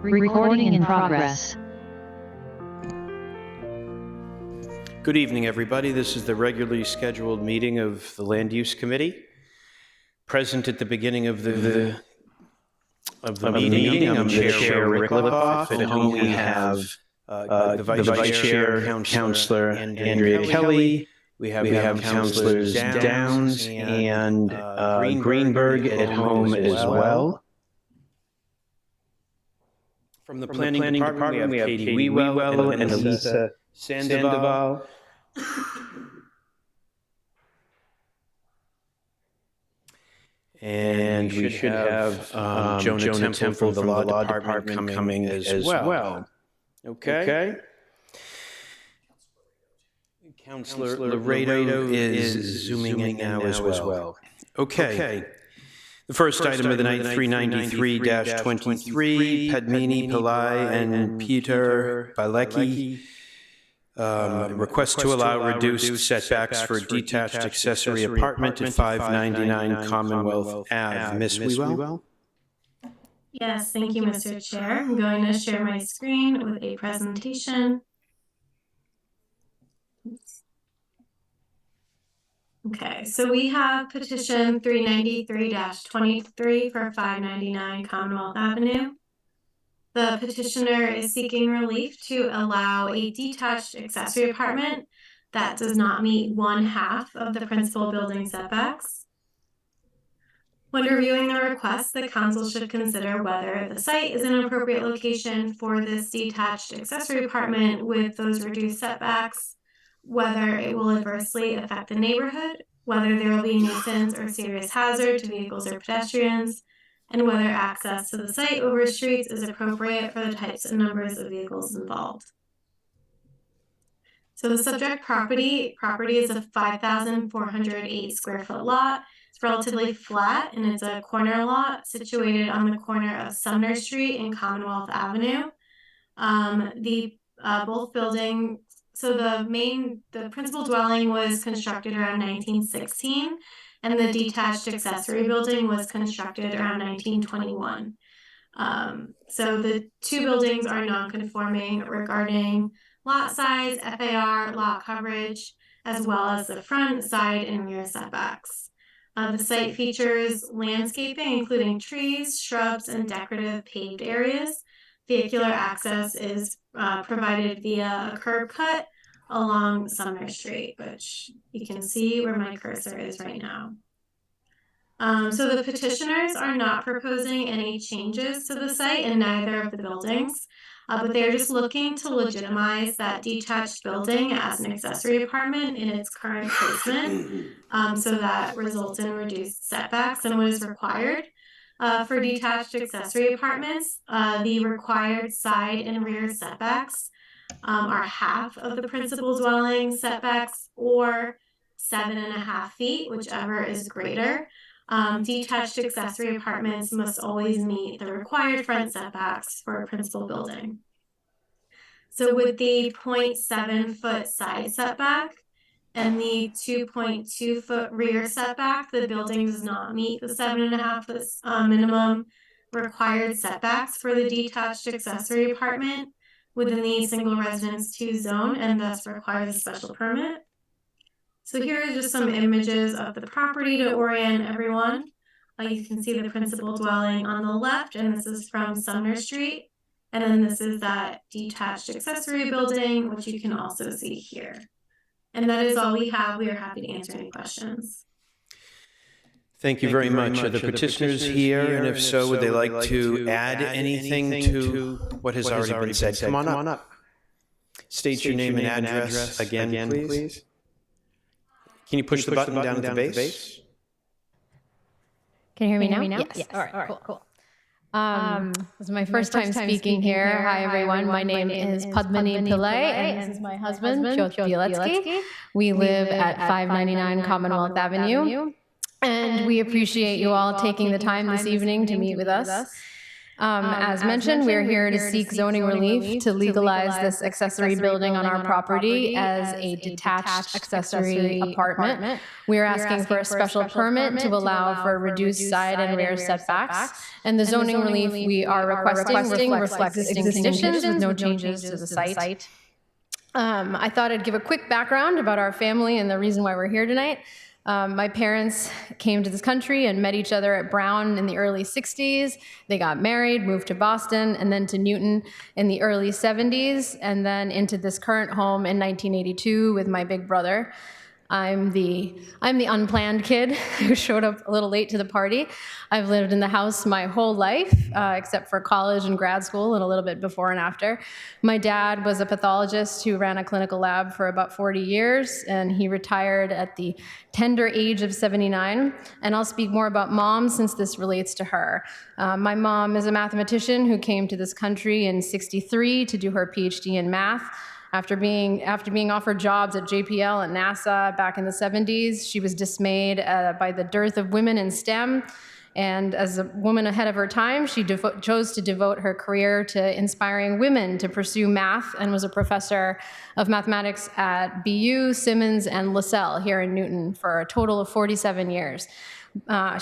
Recording in progress. Good evening, everybody. This is the regularly scheduled meeting of the Land Use Committee. Present at the beginning of the meeting, I'm Chair Rick Lipoff. At home we have the Vice Chair, Councilor Andrea Kelly. We have Councilors Downs and Greenberg at home as well. From the Planning Department, we have Katie Wewell and Elisa Sandoval. And we should have Jonah Temple from the Law Department coming as well. Okay. Councilor Laredo is zooming in now as well. Okay. The first item of the night, 393-23, Padmini Pillai and Peter Balecki. Request to allow reduced setbacks for a detached accessory apartment at 599 Commonwealth Ave. Ms. Wewell? Yes, thank you, Mr. Chair. I'm going to share my screen with a presentation. Okay, so we have petition 393-23 for 599 Commonwealth Avenue. The petitioner is seeking relief to allow a detached accessory apartment that does not meet 1/2 of the principal building setbacks. When reviewing the request, the council should consider whether the site is an appropriate location for this detached accessory apartment with those reduced setbacks, whether it will adversely affect the neighborhood, whether there will be a nuisance or serious hazard to vehicles or pedestrians, and whether access to the site over streets is appropriate for the types and numbers of vehicles involved. So the subject property is a 5,408 square foot lot. It's relatively flat and it's a corner lot situated on the corner of Sumner Street and Commonwealth Avenue. Both buildings, so the principal dwelling was constructed around 1916. And the detached accessory building was constructed around 1921. So the two buildings are non-conforming regarding lot size, FAR, lot coverage, as well as the front, side, and rear setbacks. The site features landscaping, including trees, shrubs, and decorative paved areas. Vehicular access is provided via a curb cut along Sumner Street, which you can see where my cursor is right now. So the petitioners are not proposing any changes to the site in neither of the buildings, but they're just looking to legitimize that detached building as an accessory apartment in its current placement, so that results in reduced setbacks than what is required. For detached accessory apartments, the required side and rear setbacks are 1/2 of the principal dwelling setbacks or 7.5 feet, whichever is greater. Detached accessory apartments must always meet the required front setbacks for a principal building. So with the 0.7 foot side setback and the 2.2 foot rear setback, the building does not meet the 7.5 foot minimum required setbacks for the detached accessory apartment within the single residence 2 zone, and thus requires a special permit. So here are just some images of the property to orient everyone. You can see the principal dwelling on the left, and this is from Sumner Street. And then this is that detached accessory building, which you can also see here. And that is all we have. We are happy to answer any questions. Thank you very much. Are the petitioners here? And if so, would they like to add anything to what has already been said? Come on up. State your name and address again, please. Can you push the button down at the base? Can you hear me now? Yes. All right, cool. This is my first time speaking here. Hi, everyone. My name is Padmini Pillai, and this is my husband, Piotr Bieletsky. We live at 599 Commonwealth Avenue, and we appreciate you all taking the time this evening to meet with us. As mentioned, we're here to seek zoning relief to legalize this accessory building on our property as a detached accessory apartment. We are asking for a special permit to allow for reduced side and rear setbacks. And the zoning relief we are requesting reflects existing conditions with no changes to the site. I thought I'd give a quick background about our family and the reason why we're here tonight. My parents came to this country and met each other at Brown in the early 60s. They got married, moved to Boston, and then to Newton in the early 70s, and then into this current home in 1982 with my big brother. I'm the unplanned kid who showed up a little late to the party. I've lived in the house my whole life, except for college and grad school and a little bit before and after. My dad was a pathologist who ran a clinical lab for about 40 years, and he retired at the tender age of 79. And I'll speak more about Mom since this relates to her. My mom is a mathematician who came to this country in '63 to do her PhD in math. After being offered jobs at JPL and NASA back in the 70s, she was dismayed by the dearth of women in STEM. And as a woman ahead of her time, she chose to devote her career to inspiring women to pursue math and was a professor of mathematics at BU, Simmons, and LaSalle here in Newton for a total of 47 years.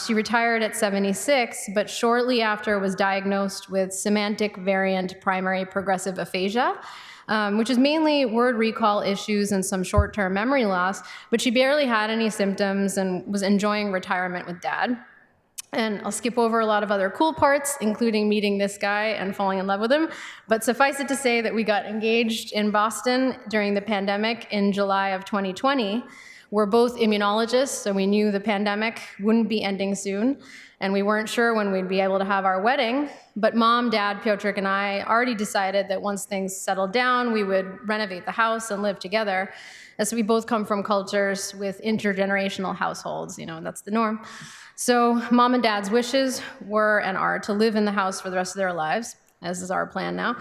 She retired at 76, but shortly after was diagnosed with semantic variant primary progressive aphasia, which is mainly word recall issues and some short-term memory loss, but she barely had any symptoms and was enjoying retirement with Dad. And I'll skip over a lot of other cool parts, including meeting this guy and falling in love with him. But suffice it to say that we got engaged in Boston during the pandemic in July of 2020. We're both immunologists, so we knew the pandemic wouldn't be ending soon. And we weren't sure when we'd be able to have our wedding. But Mom, Dad, Piotr, and I already decided that once things settled down, we would renovate the house and live together, as we both come from cultures with intergenerational households. You know, that's the norm. So Mom and Dad's wishes were and are to live in the house for the rest of their lives, as is our plan now.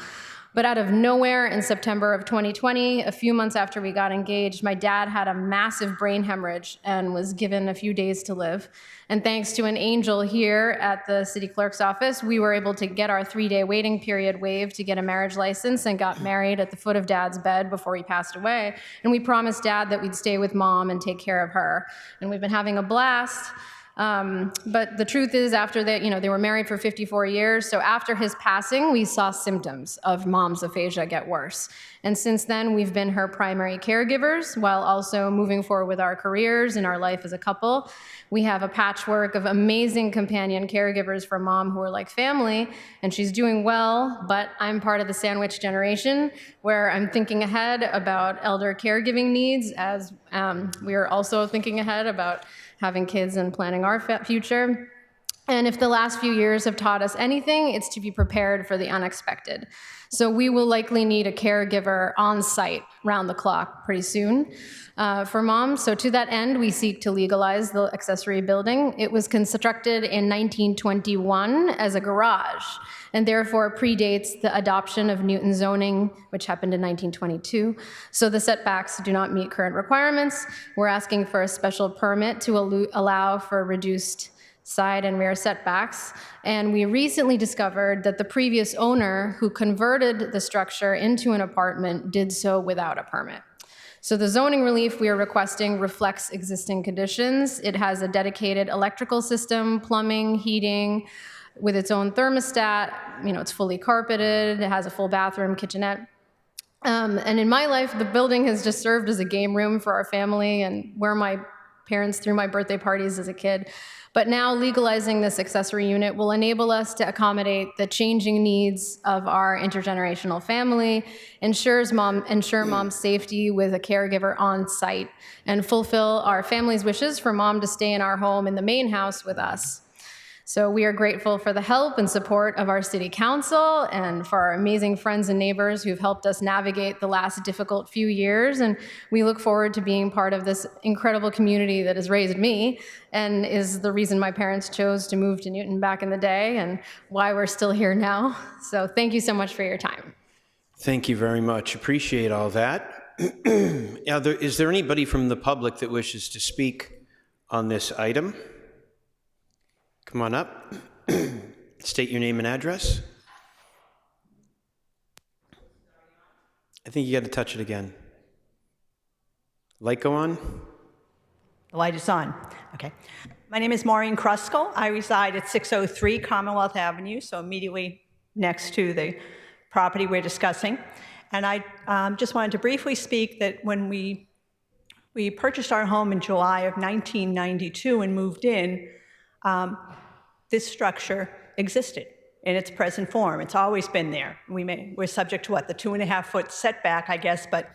But out of nowhere, in September of 2020, a few months after we got engaged, my dad had a massive brain hemorrhage and was given a few days to live. And thanks to an angel here at the city clerk's office, we were able to get our 3-day waiting period waived to get a marriage license and got married at the foot of Dad's bed before he passed away. And we promised Dad that we'd stay with Mom and take care of her. And we've been having a blast. But the truth is, after that, they were married for 54 years. So after his passing, we saw symptoms of Mom's aphasia get worse. And since then, we've been her primary caregivers while also moving forward with our careers and our life as a couple. We have a patchwork of amazing companion caregivers for Mom who are like family, and she's doing well, but I'm part of the sandwich generation where I'm thinking ahead about elder caregiving needs as we are also thinking ahead about having kids and planning our future. And if the last few years have taught us anything, it's to be prepared for the unexpected. So we will likely need a caregiver on site round the clock pretty soon for Mom. So to that end, we seek to legalize the accessory building. It was constructed in 1921 as a garage and therefore predates the adoption of Newton zoning, which happened in 1922. So the setbacks do not meet current requirements. We're asking for a special permit to allow for reduced side and rear setbacks. And we recently discovered that the previous owner who converted the structure into an apartment did so without a permit. So the zoning relief we are requesting reflects existing conditions. It has a dedicated electrical system, plumbing, heating, with its own thermostat. It's fully carpeted. It has a full bathroom, kitchenette. And in my life, the building has just served as a game room for our family and where my parents threw my birthday parties as a kid. But now legalizing this accessory unit will enable us to accommodate the changing needs of our intergenerational family, ensure Mom's safety with a caregiver on site, and fulfill our family's wishes for Mom to stay in our home in the main house with us. So we are grateful for the help and support of our city council and for our amazing friends and neighbors who've helped us navigate the last difficult few years. And we look forward to being part of this incredible community that has raised me and is the reason my parents chose to move to Newton back in the day and why we're still here now. So thank you so much for your time. Thank you very much. Appreciate all that. Is there anybody from the public that wishes to speak on this item? Come on up. State your name and address. I think you got to touch it again. Light go on? The light is on. Okay. My name is Maureen Kruskal. I reside at 603 Commonwealth Avenue, so immediately next to the property we're discussing. And I just wanted to briefly speak that when we purchased our home in July of 1992 and moved in, this structure existed in its present form. It's always been there. We're subject to the 2.5-foot setback, I guess, but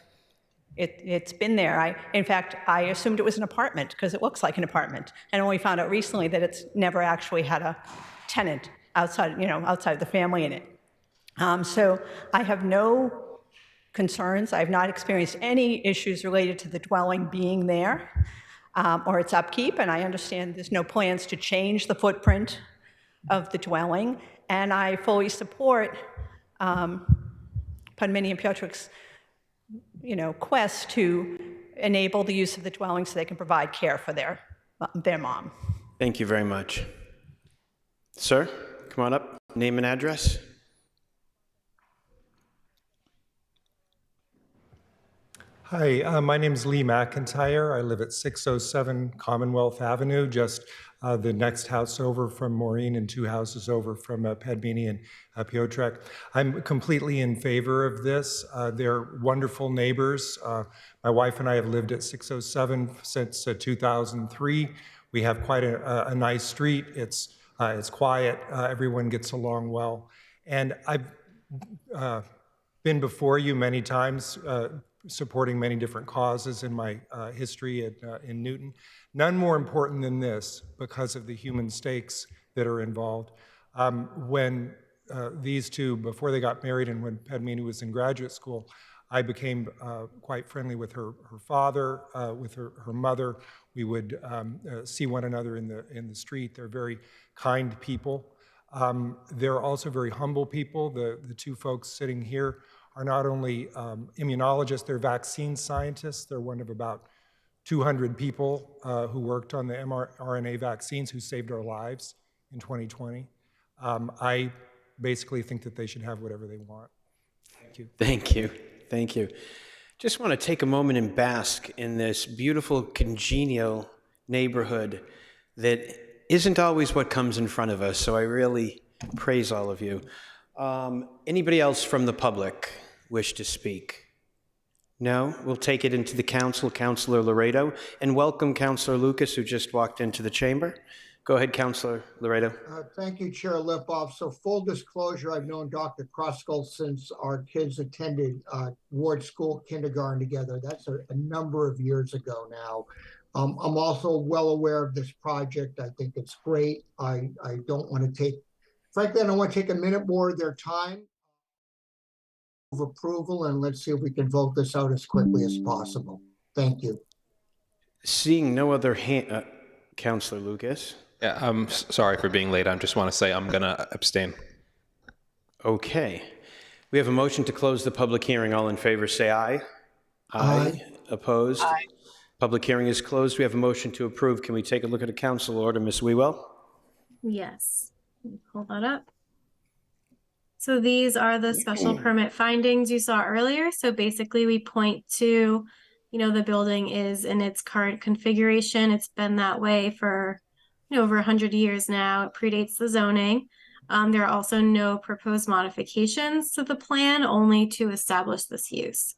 it's been there. In fact, I assumed it was an apartment because it looks like an apartment, and only found out recently that it's never actually had a tenant outside of the family in it. So I have no concerns. I've not experienced any issues related to the dwelling being there or its upkeep, and I understand there's no plans to change the footprint of the dwelling, and I fully support Padmini and Piotr's quest to enable the use of the dwelling so they can provide care for their mom. Thank you very much. Sir, come on up. Name and address. Hi, my name is Lee McIntyre. I live at 607 Commonwealth Avenue, just the next house over from Maureen and 2 houses over from Padmini and Piotrek. I'm completely in favor of this. They're wonderful neighbors. My wife and I have lived at 607 since 2003. We have quite a nice street. It's quiet. Everyone gets along well. And I've been before you many times, supporting many different causes in my history in Newton. None more important than this because of the human stakes that are involved. When these two, before they got married and when Padmini was in graduate school, I became quite friendly with her father, with her mother. We would see one another in the street. They're very kind people. They're also very humble people. The 2 folks sitting here are not only immunologists, they're vaccine scientists. They're one of about 200 people who worked on the mRNA vaccines who saved our lives in 2020. I basically think that they should have whatever they want. Thank you. Thank you. Thank you. Just want to take a moment and bask in this beautiful, congenial neighborhood that isn't always what comes in front of us, so I really praise all of you. Anybody else from the public wish to speak? No? We'll take it into the council, Councilor Laredo, and welcome Councilor Lucas, who just walked into the chamber. Go ahead, Councilor Laredo. Thank you, Chair Lipoff. So full disclosure, I've known Dr. Kruskal since our kids attended Ward School kindergarten together. That's a number of years ago now. I'm also well aware of this project. I think it's great. I don't want to take, frankly, I don't want to take a minute more of their time of approval, and let's see if we can vote this out as quickly as possible. Thank you. Seeing no other hand, Councilor Lucas. Yeah, I'm sorry for being late. I just want to say I'm going to abstain. Okay. We have a motion to close the public hearing. All in favor, say aye. Aye. Opposed? Aye. Public hearing is closed. We have a motion to approve. Can we take a look at a council order, Ms. Wewell? Yes. Let me pull that up. So these are the special permit findings you saw earlier. So basically we point to, the building is in its current configuration. It's been that way for over 100 years now. It predates the zoning. There are also no proposed modifications to the plan, only to establish this use.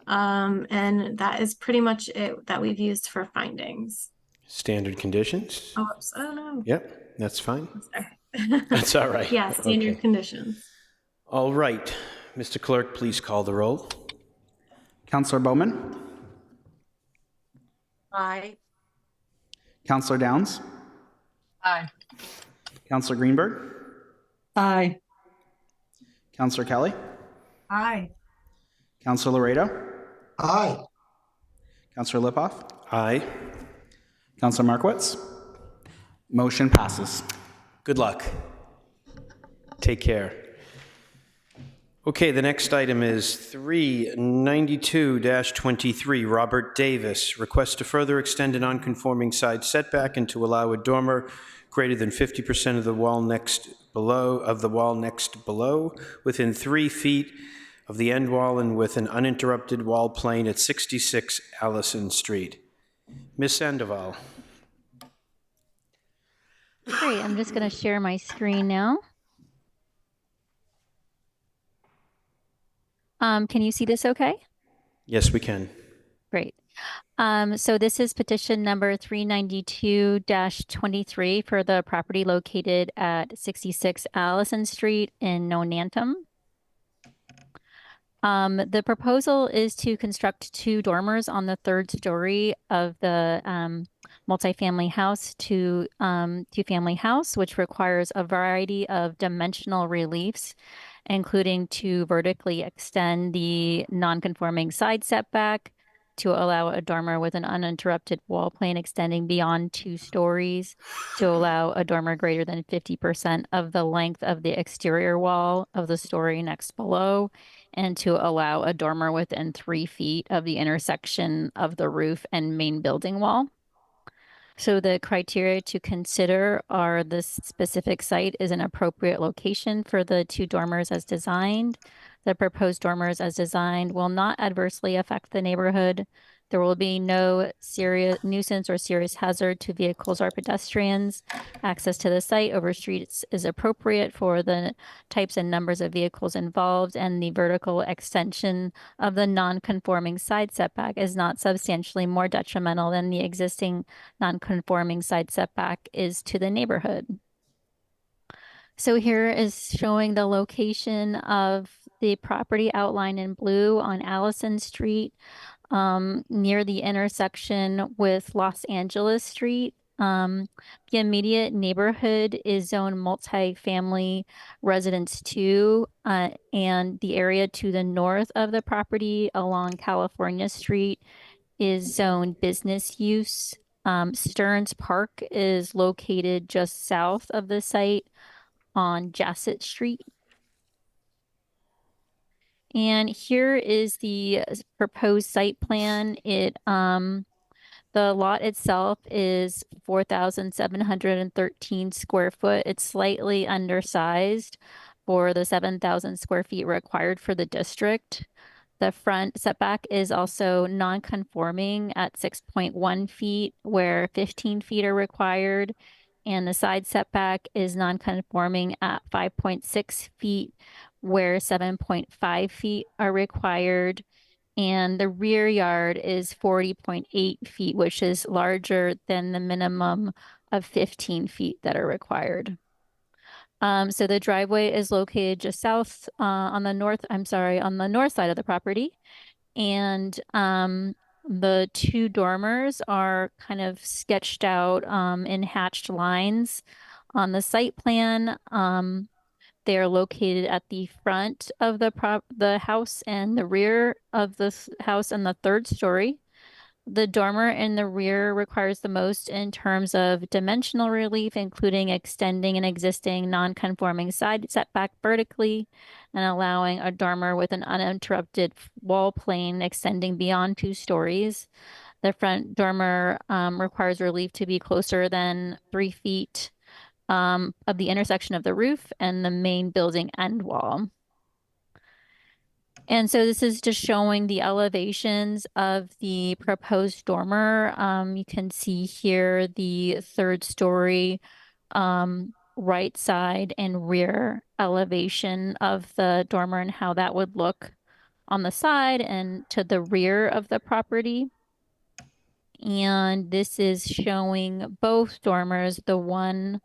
And that is pretty much it that we've used for findings. Standard conditions? Oh no. Yep, that's fine. Sorry. That's all right. Yeah, standard Okay. conditions. All right. Mr. Clerk, please call the roll. Councillor Bowman? Aye. Councillor Downs? Aye. Councillor Greenberg? Aye. Councillor Kelly? Aye. Councillor Laredo? Aye. Councillor Lipoff? Aye. Councillor Markowitz? Motion passes. Good luck. Take care. Okay, the next item is 392-23, Robert Davis. Request to further extend a non-conforming side setback and to allow a dormer greater than 50% of the wall next below of the wall next below, within 3 feet of the end wall and with an uninterrupted wall plane at 66 Allison Street. Ms. Sandoval. Great, I'm just going to share my screen now. Can you see this okay? Yes, we can. Great. So this is petition number 392-23 for the property located at 66 Allison Street in Nonantum. The proposal is to construct 2 dormers on the 3rd story of the multifamily house to two-family house, which requires a variety of dimensional reliefs, including to vertically extend the non-conforming side setback, to allow a dormer with an uninterrupted wall plane extending beyond 2 stories, to allow a dormer greater than 50% of the length of the exterior wall of the story next below, and to allow a dormer within 3 feet of the intersection of the roof and main building wall. So the criteria to consider are this specific site is an appropriate location for the 2 dormers as designed. The proposed dormers as designed will not adversely affect the neighborhood. There will be no serious nuisance or serious hazard to vehicles or pedestrians. Access to the site over streets is appropriate for the types and numbers of vehicles involved, and the vertical extension of the non-conforming side setback is not substantially more detrimental than the existing non-conforming side setback is to the neighborhood. So here is showing the location of the property outlined in blue on Allison Streat, near the intersection with Los Angeles Street. The immediate neighborhood is zoned multifamily residence 2, and the area to the north of the property along California Street is zoned business use. Stearns Park is located just south of the site on Jassett Street. And here is the proposed site plan. The lot itself is 4,713 square foot. It's slightly undersized for the 7,000 square feet required for the district. The front setback is also non-conforming at 6.1 feet, where 15 feet are required. And the side setback is non-conforming at 5.6 feet, where 7.5 feet are required. And the rear yard is 40.8 feet, which is larger than the minimum of 15 feet that are required. So the driveway is located just south on the north side of the property. And the 2 dormers are kind of sketched out in hatched lines on the site plan. They are located at the front of the house and the rear of the house and the 3rd story. The dormer in the rear requires the most in terms of dimensional relief, including extending an existing non-conforming side setback vertically and allowing a dormer with an uninterrupted wall plane extending beyond 2 stories. The front dormer requires relief to be closer than 3 feet of the intersection of the roof and the main building end wall. And so this is just showing the elevations of the proposed dormer. You can see here the 3rd story right side and rear elevation of the dormer and how that would look on the side and to the rear of the property. And this is showing both dormers, the one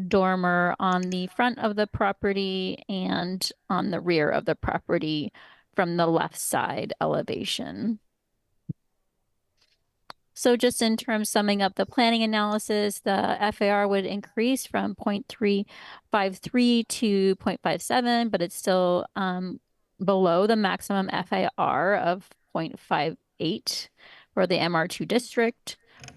dormer on the front of the property and on the rear of the property from the left side elevation. So just in terms summing up the planning analysis, the FAR would increase from 0.353 to 0.57, but it's still below the maximum FAR of 0.58 for the MR2 district.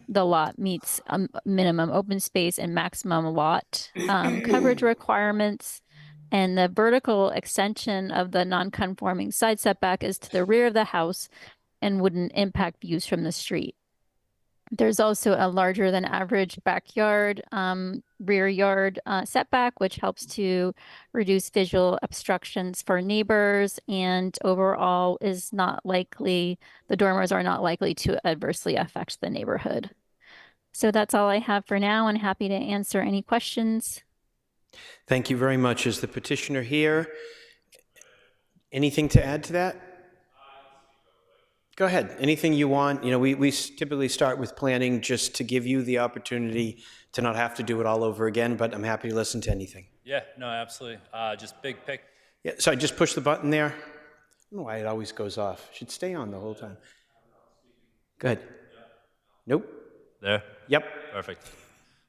The lot meets minimum open space and maximum lot coverage requirements. And the vertical extension of the non-conforming side setback is to the rear of the house and wouldn't impact views from the street. There's also a larger than average backyard, rear yard setback, which helps to reduce visual obstructions for neighbors, and overall is not likely, the dormers are not likely to adversely affect the neighborhood. So that's all I have for now, and happy to answer any questions. Thank you very much. Is the petitioner here? Anything to add to that? Go ahead. Anything you want. You know, we typically start with planning just to give you the opportunity to not have to do it all over again, but I'm happy to listen to anything. Yeah, no, absolutely. Just big pic. Yeah, so I just push the button there. I don't know why it always goes off. It should stay on the whole time. Go ahead. Nope. There? Yep. Perfect.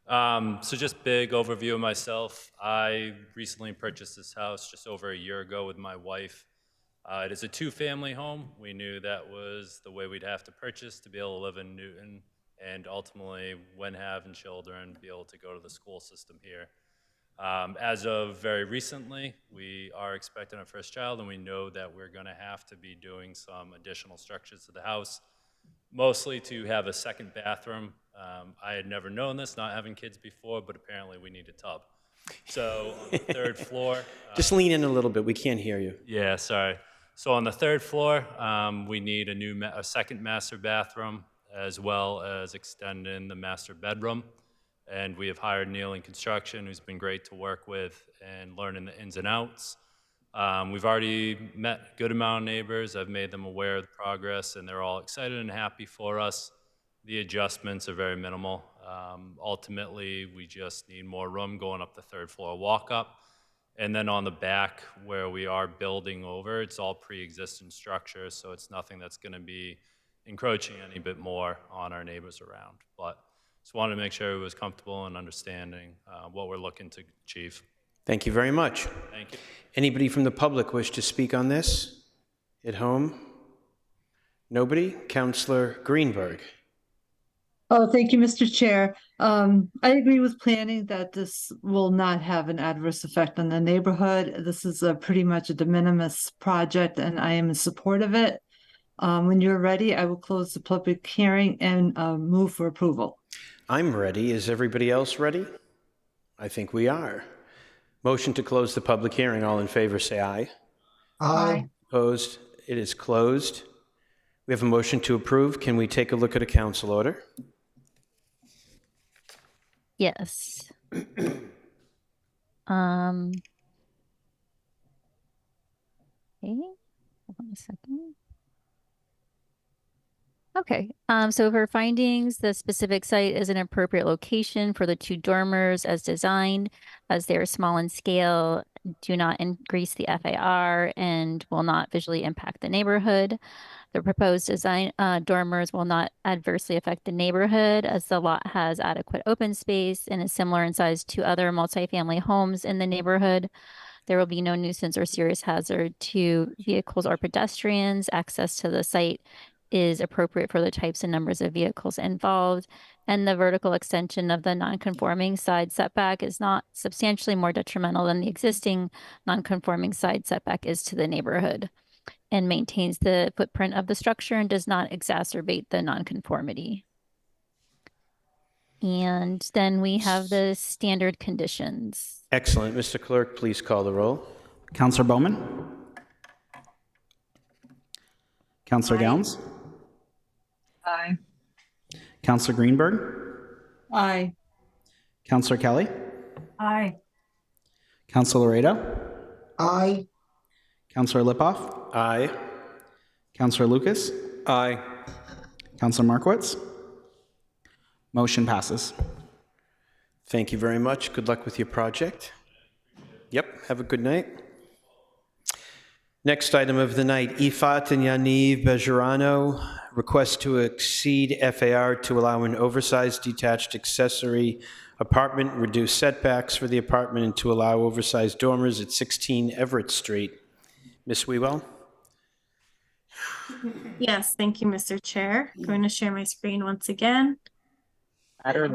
So just big overview of myself. I recently purchased this house just over a year ago with my wife. It is a two-family home. We knew that was the way we'd have to purchase to be able to live in Newton, and ultimately, when having children, be able to go to the school system here. As of very recently, we are expecting our first child, and we know that we're going to have to be doing some additional structures to the house, mostly to have a second bathroom. I had never known this, not having kids before, but apparently we need a tub. So on the third floor... Just lean in a little bit. We can't hear you. Yeah, sorry. So on the third floor, we need a second master bathroom, as well as extending the master bedroom. And we have hired Neil Construction, who's been great to work with and learning the ins and outs. We've already met a good amount of neighbors. I've made them aware of the progress, and they're all excited and happy for us. The adjustments are very minimal. Ultimately, we just need more room going up the third floor walk-up. And then on the back, where we are building over, it's all pre-existing structure, so it's nothing that's going to be encroaching any bit more on our neighbors around. But just wanted to make sure it was comfortable and understanding what we're looking to achieve. Thank you very much. Thank you. Anybody from the public wish to speak on this at home? Nobody? Councillor Greenberg. Oh, thank you, Mr. Chair. I agree with planning that this will not have an adverse effect on the neighborhood. This is pretty much a de minimis project, and I am in support of it. When you're ready, I will close the public hearing and move for approval. I'm ready. Is everybody else ready? I think we are. Motion to close the public hearing. All in favor, say aye. Aye. Opposed? It is closed. We have a motion to approve. Can we take a look at a council order? Yes. Okay, hold on a second. Okay, so for findings, the specific site is an appropriate location for the two dormers as designed, as they are small in scale, do not increase the FAR, and will not visually impact the neighborhood. The proposed design dormers will not adversely affect the neighborhood, as the lot has adequate open space and is similar in size to other multifamily homes in the neighborhood. There will be no nuisance or serious hazard to vehicles or pedestrians. Access to the site is appropriate for the types and numbers of vehicles involved, and the vertical extension of the non-conforming side setback is not substantially more detrimental than the existing non-conforming side setback is to the neighborhood, and maintains the footprint of the structure and does not exacerbate the nonconformity. And then we have the standard conditions. Excellent. Mr. Clerk, please call the roll. Councillor Bowman? Councillor Downs? Aye. Councillor Greenberg? Aye. Councillor Kelly? Aye. Councillor Laredo? Aye. Councillor Lipoff? Aye. Councillor Lucas? Aye. Councillor Markowitz? Motion passes. Thank you very much. Good luck with your project. Yep, have a good night. Next item of the night, Ifat and Yaniv Bejarano, request to exceed FAR to allow an oversized detached accessory apartment, reduce setbacks for the apartment, and to allow oversized dormers at 16 Everett Street. Ms. Wewell? Yes, thank you, Mr. Chair. I'm going to share my screen once again. Okay.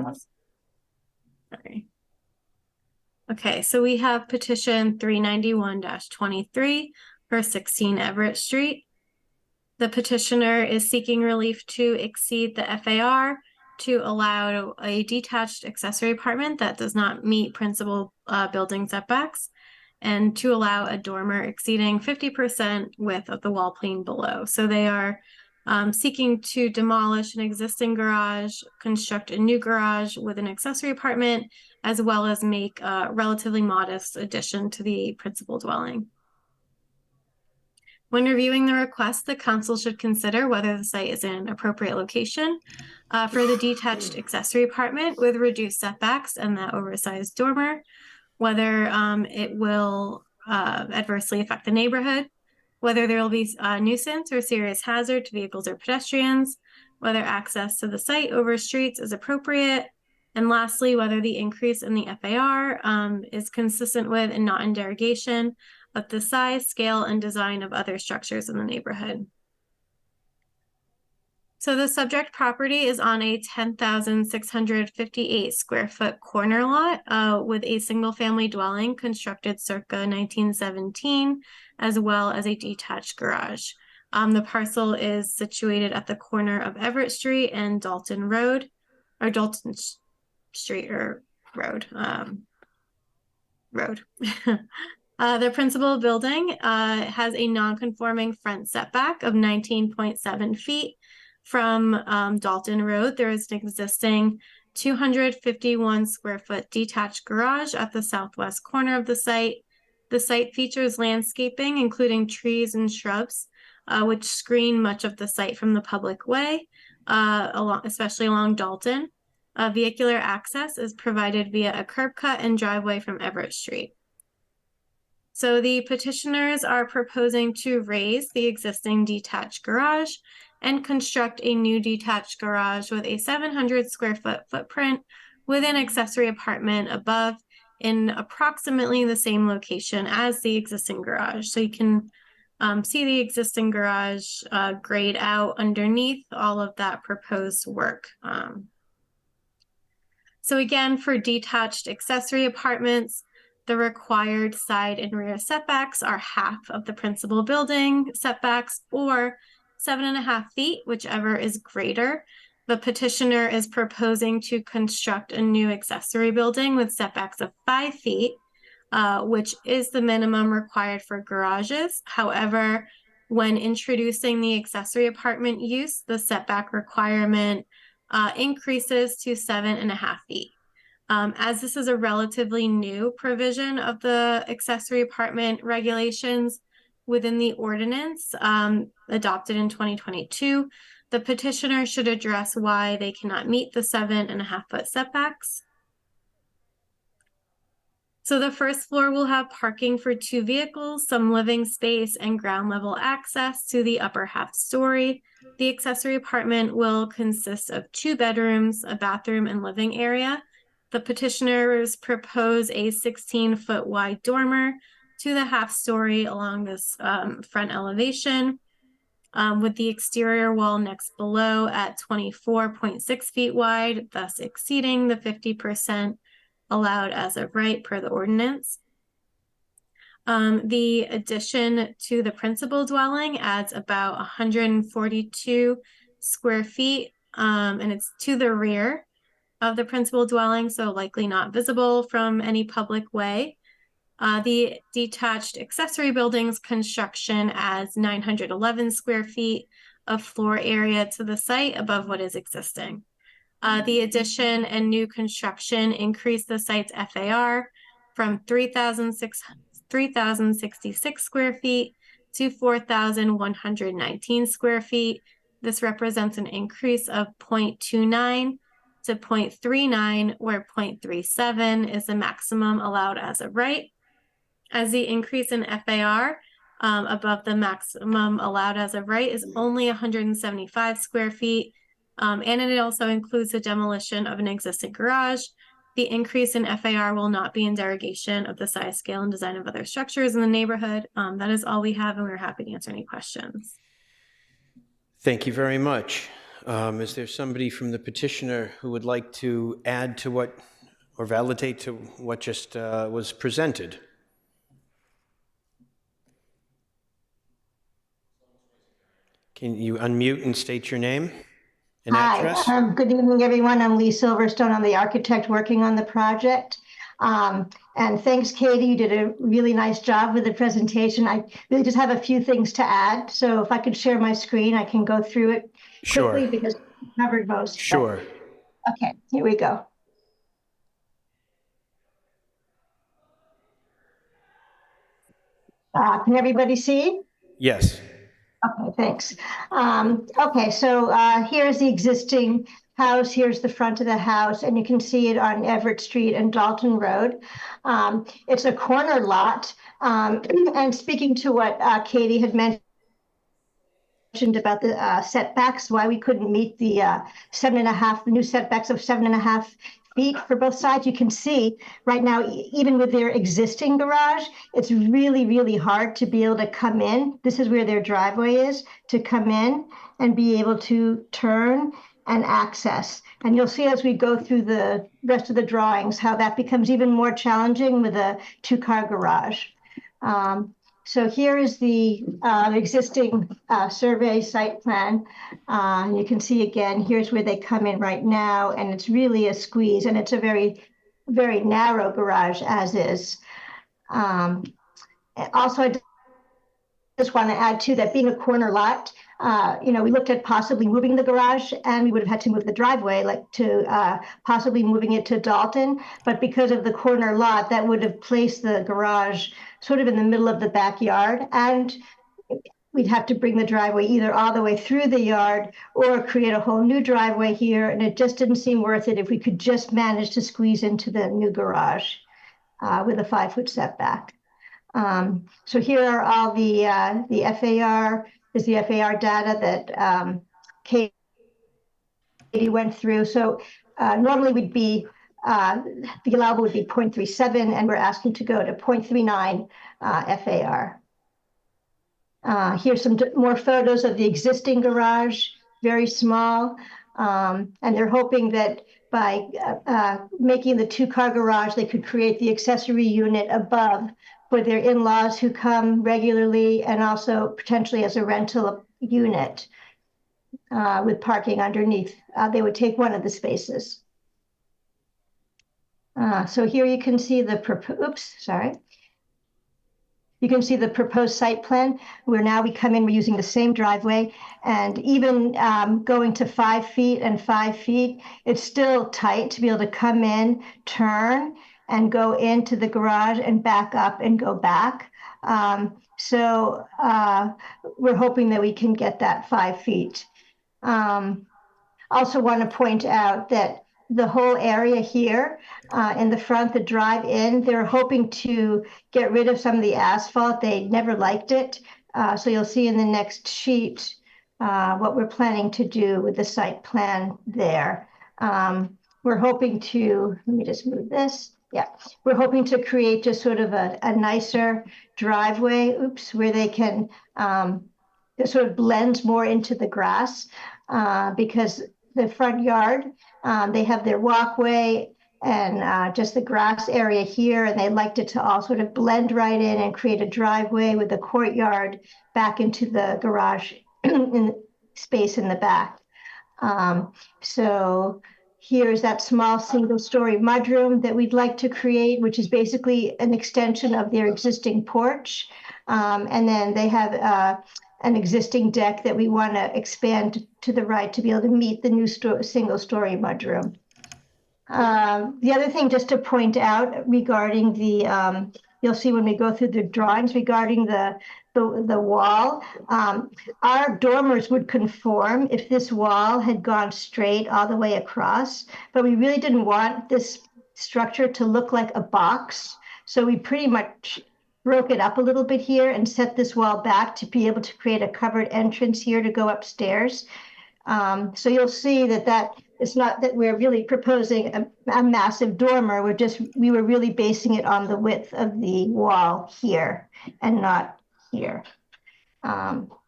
Okay, so we have petition 391-23 for 16 Everett Street. The petitioner is seeking relief to exceed the FAR to allow a detached accessory apartment that does not meet principal building setbacks, and to allow a dormer exceeding 50% width of the wall plane below. So they are seeking to demolish an existing garage, construct a new garage with an accessory apartment, as well as make a relatively modest addition to the principal dwelling. When reviewing the request, the council should consider whether the site is in an appropriate location for the detached accessory apartment with reduced setbacks and that oversized dormer, whether it will adversely affect the neighborhood, whether there will be a nuisance or serious hazard to vehicles or pedestrians, whether access to the site over streets is appropriate, and lastly, whether the increase in the FAR is consistent with and not in derogation of the size, scale, and design of other structures in the neighborhood. So the subject property is on a 10,658 square foot corner lot with a single family dwelling constructed circa 1917, as well as a detached garage. The parcel is situated at the corner of Everett Street and Dalton Road, or Dalton Street or Road. The principal building has a non-conforming front setback of 19.7 feet. From Dalton Road, there is an existing 251 square foot detached garage at the southwest corner of the site. The site features landscaping, including trees and shrubs, which screen much of the site from the public way, especially along Dalton. Vehicular access is provided via a curb cut and driveway from Everett Street. So the petitioners are proposing to raise the existing detached garage and construct a new detached garage with a 700 square foot footprint with an accessory apartment above in approximately the same location as the existing garage. So you can see the existing garage grayed out underneath all of that proposed work. So again, for detached accessory apartments, the required side and rear setbacks are half of the principal building setbacks or 7.5 feet, whichever is greater. The petitioner is proposing to construct a new accessory building with setbacks of 5 feet, which is the minimum required for garages. However, when introducing the accessory apartment use, the setback requirement increases to 7.5 feet. As this is a relatively new provision of the accessory apartment regulations within the ordinance adopted in 2022, the petitioner should address why they cannot meet the 7.5 foot setbacks. So the first floor will have parking for 2 vehicles, some living space, and ground level access to the upper half story. The accessory apartment will consist of 2 bedrooms, a bathroom, and living area. The petitioners propose a 16-foot wide dormer to the half story along this front elevation, with the exterior wall next below at 24.6 feet wide, thus exceeding the 50% allowed as of right per the ordinance. The addition to the principal dwelling adds about 142 square feet, and it's to the rear of the principal dwelling, so likely not visible from any public way. The detached accessory building's construction adds 911 square feet of floor area to the site above what is existing. The addition and new construction increase the site's FAR from 3,066 square feet to 4,119 square feet. This represents an increase of 0.29 to 0.39, where 0.37 is the maximum allowed as of right. As the increase in FAR above the maximum allowed as of right is only 175 square feet, and it also includes the demolition of an existing garage. The increase in FAR will not be in derogation of the size, scale, and design of other structures in the neighborhood. That is all we have, and we're happy to answer any questions. Thank you very much. Is there somebody from the petitioner who would like to add to what, or validate to what just was presented? Can you unmute and state your name? and address. Hi, good evening, everyone. I'm Lee Silverstone. I'm the architect working on the project. And thanks, Katie. You did a really nice job with the presentation. I really just have a few things to add. So if I could share my screen, I can go through it quickly Sure. because we covered most. Sure. Okay, here we go. Can everybody see? Yes. Okay, thanks. Okay, so here's the existing house. Here's the front of the house, and you can see it on Everett Street and Dalton Road. It's a corner lot. And speaking to what Katie had mentioned about the setbacks, why we couldn't meet the the new setbacks of 7.5 feet for both sides. You can see right now, even with their existing garage, it's really, really hard to be able to come in. This is where their driveway is, to come in and be able to turn and access. And you'll see as we go through the rest of the drawings, how that becomes even more challenging with a 2-car garage. So here is the existing survey site plan. You can see again, here's where they come in right now, and it's really a squeeze, and it's a very, very narrow garage as is. Also, I just want to add too that being a corner lot, we looked at possibly moving the garage, and we would have had to move the driveway, like to possibly moving it to Dalton. But because of the corner lot, that would have placed the garage sort of in the middle of the backyard, and we'd have to bring the driveway either all the way through the yard or create a whole new driveway here. And it just didn't seem worth it if we could just manage to squeeze into the new garage with a 5-foot setback. So here are all the FAR. Is the FAR data that Katie went through. So normally we'd be, the allowable would be 0.37, and we're asking to go to 0.39 FAR. Here's some more photos of the existing garage, very small. And they're hoping that by making the 2-car garage, they could create the accessory unit above for their in-laws who come regularly, and also potentially as a rental unit with parking underneath. They would take one of the spaces. So here you can see the you can see the proposed site plan, where now we come in, we're using the same driveway, and even going to 5 feet and 5 feet, it's still tight to be able to come in, turn, and go into the garage and back up and go back. So we're hoping that we can get that 5 feet. Also want to point out that the whole area here in the front, the drive-in, they're hoping to get rid of some of the asphalt. They never liked it. So you'll see in the next sheet what we're planning to do with the site plan there. We're hoping to, let me just move this. Yeah, we're hoping to create just sort of a nicer driveway, where they can, it sort of blends more into the grass because the front yard, they have their walkway and just the grass area here, and they liked it to all sort of blend right in and create a driveway with a courtyard back into the garage in space in the back. So here's that small single-story mudroom that we'd like to create, which is basically an extension of their existing porch. And then they have an existing deck that we want to expand to the right to be able to meet the new single-story mudroom. The other thing just to point out regarding the, you'll see when we go through the drawings regarding the wall, our dormers would conform if this wall had gone straight all the way across, but we really didn't want this structure to look like a box. So we pretty much broke it up a little bit here and set this wall back to be able to create a covered entrance here to go upstairs. So you'll see that it's not that we're really proposing a massive dormer. We were really basing it on the width of the wall here and not here.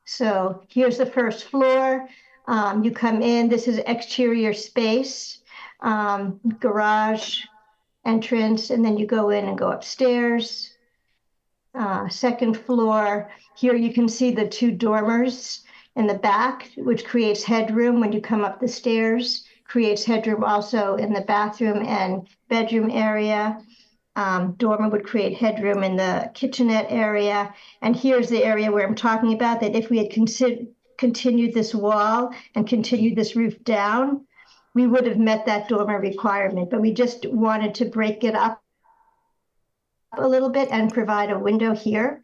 So here's the first floor. You come in, this is exterior space, garage entrance, and then you go in and go upstairs. Second floor, here you can see the 2 dormers. in the back, which creates headroom when you come up the stairs, creates headroom also in the bathroom and bedroom area. Dormer would create headroom in the kitchenette area. And here's the area where I'm talking about that if we had continued this wall and continued this roof down, we would have met that dormer requirement, but we just wanted to break it up a little bit and provide a window here.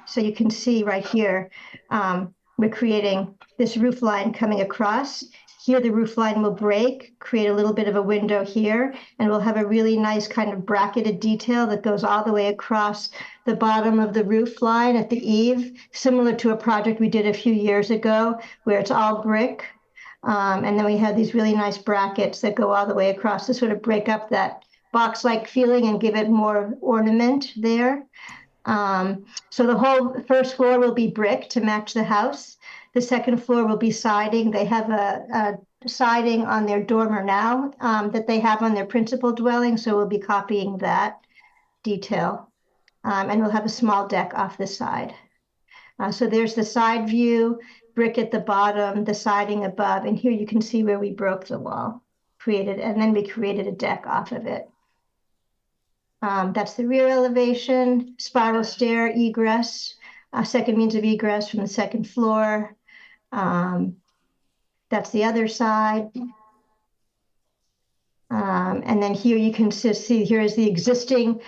So you can see right here, we're creating this roof line coming across. Here, the roof line will break, create a little bit of a window here, and we'll have a really nice kind of bracketed detail that goes all the way across the bottom of the roof line at the eave, similar to a project we did a few years ago where it's all brick. And then we have these really nice brackets that go all the way across to sort of break up that box-like feeling and give it more ornament there. So the whole first floor will be brick to match the house. The second floor will be siding. They have a siding on their dormer now that they have on their principal dwelling, so we'll be copying that detail. And we'll have a small deck off the side. So there's the side view, brick at the bottom, the siding above, and here you can see where we broke the wall, and then we created a deck off of it. That's the rear elevation, spiral stair egress, second means of egress from the second floor. That's the other side. And then here you can see, here is the existing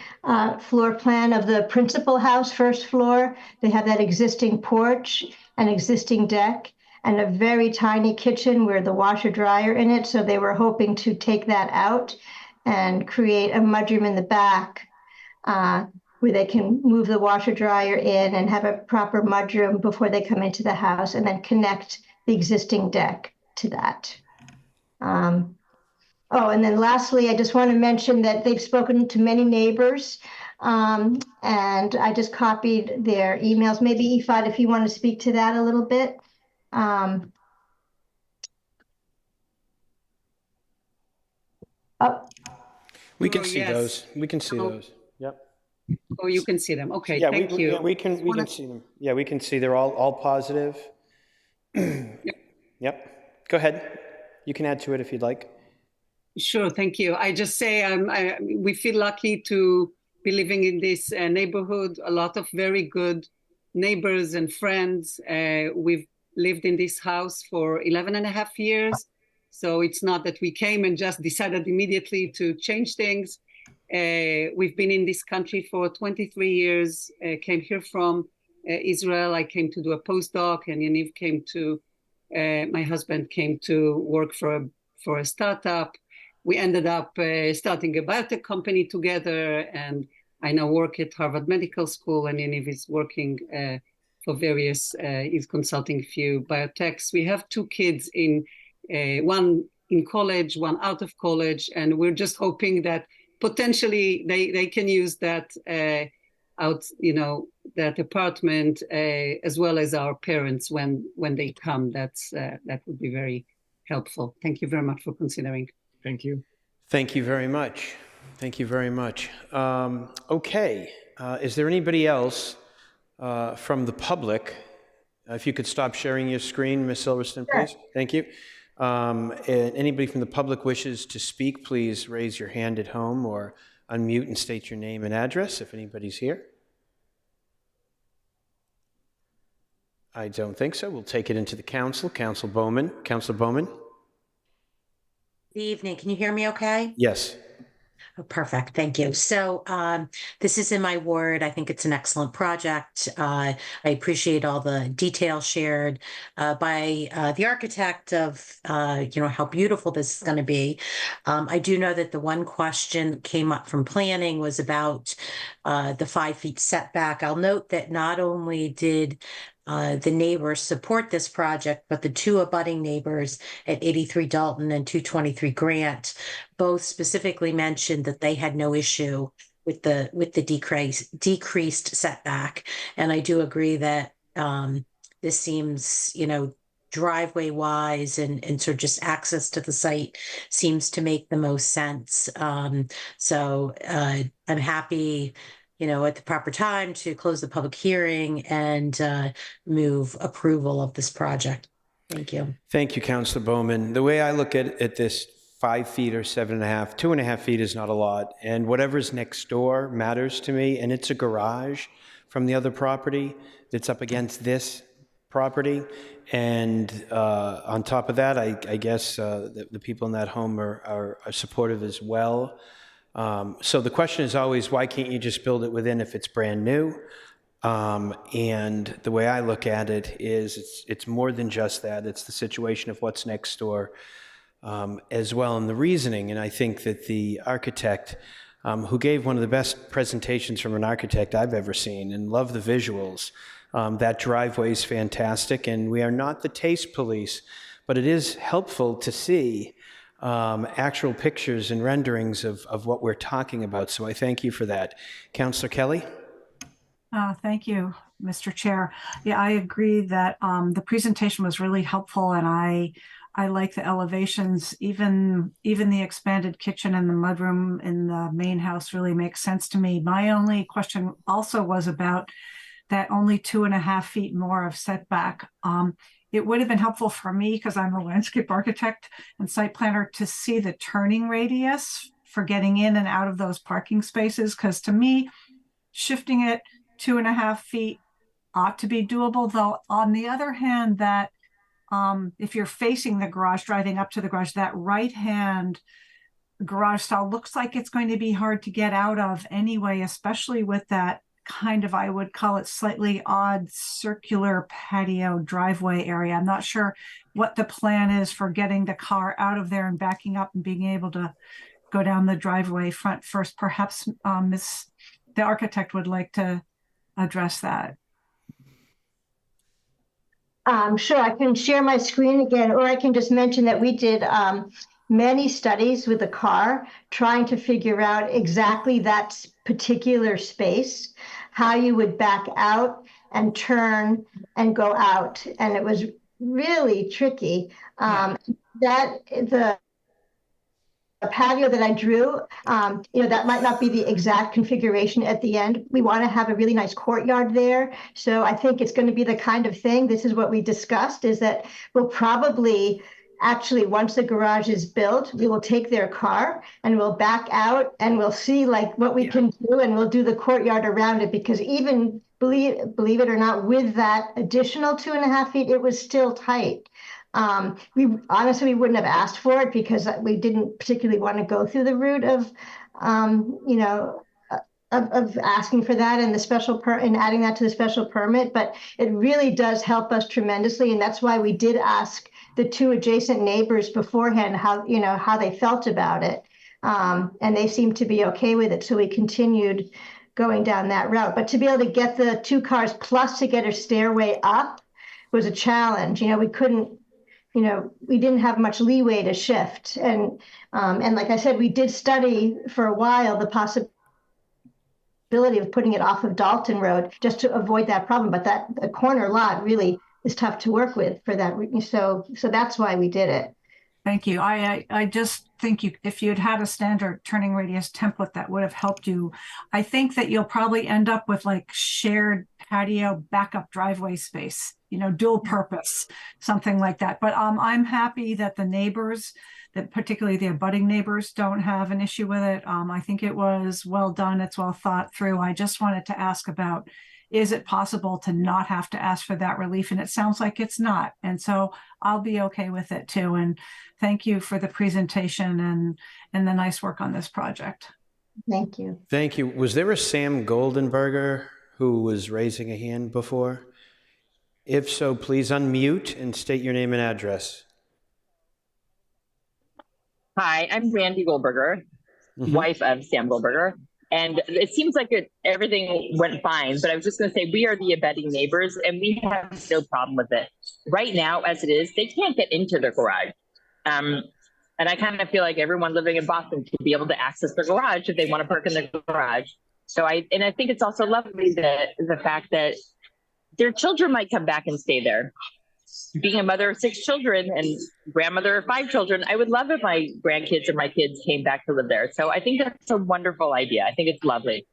floor plan of the principal house, first floor. They have that existing porch, an existing deck, and a very tiny kitchen where the washer dryer in it. So they were hoping to take that out and create a mudroom in the back where they can move the washer dryer in and have a proper mudroom before they come into the house, and then connect the existing deck to that. Oh, and then lastly, I just want to mention that they've spoken to many neighbors, and I just copied their emails. Maybe Ifad, if you want to speak to that a little bit. We can see those. We can see those. Yep. Oh, you can see them. Okay, Yeah, thank you. Yeah, we can see them. Yeah, we can see they're all positive. Yep. Go ahead. You can add to it if you'd like. Sure, thank you. I just say we feel lucky to be living in this neighborhood. A lot of very good neighbors and friends. We've lived in this house for 11 and a half years. So it's not that we came and just decided immediately to change things. We've been in this country for 23 years, came here from Israel. I came to do a postdoc, and Yaniv came to, my husband came to work for a startup. We ended up starting a biotech company together, and I now work at Harvard Medical School, and Yaniv is working for various, he's consulting a few biotechs. We have two kids, one in college, one out of college, and we're just hoping that potentially they can use that that apartment as well as our parents when they come. That would be very helpful. Thank you very much for considering. Thank you. Thank you very much. Thank you very much. Okay. Is there anybody else from the public? If you could stop sharing your screen, Ms. Silverstein, please. Sure. Thank you. Anybody from the public wishes to speak, please raise your hand at home or unmute and state your name and address if anybody's here. I don't think so. We'll take it into the council. Councilor Bowman. Good evening. Can you hear me okay? Yes. Oh, perfect. Thank you. So this is in my ward. I think it's an excellent project. I appreciate all the details shared by the architect of, how beautiful this is going to be. I do know that the one question that came up from planning was about the 5 feet setback. I'll note that not only did the neighbors support this project, but the two abutting neighbors at 83 Dalton and 223 Grant both specifically mentioned that they had no issue with the decreased setback. And I do agree that this seems, driveway wise and sort of just access to the site seems to make the most sense. So I'm happy at the proper time to close the public hearing and move approval of this project. Thank you. Thank you, Councilor Bowman. The way I look at this, 5 feet or 7.5, 2.5 feet is not a lot. And whatever's next door matters to me. And it's a garage from the other property that's up against this property. And on top of that, I guess the people in that home are supportive as well. So the question is always, why can't you just build it within if it's brand new? And the way I look at it is it's more than just that. It's the situation of what's next door as well, and the reasoning. And I think that the architect, who gave one of the best presentations from an architect I've ever seen, and love the visuals, that driveway is fantastic. And we are not the taste police, but it is helpful to see actual pictures and renderings of what we're talking about. So I thank you for that. Councillor Kelly? Thank you, Mr. Chair. Yeah, I agree that the presentation was really helpful, and I like the elevations. Even the expanded kitchen and the mudroom in the main house really makes sense to me. My only question also was about that only 2.5 feet more of setback. It would have been helpful for me, because I'm a landscape architect and site planner, to see the turning radius for getting in and out of those parking spaces, because to me, shifting it 2.5 feet ought to be doable. Though on the other hand, that if you're facing the garage, driving up to the garage, that right hand garage style looks like it's going to be hard to get out of anyway, especially with that kind of, I would call it slightly odd circular patio driveway area. I'm not sure what the plan is for getting the car out of there and backing up and being able to go down the driveway front first. Perhaps the architect would like to address that. Sure, I can share my screen again, or I can just mention that we did many studies with the car trying to figure out exactly that particular space, how you would back out and turn and go out. And it was really tricky. The patio that I drew, that might not be the exact configuration at the end. We want to have a really nice courtyard there. So I think it's going to be the kind of thing, this is what we discussed, is that we'll probably actually, once the garage is built, we will take their car and we'll back out and we'll see like what we can do, and we'll do the courtyard around it, because even believe it or not, with that additional 2.5 feet, it was still tight. We honestly, we wouldn't have asked for it because we didn't particularly want to go through the route of asking for that and the special and adding that to the special permit. But it really does help us tremendously, and that's why we did ask the 2 adjacent neighbors beforehand how they felt about it, and they seemed to be okay with it. So we continued going down that route. But to be able to get the 2 cars plus to get a stairway up was a challenge. We couldn't. We didn't have much leeway to shift. And like I said, we did study for a while the possibility of putting it off of Dalton Road just to avoid that problem. But the corner lot really is tough to work with for that. So that's why we did it. Thank you. I just think if you'd had a standard turning radius template, that would have helped you. I think that you'll probably end up with like shared patio backup driveway space, dual purpose, something like that. But I'm happy that the neighbors, that particularly the abutting neighbors, don't have an issue with it. I think it was well done. It's well thought through. I just wanted to ask about, is it possible to not have to ask for that relief? And it sounds like it's not. And so I'll be okay with it too. And thank you for the presentation and the nice work on this project. Thank you. Thank you. Was there a Sam Goldenberger who was raising a hand before? If so, please unmute and state your name and address. Hi, I'm Randy Goldberger, wife of Sam Goldberger. And it seems like everything went fine, but I was just going to say, we are the abetting neighbors and we have no problem with it. Right now, as it is, they can't get into their garage. And I kind of feel like everyone living in Boston should be able to access their garage if they want to park in their garage. So I think it's also lovely that the fact that their children might come back and stay there. Being a mother of 6 children and grandmother of 5 children, I would love if my grandkids and my kids came back to live there. So I think that's a wonderful idea. I think it's lovely.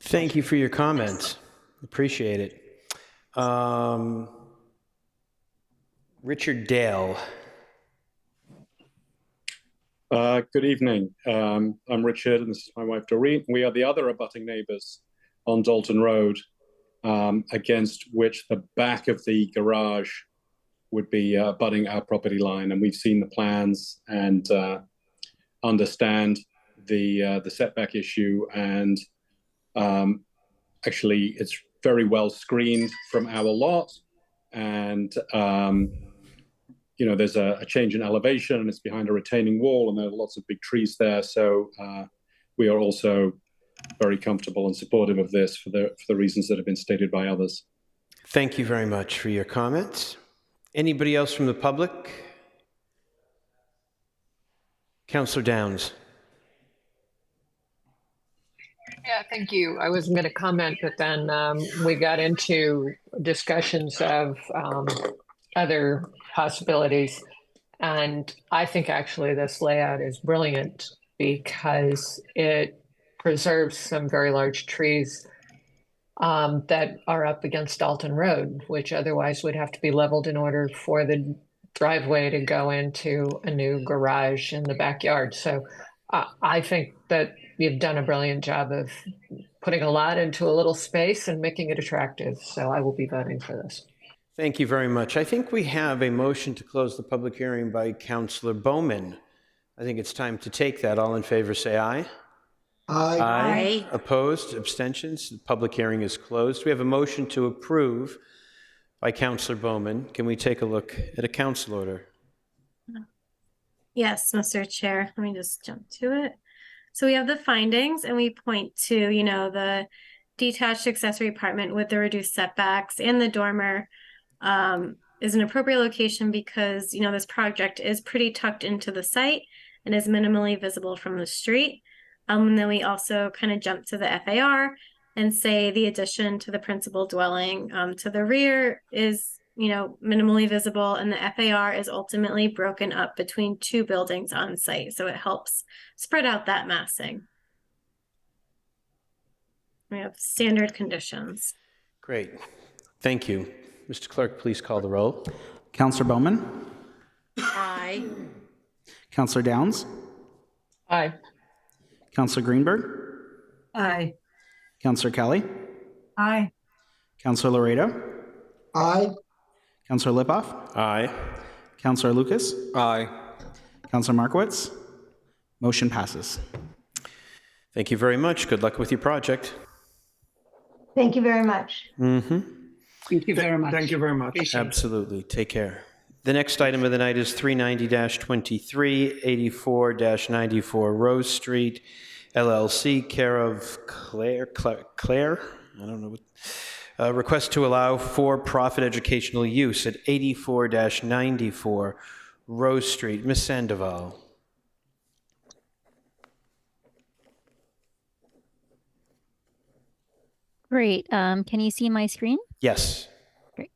Thank you for your comments. Appreciate it. Richard Dale. Good evening. I'm Richard, and this is my wife, Doreen. We are the other abutting neighbors on Dalton Road, against which the back of the garage would be abutting our property line. And we've seen the plans and understand the setback issue. And actually, it's very well screened from our lot. And there's a change in elevation, and it's behind a retaining wall, and there are lots of big trees there. So we are also very comfortable and supportive of this for the reasons that have been stated by others. Thank you very much for your comments. Anybody else from the public? Councillor Downs. Yeah, thank you. I wasn't going to comment, but then we got into discussions of other possibilities. And I think actually this layout is brilliant because it preserves some very large trees that are up against Dalton Road, which otherwise would have to be leveled in order for the driveway to go into a new garage in the backyard. So I think that you've done a brilliant job of putting a lot into a little space and making it attractive. So I will be voting for this. Thank you very much. I think we have a motion to close the public hearing by Councillor Bowman. I think it's time to take that. All in favor, say aye. Aye. Aye. Opposed? Abstentions? The public hearing is closed. We have a motion to approve by Councillor Bowman. Can we take a look at a council order? Yes, Mr. Chair. Let me just jump to it. So we have the findings, and we point to, the detached accessory apartment with the reduced setbacks and the dormer is an appropriate location because, this project is pretty tucked into the site and is minimally visible from the street. And then we also kind of jump to the FAR and say the addition to the principal dwelling to the rear is, minimally visible, and the FAR is ultimately broken up between two buildings on site. So it helps spread out that massing. We have standard conditions. Great. Thank you. Mr. Clerk, please call the roll. Councillor Bowman? Aye. Councillor Downs? Aye. Councillor Greenberg? Aye. Councillor Kelly? Aye. Councillor Laredo? Aye. Councillor Lipoff? Aye. Councillor Lucas? Aye. Councillor Markowitz? Motion passes. Thank you very much. Good luck with your project. Thank you very much. Mm-hmm. Thank you very much. Thank you very much. Absolutely. Take care. The next item of the night is 390-23, 84-94 Rose Street, LLC, care of Claire, I don't know what. Request to allow for-profit educational use at 84-94 Rose Street. Ms. Sandoval. Great. Can you see my screen? Yes. Great.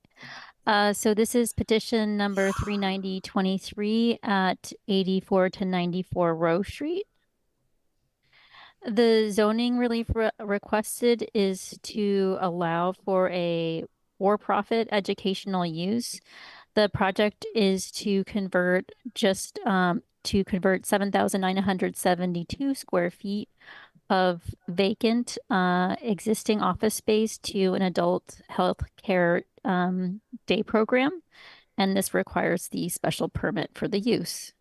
So this is petition number 390-23 at 84-94 Rose Street. The zoning relief requested is to allow for a for-profit educational use. The project is to convert 7,972 square feet of vacant existing office space to an adult health care day program, and this requires the special permit for the use.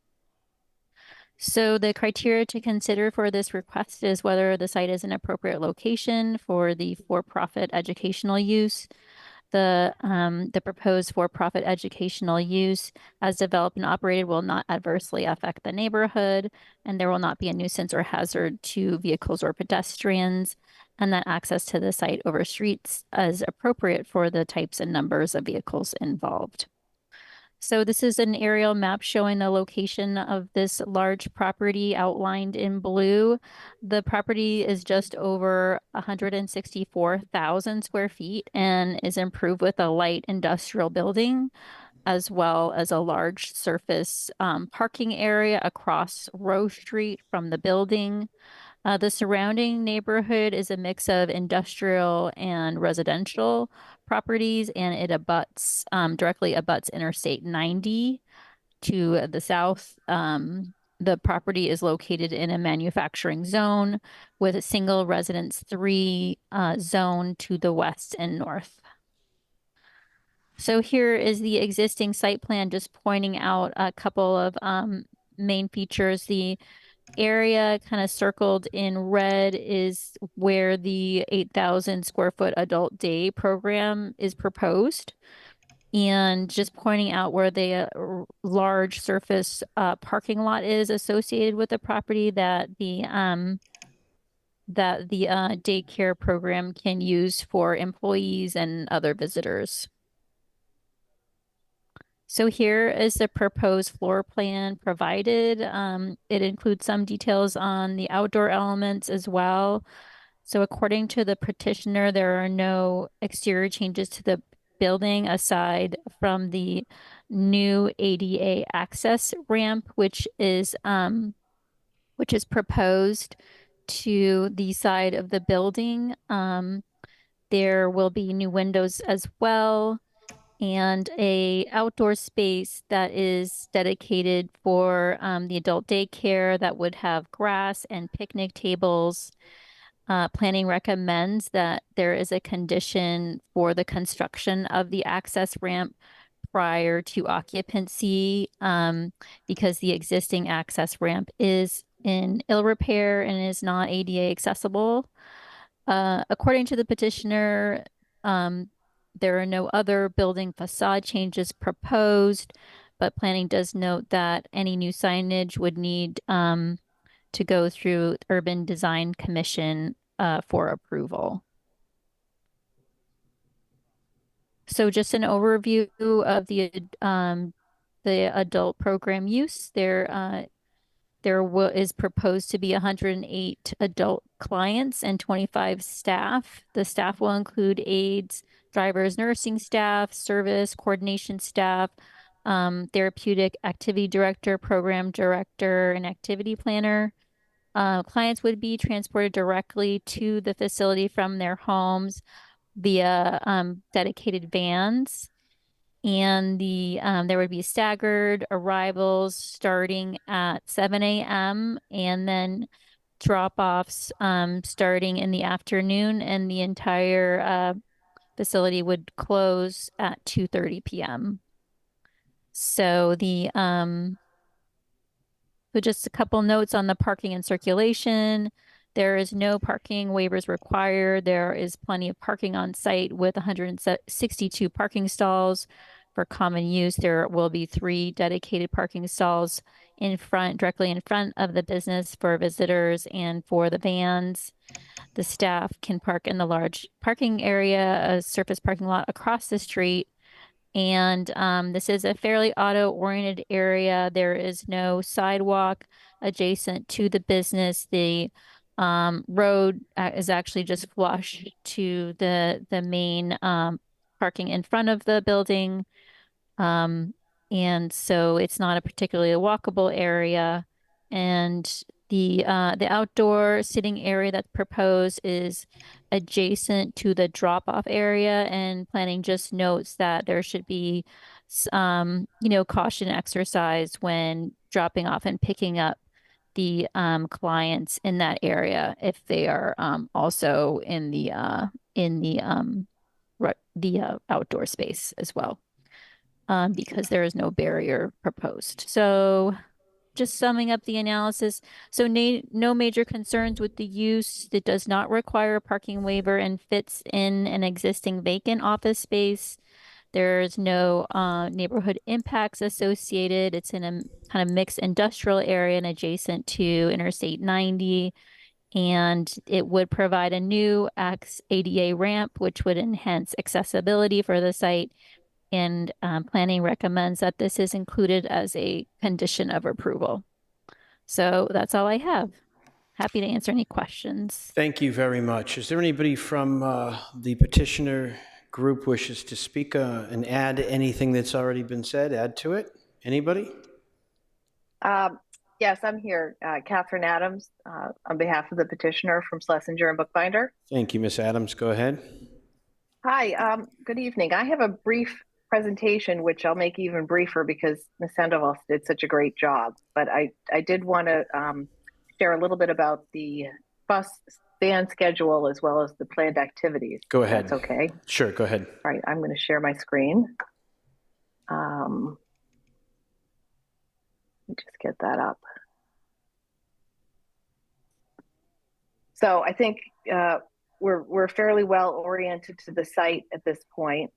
So the criteria to consider for this request is whether the site is an appropriate location for the for-profit educational use. The proposed for-profit educational use as developed and operated will not adversely affect the neighborhood, and there will not be a nuisance or hazard to vehicles or pedestrians, and that access to the site over streets is appropriate for the types and numbers of vehicles involved. So this is an aerial map showing the location of this large property outlined in blue. The property is just over 164,000 square feet and is improved with a light industrial building. as well as a large surface parking area across Rowe Street from the building. The surrounding neighborhood is a mix of industrial and residential properties, and it abuts directly abuts Interstate 90 to the south. The property is located in a manufacturing zone with a single residence 3 zone to the west and north. So here is the existing site plan, just pointing out a couple of main features. The area kind of circled in red is where the 8,000 square foot adult day program is proposed. And just pointing out where the large surface parking lot is associated with the property that the daycare program can use for employees and other visitors. So here is the proposed floor plan provided. It includes some details on the outdoor elements as well. So according to the petitioner, there are no exterior changes to the building aside from the new ADA access ramp, which is proposed to the side of the building. There will be new windows as well, and a outdoor space that is dedicated for the adult daycare that would have grass and picnic tables. Planning recommends that there is a condition for the construction of the access ramp prior to occupancy because the existing access ramp is in ill repair and is not ADA accessible. According to the petitioner, there are no other building facade changes proposed, but planning does note that any new signage would need to go through Urban Design Commission for approval. So just an overview of the adult program use. There is proposed to be 108 adult clients and 25 staff. The staff will include aides, drivers, nursing staff, service, coordination staff, therapeutic activity director, program director, and activity planner. Clients would be transported directly to the facility from their homes via dedicated vans. And there would be staggered arrivals starting at 7 a.m. and then drop-offs starting in the afternoon, and the entire facility would close at 2:30 p.m. So so just a couple notes on the parking and circulation. There is no parking waivers required. There is plenty of parking on site with 162 parking stalls for common use. There will be 3 dedicated parking stalls in front, directly in front of the business for visitors and for the vans. The staff can park in the large parking area, a surface parking lot across the street. And this is a fairly auto-oriented area. There is no sidewalk adjacent to the business. The road is actually just flush to the main parking in front of the building. And so it's not a particularly walkable area. And the outdoor sitting area that's proposed is adjacent to the drop-off area, and planning just notes that there should be caution exercised when dropping off and picking up the clients in that area if they are also in the outdoor space as well, because there is no barrier proposed. So just summing up the analysis, so no major concerns with the use. It does not require a parking waiver and fits in an existing vacant office space. There's no neighborhood impacts associated. It's in a kind of mixed industrial area and adjacent to Interstate 90. And it would provide a new ADA ramp, which would enhance accessibility for the site. And planning recommends that this is included as a condition of approval. So that's all I have. Happy to answer any questions. Thank you very much. Is there anybody from the petitioner group wishes to speak and add anything that's already been said? Add to it? Anybody? Yes, I'm here. Catherine Adams, on behalf of the petitioner from Schlesinger and Bookbinder. Thank you, Ms. Adams. Go ahead. Hi, good evening. I have a brief presentation, which I'll make even briefer because Ms. Sandoval did such a great job. But I did want to share a little bit about the bus van schedule as well as the planned activities. Go ahead. That's okay. Sure, go ahead. All right, I'm going to share my screen. Let me just get that up. So I think we're fairly well oriented to the site at this point.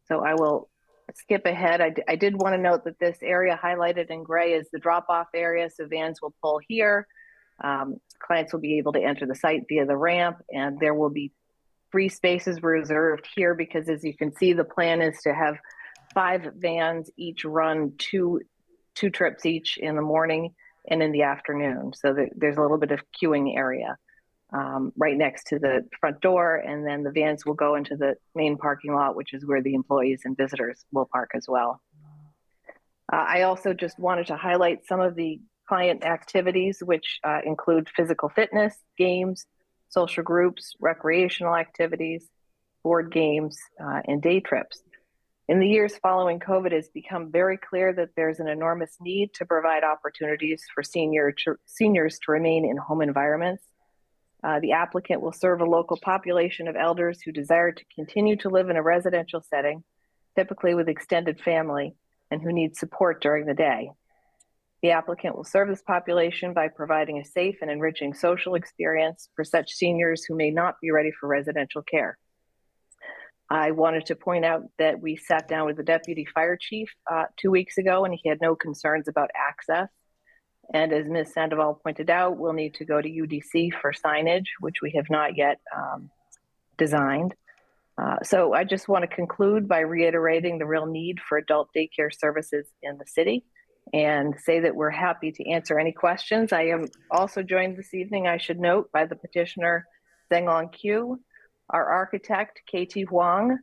So I will skip ahead. I did want to note that this area highlighted in gray is the drop-off area, so vans will pull here. Clients will be able to enter the site via the ramp, and there will be free spaces reserved here because, as you can see, the plan is to have 5 vans each run two trips each in the morning and in the afternoon. So there's a little bit of queuing area right next to the front door, and then the vans will go into the main parking lot, which is where the employees and visitors will park as well. I also just wanted to highlight some of the client activities, which include physical fitness, games, social groups, recreational activities, board games, and day trips. In the years following COVID, it's become very clear that there's an enormous need to provide opportunities for seniors to remain in home environments. The applicant will serve a local population of elders who desire to continue to live in a residential setting, typically with extended family, and who need support during the day. The applicant will serve this population by providing a safe and enriching social experience for such seniors who may not be ready for residential care. I wanted to point out that we sat down with the deputy fire chief 2 weeks ago, and he had no concerns about access. And as Ms. Sandoval pointed out, we'll need to go to UDC for signage, which we have not yet designed. So I just want to conclude by reiterating the real need for adult daycare services in the city and say that we're happy to answer any questions. I am also joined this evening, I should note, by the petitioner Zhenglong Qiu, our architect, KT Huang,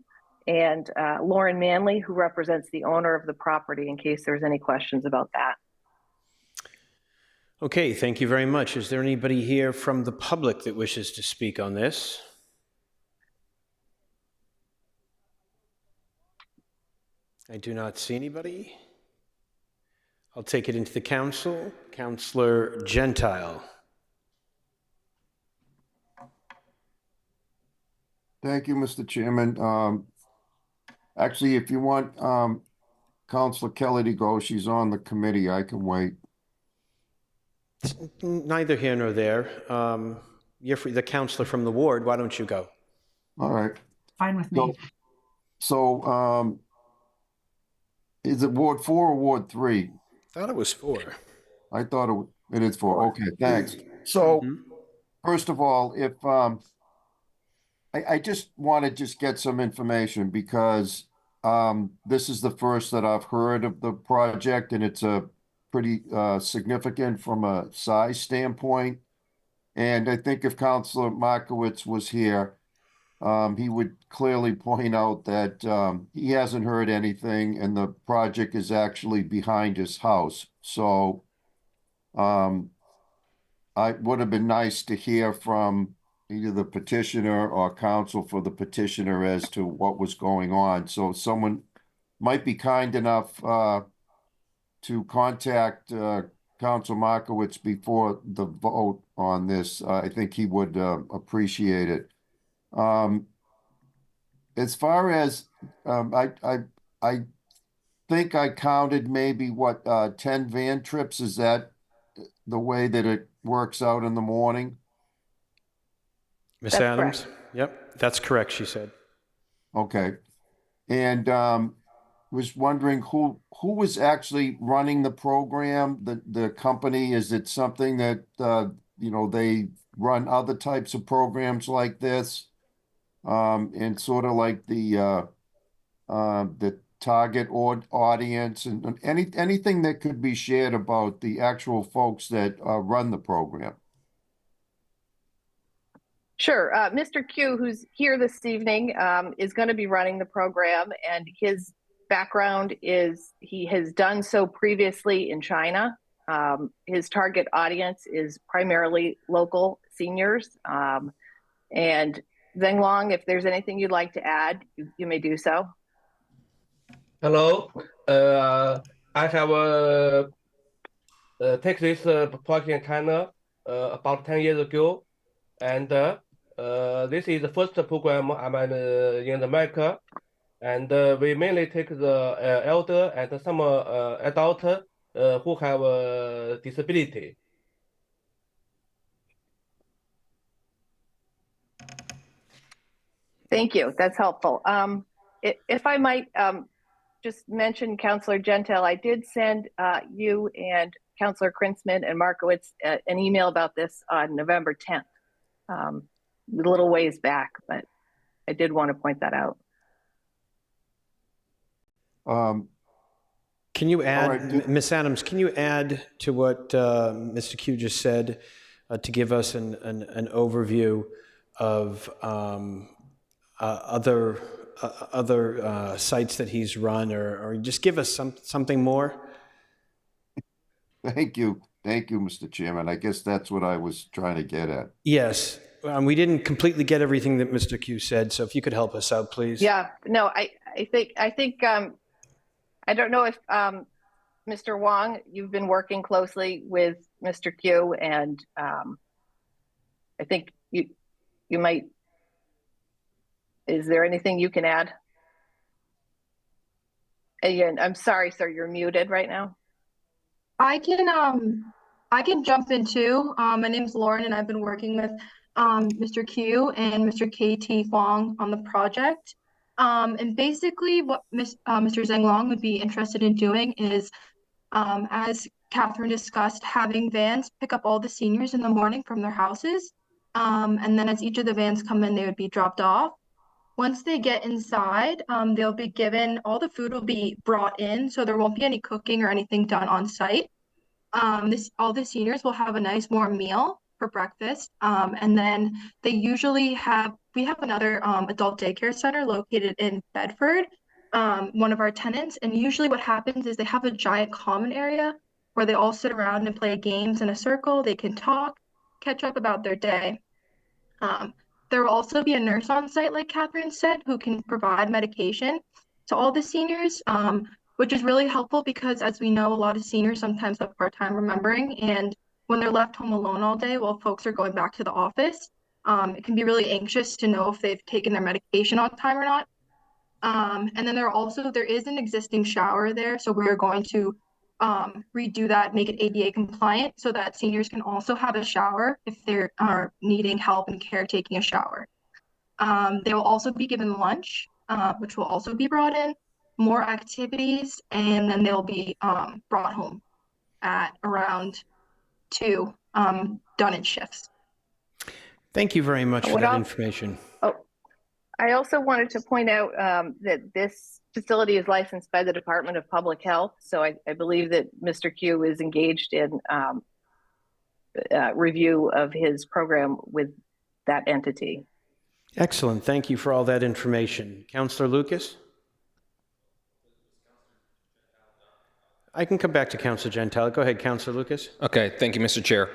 and Lauren Manley, who represents the owner of the property, in case there's any questions about that. Okay, thank you very much. Is there anybody here from the public that wishes to speak on this? I do not see anybody. I'll take it into the council. Councillor Gentile. Thank you, Mr. Chairman. Actually, if you want Councillor Kelly to go, she's on the committee. I can wait. Neither here nor there. You're the councillor from the ward. Why don't you go? All right. Fine with me. So is it Ward 4 or Ward 3? I thought it was 4. I thought it is 4. Okay, thanks. So first of all, if I just want to get some information because this is the first that I've heard of the project, and it's a pretty significant from a size standpoint. And I think if Councillor Markowitz was here, he would clearly point out that he hasn't heard anything and the project is actually behind his house. So I would have been nice to hear from either the petitioner or counsel for the petitioner as to what was going on. So someone might be kind enough to contact Council Markowitz before the vote on this. I think he would appreciate it. As far as I think I counted maybe 10 van trips. Is that the way that it works out in the morning? Ms. Adams? Correct. Yep, that's correct, she said. Okay. And was wondering who was actually running the program, the company. Is it something that they run other types of programs like this, and sort of like the target audience and anything that could be shared about the actual folks that run the program? Sure. Mr. Q, who's here this evening, is going to be running the program, and his background is he has done so previously in China. His target audience is primarily local seniors. And Zhenglong, if there's anything you'd like to add, you may do so. Hello. I have taken this project in China about 10 years ago, and this is the first program I'm in America, and we mainly take the elder and some adult who have a disability. Thank you. That's helpful. If I might just mention, Councillor Gentile, I did send you and Councillor Krinsman and Markowitz an email about this on November 10th, a little ways back, but I did want to point that out. Can you add, right. Ms. Adams, can you add to what Mr. Q just said to give us an overview of other sites that he's run, or just give us something more? Thank you. Thank you, Mr. Chairman. I guess that's what I was trying to get at. Yes. We didn't completely get everything that Mr. Q said, so if you could help us out, please. Yeah, no, I think I don't know if Mr. Wong, you've been working closely with Mr. Q, and I think you might. Is there anything you can add? Again, I'm sorry, sir, you're muted right now. I can jump in too. My name's Lauren, and I've been working with Mr. Q and Mr. KT Huang on the project. And basically what Mr. Zhenglong would be interested in doing is, as Catherine discussed, having vans pick up all the seniors in the morning from their houses. And then as each of the vans come in, they would be dropped off. Once they get inside, they'll be given, all the food will be brought in, so there won't be any cooking or anything done on site. All the seniors will have a nice warm meal for breakfast. And then we have another adult daycare center located in Bedford, one of our tenants. And usually what happens is they have a giant common area where they all sit around and play games in a circle. They can talk, catch up about their day. There will also be a nurse on site, like Catherine said, who can provide medication to all the seniors, which is really helpful because, as we know, a lot of seniors sometimes have a hard time remembering. And when they're left home alone all day while folks are going back to the office, it can be really anxious to know if they've taken their medication on time or not. And then there is an existing shower there, so we're going to redo that, make it ADA compliant so that seniors can also have a shower if they are needing help and care taking a shower. They will also be given lunch, which will also be brought in, more activities, and then they'll be brought home at around 2, done in shifts. Thank you very much for that information. Oh, I also wanted to point out that this facility is licensed by the Department of Public Health. So I believe that Mr. Q is engaged in review of his program with that entity. Excellent. Thank you for all that information. Councillor Lucas? I can come back to Councillor Gentile. Go ahead, Councillor Lucas. Okay, thank you, Mr. Chair.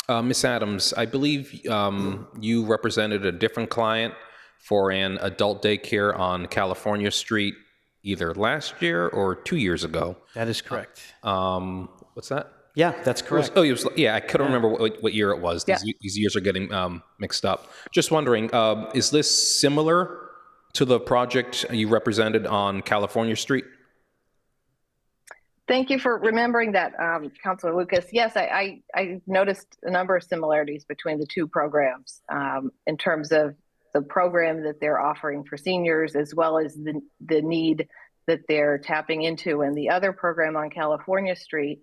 Ms. Adams, I believe you represented a different client for an adult daycare on California Street either last year or 2 years ago. That is correct. What's that? Yeah, that's correct. I couldn't remember what year it was. These years are getting mixed up. Just wondering, is this similar to the project you represented on California Street? Thank you for remembering that, Councilor Lucas. Yes, I noticed a number of similarities between the two programs in terms of the program that they're offering for seniors, as well as the need that they're tapping into. And the other program on California Street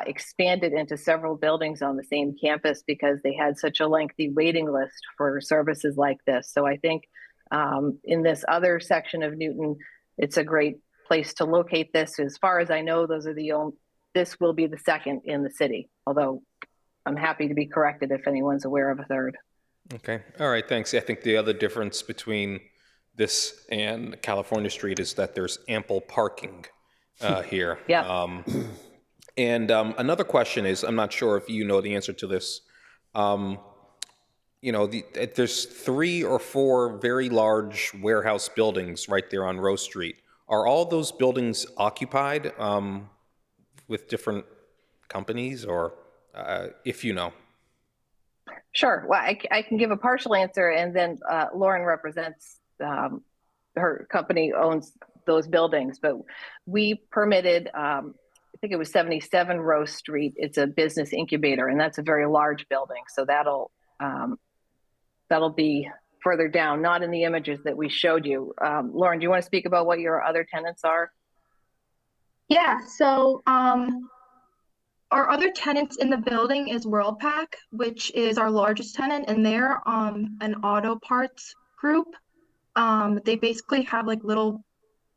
expanded into several buildings on the same campus because they had such a lengthy waiting list for services like this. So I think in this other section of Newton, it's a great place to locate this. As far as I know, this will be the second in the city, although I'm happy to be corrected if anyone's aware of a third. Okay. All right. Thanks. I think the other difference between this and California Street is that there's ample parking here. Yeah. And another question is, I'm not sure if you know the answer to this. There's 3 or 4 very large warehouse buildings right there on Rose Street. Are all those buildings occupied with different companies, or if you know? Sure. Well, I can give a partial answer, and then Lauren represents her company owns those buildings. But we permitted, I think it was 77 Rose Street. It's a business incubator, and that's a very large building. So that'll be further down, not in the images that we showed you. Lauren, do you want to speak about what your other tenants are? Yeah, so our other tenants in the building is Worldpac, which is our largest tenant, and they're an auto parts group. They basically have like little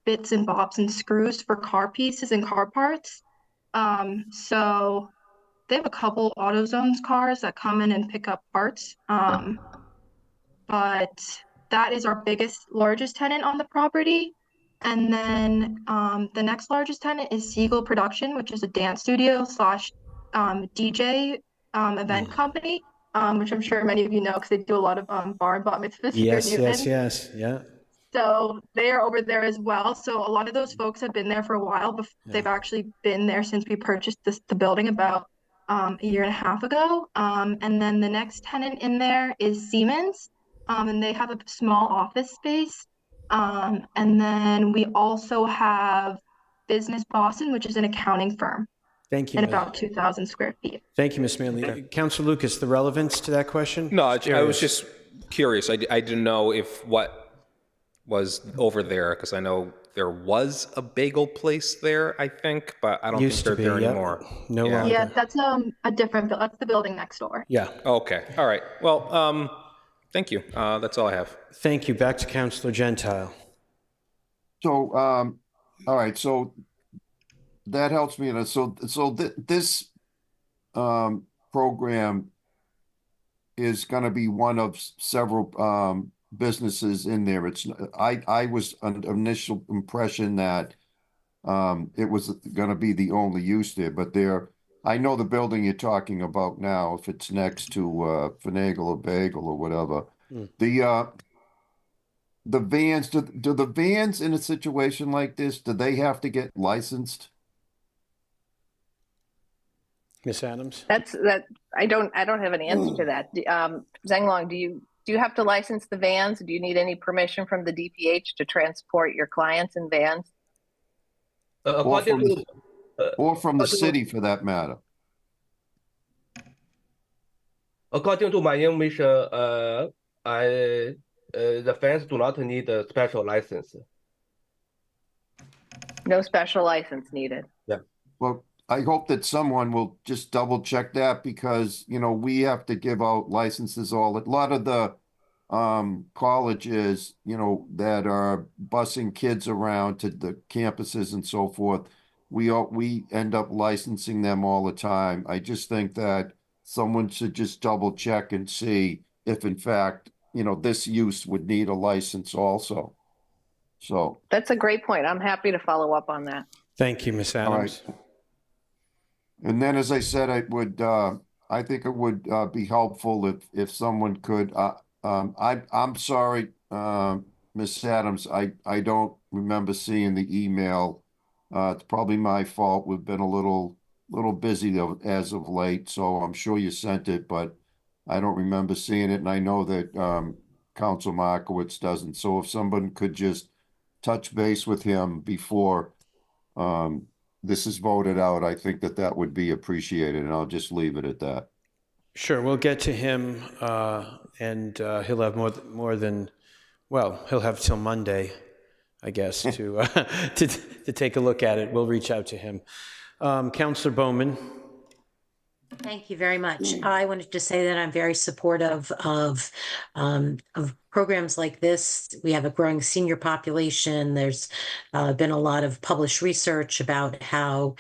bits and bobs and screws for car pieces and car parts. So they have a couple AutoZone's cars that come in and pick up parts. But that is our largest tenant on the property. And then the next largest tenant is Siegel Production, which is a dance studio / DJ event company, which I'm sure many of you know because they do a lot of bar and bat mitzvahs. Yes. Yeah. So they are over there as well. So a lot of those folks have been there for a while. They've actually been there since we purchased the building about a year and a half ago. And then the next tenant in there is Siemens, and they have a small office space. And then we also have Business Boston, which is an accounting firm. Thank you. And about 2,000 square feet. Thank you, Ms. Manley. Councilor Lucas, the relevance to that question? No, I was just curious. I didn't know if what was over there, because I know there was a bagel place there, I think, but I don't think they're there anymore. No longer. Yeah, that's that's the building next door. Yeah. Okay. All right. Well, thank you. That's all I have. Thank you. Back to Councilor Gentile. So, all right. So that helps me. This program is going to be one of several businesses in there. I was under initial impression that it was going to be the only use there, but I know the building you're talking about now, if it's next to Finagle or Bagel or whatever. The vans, do the vans in a situation like this, do they have to get licensed? Ms. Adams? I don't have an answer to that. Zhenglong, do you have to license the vans? Do you need any permission from the DPH to transport your clients in vans? Or from the city, for that matter. According to my information, the vans do not need a special license. No special license needed. Yeah. Well, I hope that someone will just double check that, because, we have to give out licenses a lot of the colleges, that are busing kids around to the campuses and so forth, we end up licensing them all the time. I just think that someone should just double check and see if in fact, this use would need a license also. So that's a great point. I'm happy to follow up on that. Thank you, Ms. Adams. Right. And then, as I said, I think it would be helpful if someone could. I'm sorry, Ms. Adams. I don't remember seeing the email. It's probably my fault. We've been a little busy as of late, so I'm sure you sent it, but I don't remember seeing it. And I know that Council Markowitz doesn't. So if someone could just touch base with him before this is voted out, I think that would be appreciated, and I'll just leave it at that. Sure, we'll get to him, and he'll have more than, he'll have till Monday, I guess, to take a look at it. We'll reach out to him. Councilor Bowman. Thank you very much. I wanted to say that I'm very supportive of programs like this. We have a growing senior population. There's been a lot of published research about how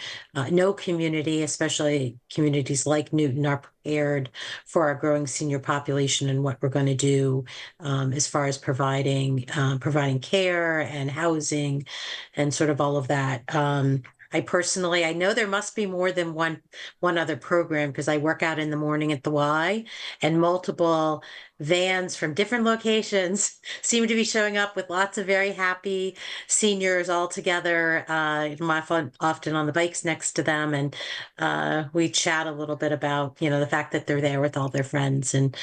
no community, especially communities like Newton, are prepared for our growing senior population and what we're going to do as far as providing care and housing and sort of all of that. I know there must be more than one other program because I work out in the morning at the Y, and multiple vans from different locations seem to be showing up with lots of very happy seniors all together. I'm often on the bikes next to them, and we chat a little bit about the fact that they're there with all their friends and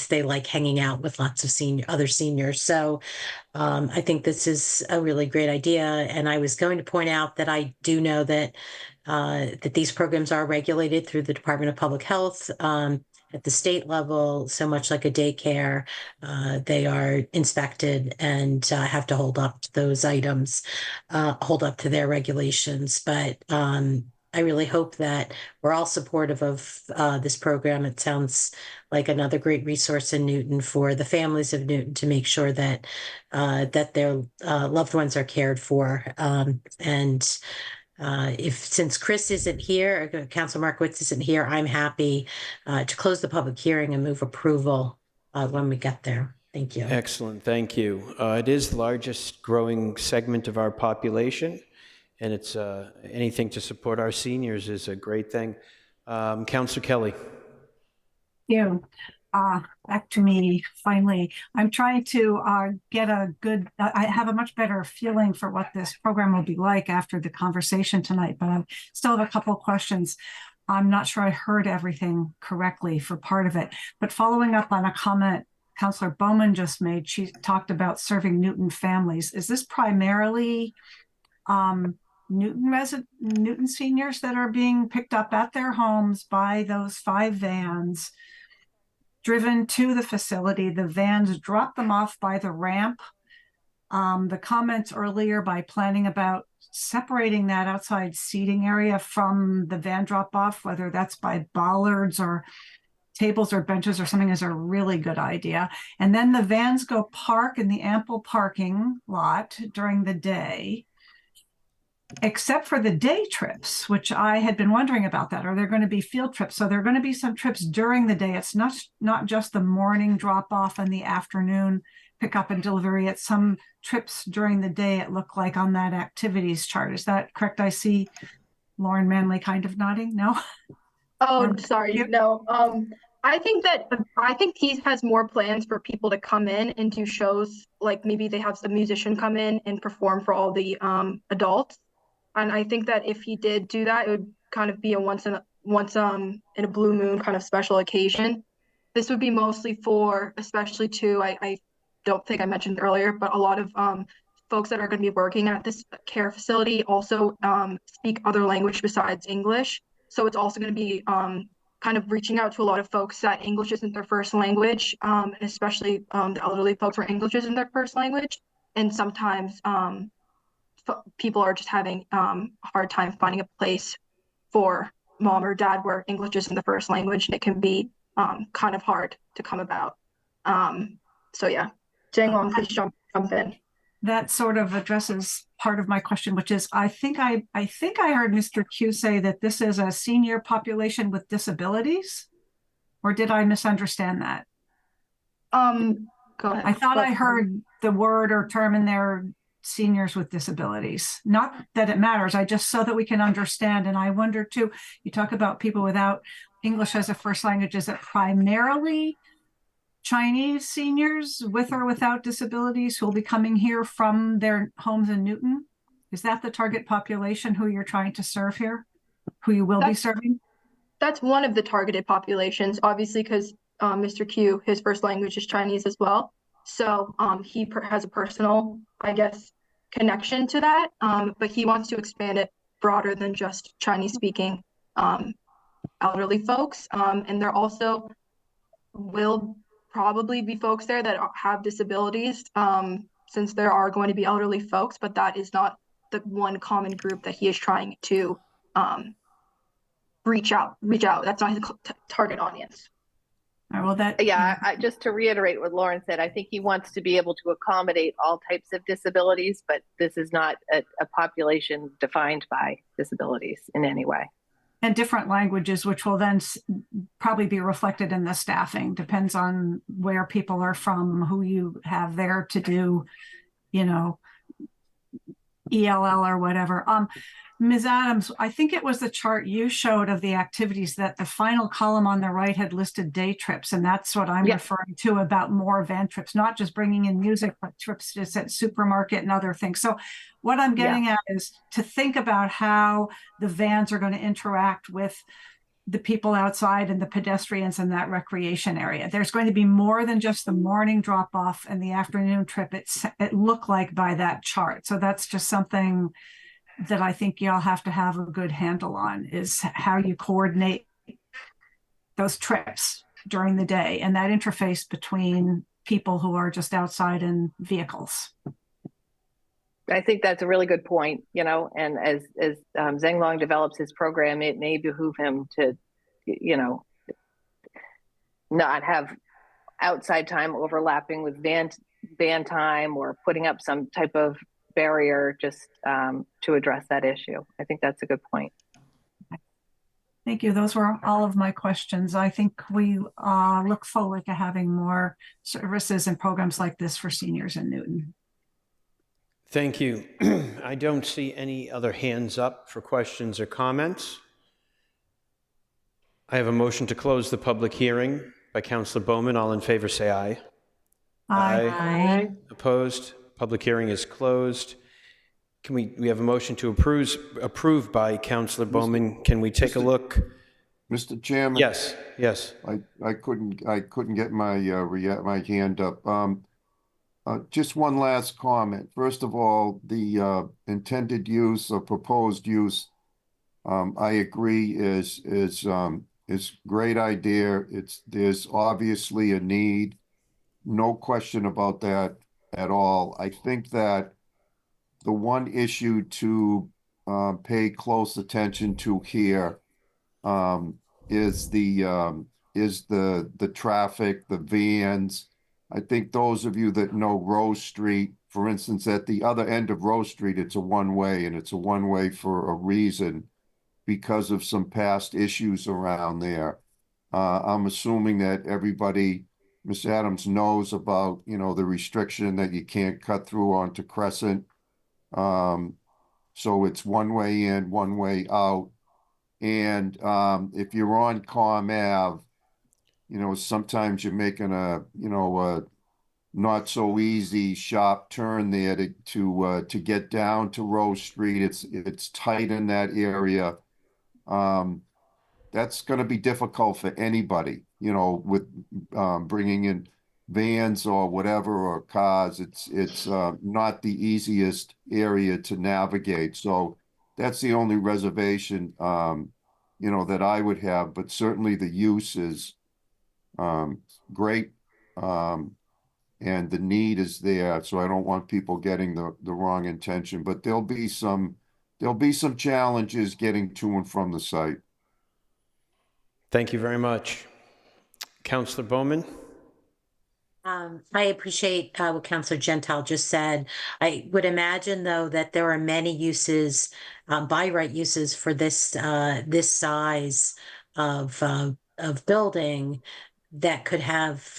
they like hanging out with lots of other seniors. So I think this is a really great idea. And I was going to point out that I do know that these programs are regulated through the Department of Public Health at the state level. So much like a daycare, they are inspected and have to hold up to those items, hold up to their regulations. But I really hope that we're all supportive of this program. It sounds like another great resource in Newton for the families of Newton to make sure that their loved ones are cared for. Since Chris isn't here, Councilor Markowitz isn't here, I'm happy to close the public hearing and move approval when we get there. Thank you. Excellent. Thank you. It is the largest growing segment of our population, and it's anything to support our seniors is a great thing. Councilor Kelly. You. Back to me, finally. I'm trying to get I have a much better feeling for what this program will be like after the conversation tonight, but I still have a couple of questions. I'm not sure I heard everything correctly for part of it, but following up on a comment Councilor Bowman just made, she talked about serving Newton families. Is this primarily Newton seniors that are being picked up at their homes by those 5 vans, driven to the facility? The vans drop them off by the ramp. The comments earlier by planning about separating that outside seating area from the van drop off, whether that's by bollards or tables or benches or something, is a really good idea. And then the vans go park in the ample parking lot during the day, except for the day trips, which I had been wondering about that. Are there going to be field trips? So there are going to be some trips during the day. It's not just the morning drop off and the afternoon pickup and delivery. It's some trips during the day, it looked like on that activities chart. Is that correct? I see Lauren Manley kind of nodding. No? Oh, sorry. No. I think he has more plans for people to come in and do shows. Like maybe they have the musician come in and perform for all the adults. And I think that if he did do that, it would kind of be a once in a blue moon kind of special occasion. This would be mostly for, especially to, I don't think I mentioned earlier, but a lot of folks that are going to be working at this care facility also speak other language besides English. So it's also going to be kind of reaching out to a lot of folks that English isn't their first language, especially the elderly folks where English isn't their first language. And sometimes people are just having a hard time finding a place for mom or dad where English isn't the first language, and it can be kind of hard to come about. So yeah, Jang Wong, please jump in. That sort of addresses part of my question, which is I think I heard Mr. Q say that this is a senior population with disabilities, or did I misunderstand that? Go ahead. I thought I heard the word or term in there, seniors with disabilities. Not that it matters, I just so that we can understand. And I wonder too, you talk about people without English as a first language. Is it primarily Chinese seniors with or without disabilities who will be coming here from their homes in Newton? Is that the target population who you're trying to serve here? Who you will be serving? That's one of the targeted populations, obviously, because Mr. Q, his first language is Chinese as well. So he has a personal, I guess, connection to that, but he wants to expand it broader than just Chinese speaking elderly folks. And there also will probably be folks there that have disabilities, since there are going to be elderly folks, but that is not the one common group that he is trying to reach out. That's not his target audience. All right, well, that Yeah, just to reiterate what Lauren said, I think he wants to be able to accommodate all types of disabilities, but this is not a population defined by disabilities in any way. and different languages, which will then probably be reflected in the staffing. Depends on where people are from, who you have there to do, you know, ELL or whatever. Ms. Adams, I think it was the chart you showed of the activities that the final column on the right had listed day trips. And that's what I'm referring to about more van trips, not just bringing in music, but trips to the supermarket and other things. So what I'm getting at is to think about how the vans are going to interact with the people outside and the pedestrians in that recreation area. There's going to be more than just the morning drop off and the afternoon trip. It looked like by that chart. So that's just something that I think y'all have to have a good handle on, is how you coordinate those trips during the day and that interface between people who are just outside in vehicles. I think that's a really good point, you know, and as Zheng Long develops his program, it may behoove him to, you know, not have outside time overlapping with van time, or putting up some type of barrier just to address that issue. I think that's a good point. Thank you. Those were all of my questions. I think we look forward to having more services and programs like this for seniors in Newton. Thank you. I don't see any other hands up for questions or comments. I have a motion to close the public hearing by Councillor Bowman. All in favor say aye. Aye. Aye. Opposed? Public hearing is closed. Can we have a motion to approve by Councillor Bowman? Can we take a look? Mr. Chairman? Yes, yes. I couldn't get my my hand up. Just one last comment. First of all, the intended use or proposed use, I agree is great idea. There's obviously a need, no question about that at all. I think that the one issue to pay close attention to here is the traffic, the vans. I think those of you that know Rose Street, for instance, at the other end of Rose Street, it's a one-way, and it's a one-way for a reason, because of some past issues around there. I'm assuming that everybody, Ms. Adams, knows about, you know, the restriction that you can't cut through onto Crescent. So it's one way in, one way out. And if you're on Com Ave, you know, sometimes you're making a not so easy sharp turn there to get down to Rose Street. It's tight in that area. That's going to be difficult for anybody, you know, with bringing in vans or whatever, or cars. It's not the easiest area to navigate. So that's the only reservation, you know, that I would have. But certainly the use is great, and the need is there. So I don't want people getting the wrong intention. But there'll be some challenges getting to and from the site. Thank you very much. Councillor Bowman? I appreciate what Councillor Gentile just said. I would imagine, though, that there are many uses, by right uses for this this size of building that could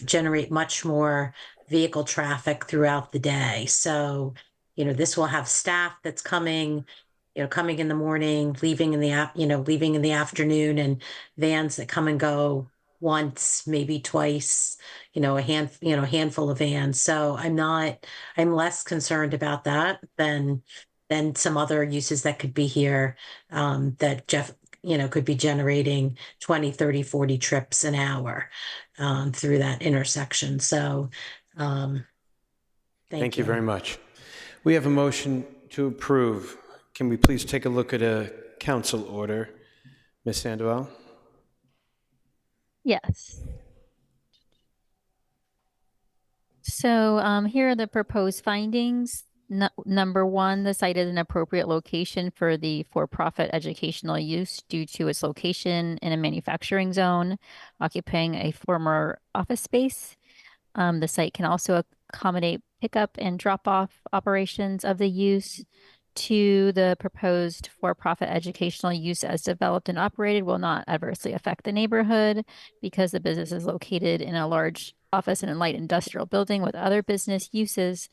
generate much more vehicle traffic throughout the day. So, you know, this will have staff that's coming in the morning, leaving in the afternoon, and vans that come and go once, maybe twice, a handful of vans. So I'm less concerned about that than some other uses that could be here, that Jeff, could be generating 20, 30, 40 trips an hour through that intersection. So thank you very much. We have a motion to approve. Can we please take a look at a council order? Ms. Sandoval? Yes. So here are the proposed findings. Number one, the site is an appropriate location for the for-profit educational use due to its location in a manufacturing zone, occupying a former office space. The site can also accommodate pickup and drop-off operations of the use. To the proposed for-profit educational use as developed and operated will not adversely affect the neighborhood because the business is located in a large office and light industrial building with other business uses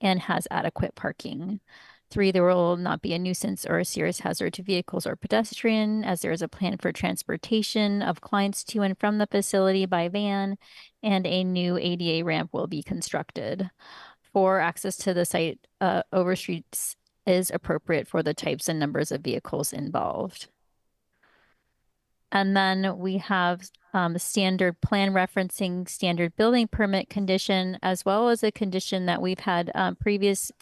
and has adequate parking. 3, there will not be a nuisance or a serious hazard to vehicles or pedestrian, as there is a plan for transportation of clients to and from the facility by van, and a new ADA ramp will be constructed. 4, access to the site over streets is appropriate for the types and numbers of vehicles involved. And then we have the standard plan referencing standard building permit condition, as well as a condition that we've had previous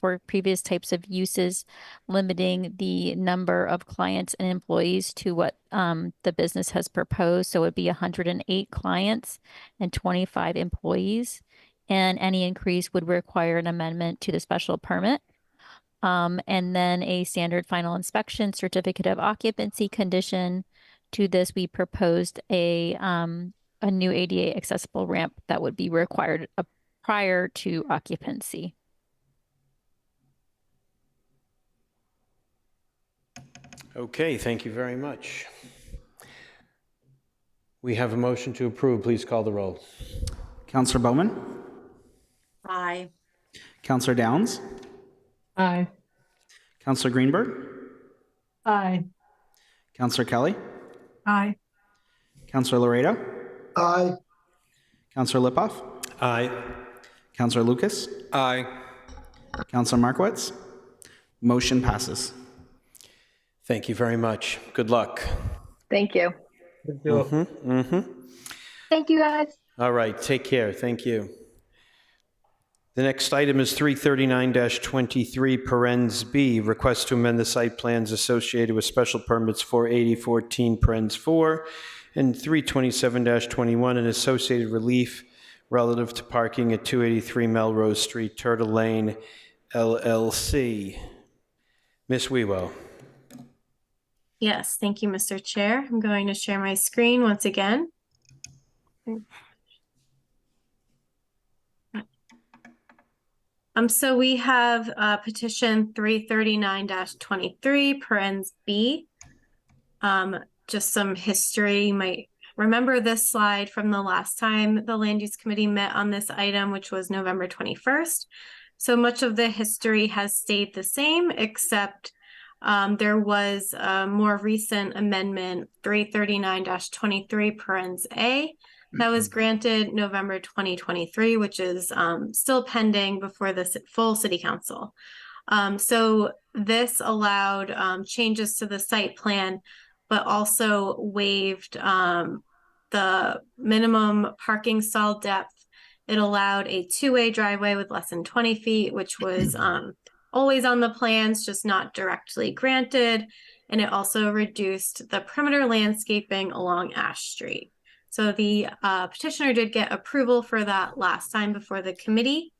types of uses, limiting the number of clients and employees to what the business has proposed. So it would be 108 clients and 25 employees. And any increase would require an amendment to the special permit. And then a standard final inspection certificate of occupancy condition. To this, we proposed a new ADA accessible ramp that would be required prior to occupancy. Okay, thank you very much. We have a motion to approve. Please call the roll. Counselor Bowman? Aye. Counselor Downs? Aye. Counselor Greenberg? Aye. Counselor Kelly? Aye. Counselor Laredo? Aye. Counselor Lipoff? Aye. Counselor Lucas? Aye. Counselor Markowitz? Motion passes. Thank you very much. Good luck. Thank you. Thank you, guys. All right, take care. Thank you. The next item is 339-23, parens B, request to amend the site plans associated with special permits 48014, parens 4, and 327-21, and associated relief relative to parking at 283 Melrose Street, Turtle Lane, LLC. Ms. Wewell. Yes, thank you, Mr. Chair. I'm going to share my screen once again. So we have petition 339-23, parens B. Just some history. You might remember this slide from the last time the Land Use Committee met on this item, which was November 21st. So much of the history has stayed the same, except there was a more recent amendment, 339-23, parens A, that was granted November 2023, which is still pending before the full city council. So this allowed changes to the site plan, but also waived the minimum parking stall depth. It allowed a two-way driveway with less than 20 feet, which was always on the plans, just not directly granted. And it also reduced the perimeter landscaping along Ash Street. So the petitioner did get approval for that last time before the committee.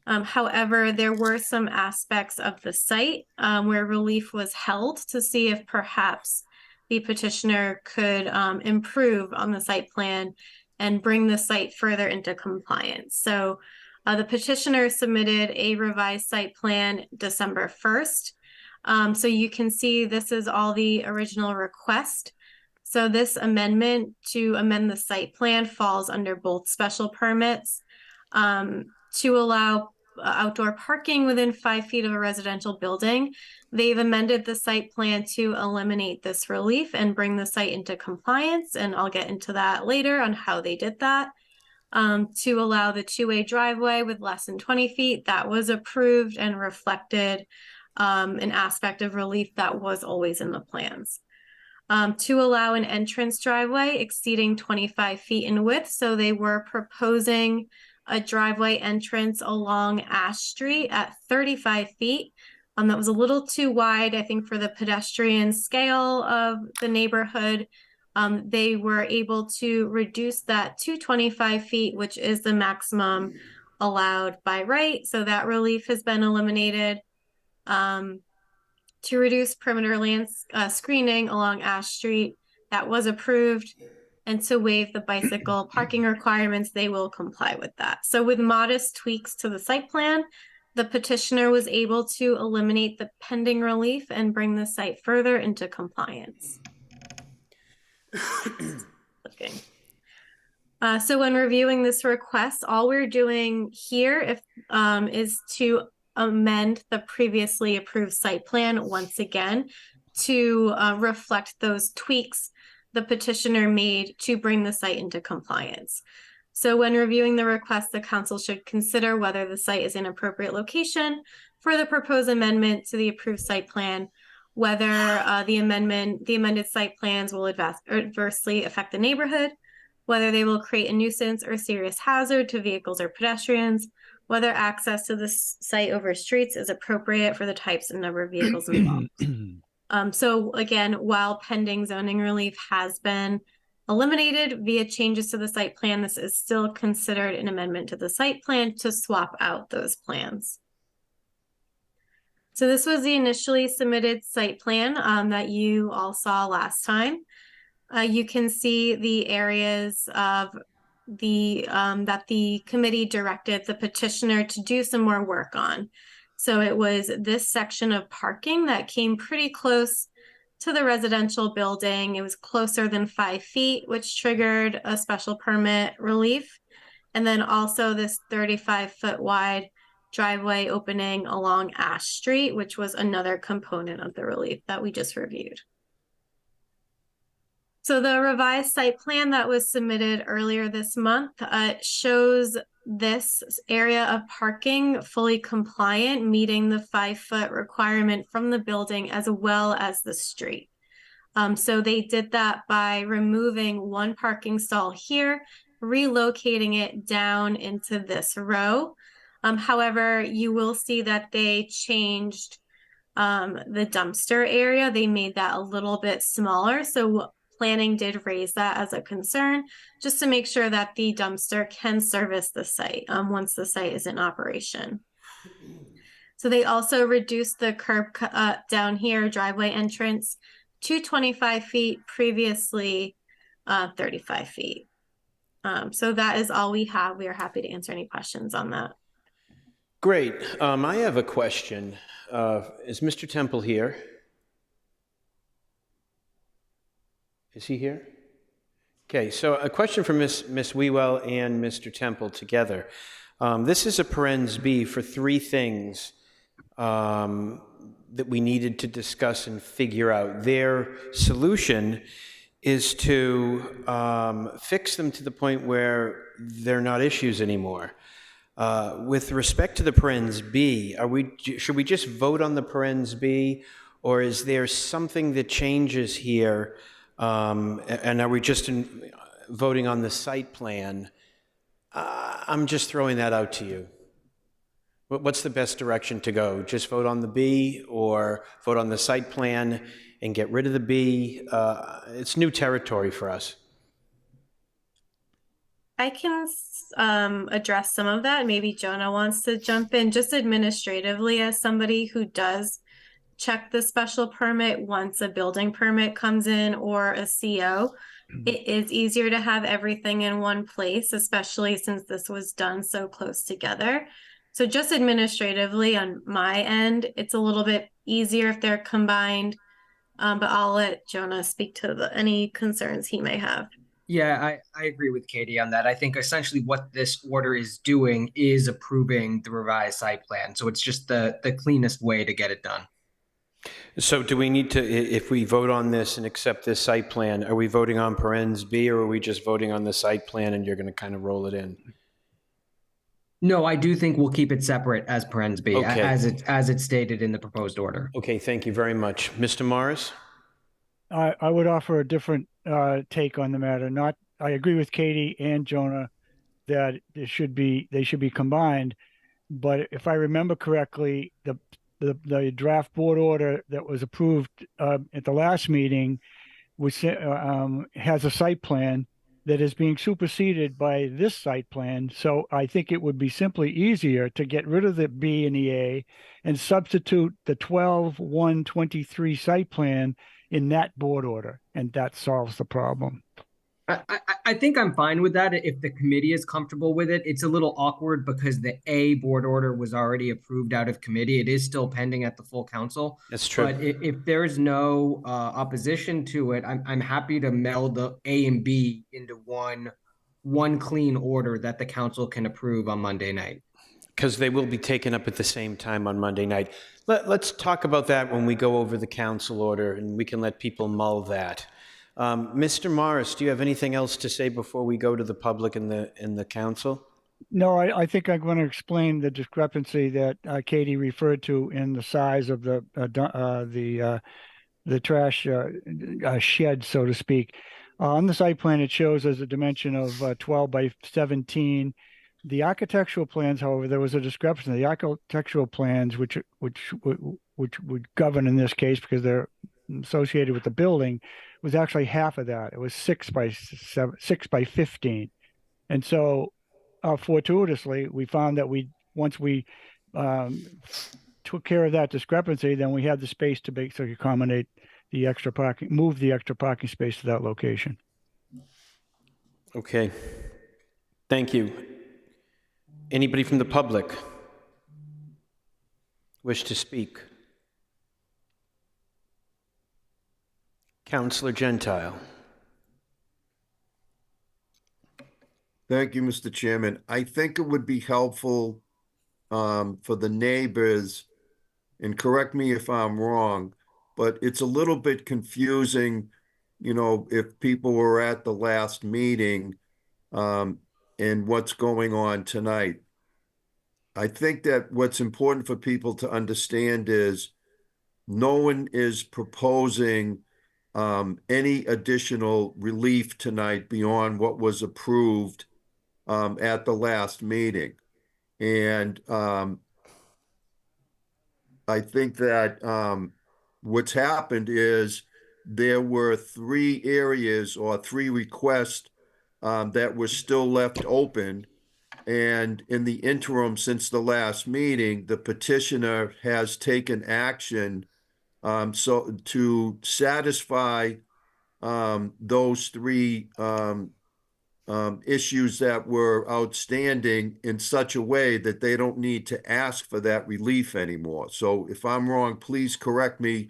However, there were some aspects of the site where relief was held to see if perhaps the petitioner could improve on the site plan and bring the site further into compliance. So the petitioner submitted a revised site plan December 1st. So you can see this is all the original request. So this amendment to amend the site plan falls under both special permits to allow outdoor parking within 5 feet of a residential building. They've amended the site plan to eliminate this relief and bring the site into compliance. And I'll get into that later on how they did that. To allow the two-way driveway with less than 20 feet, that was approved and reflected an aspect of relief that was always in the plans. To allow an entrance driveway exceeding 25 feet in width. So they were proposing a driveway entrance along Ash Street at 35 feet. That was a little too wide, I think, for the pedestrian scale of the neighborhood. They were able to reduce that to 25 feet, which is the maximum allowed by right. So that relief has been eliminated. To reduce perimeter land screening along Ash Street, that was approved. And to waive the bicycle parking requirements, they will comply with that. So with modest tweaks to the site plan, the petitioner was able to eliminate the pending relief and bring the site further into compliance. So when reviewing this request, all we're doing here is to amend the previously approved site plan once again to reflect those tweaks the petitioner made to bring the site into compliance. So when reviewing the request, the council should consider whether the site is an appropriate location for the proposed amendment to the approved site plan, whether the amended site plans will adversely affect the neighborhood, whether they will create a nuisance or serious hazard to vehicles or pedestrians, whether access to the site over streets is appropriate for the types and number of vehicles involved. So again, while pending zoning relief has been eliminated via changes to the site plan, this is still considered an amendment to the site plan to swap out those plans. So this was the initially submitted site plan that you all saw last time. You can see the areas of that the committee directed the petitioner to do some more work on. So it was this section of parking that came pretty close to the residential building. It was closer than 5 feet, which triggered a special permit relief. And then also this 35-foot wide driveway opening along Ash Street, which was another component of the relief that we just reviewed. So the revised site plan that was submitted earlier this month shows this area of parking fully compliant, meeting the 5-foot requirement from the building as well as the street. So they did that by removing one parking stall here, relocating it down into this row. However, you will see that they changed the dumpster area. They made that a little bit smaller. So planning did raise that as a concern, just to make sure that the dumpster can service the site once the site is in operation. So they also reduced the curb down here, driveway entrance, to 25 feet, previously 35 feet. So that is all we have. We are happy to answer any questions on that. Great. I have a question. Is Mr. Temple here? Is he here? Okay, so a question for Ms. Wewell and Mr. Temple together. This is a parens B for 3 things that we needed to discuss and figure out. Their solution is to fix them to the point where they're not issues anymore. With respect to the parens B, should we just vote on the parens B, or is there something that changes here? And are we just voting on the site plan? I'm just throwing that out to you. What's the best direction to go? Just vote on the B, or vote on the site plan and get rid of the B? It's new territory for us. I can address some of that. Maybe Jonah wants to jump in just administratively as somebody who does check the special permit once a building permit comes in or a CO. It is easier to have everything in one place, especially since this was done so close together. So just administratively on my end, it's a little bit easier if they're combined, but I'll let Jonah speak to any concerns he may have. Yeah, I agree with Katie on that. I think essentially what this order is doing is approving the revised site plan. So it's just the cleanest way to get it done. So do we need to, if we vote on this and accept this site plan, are we voting on parens B, or are we just voting on the site plan and you're going to kind of roll it in? No, I do think we'll keep it separate as parens B, Okay. as it's stated in the proposed order. Okay, thank you very much. Mr. Morris? I would offer a different take on the matter. I agree with Katie and Jonah that they should be combined, but if I remember correctly, the draft board order that was approved at the last meeting, which has a site plan that is being superseded by this site plan. So I think it would be simply easier to get rid of the B and the A and substitute the 12/1/23 site plan in that board order, and that solves the problem. I think I'm fine with that if the committee is comfortable with it. It's a little awkward because the A board order was already approved out of committee. It is still pending at the full council. That's true. But if there's no opposition to it, I'm happy to meld the A and B into one clean order that the council can approve on Monday night. Because they will be taken up at the same time on Monday night. Let's talk about that when we go over the council order, and we can let people mull that. Mr. Morris, do you have anything else to say before we go to the public and the council? No, I think I'm going to explain the discrepancy that Katie referred to in the size of the trash shed, so to speak. On the site plan, it shows as a dimension of 12 by 17. The architectural plans, however, there was a discrepancy. The architectural plans, which would govern in this case because they're associated with the building, was actually half of that. It was 6 by 15. And so fortuitously, we found that once we took care of that discrepancy, then we had the space to basically accommodate the extra parking, move the extra parking space to that location. Okay. Thank you. Anybody from the public wish to speak? Councillor Gentile. Thank you, Mr. Chairman. I think it would be helpful for the neighbors, and correct me if I'm wrong, but it's a little bit confusing, if people were at the last meeting and what's going on tonight. I think that what's important for people to understand is no one is proposing any additional relief tonight beyond what was approved at the last meeting. And I think that what's happened is there were 3 areas or 3 requests that were still left open. And in the interim, since the last meeting, the petitioner has taken action so to satisfy those 3 issues that were outstanding in such a way that they don't need to ask for that relief anymore. So if I'm wrong, please correct me.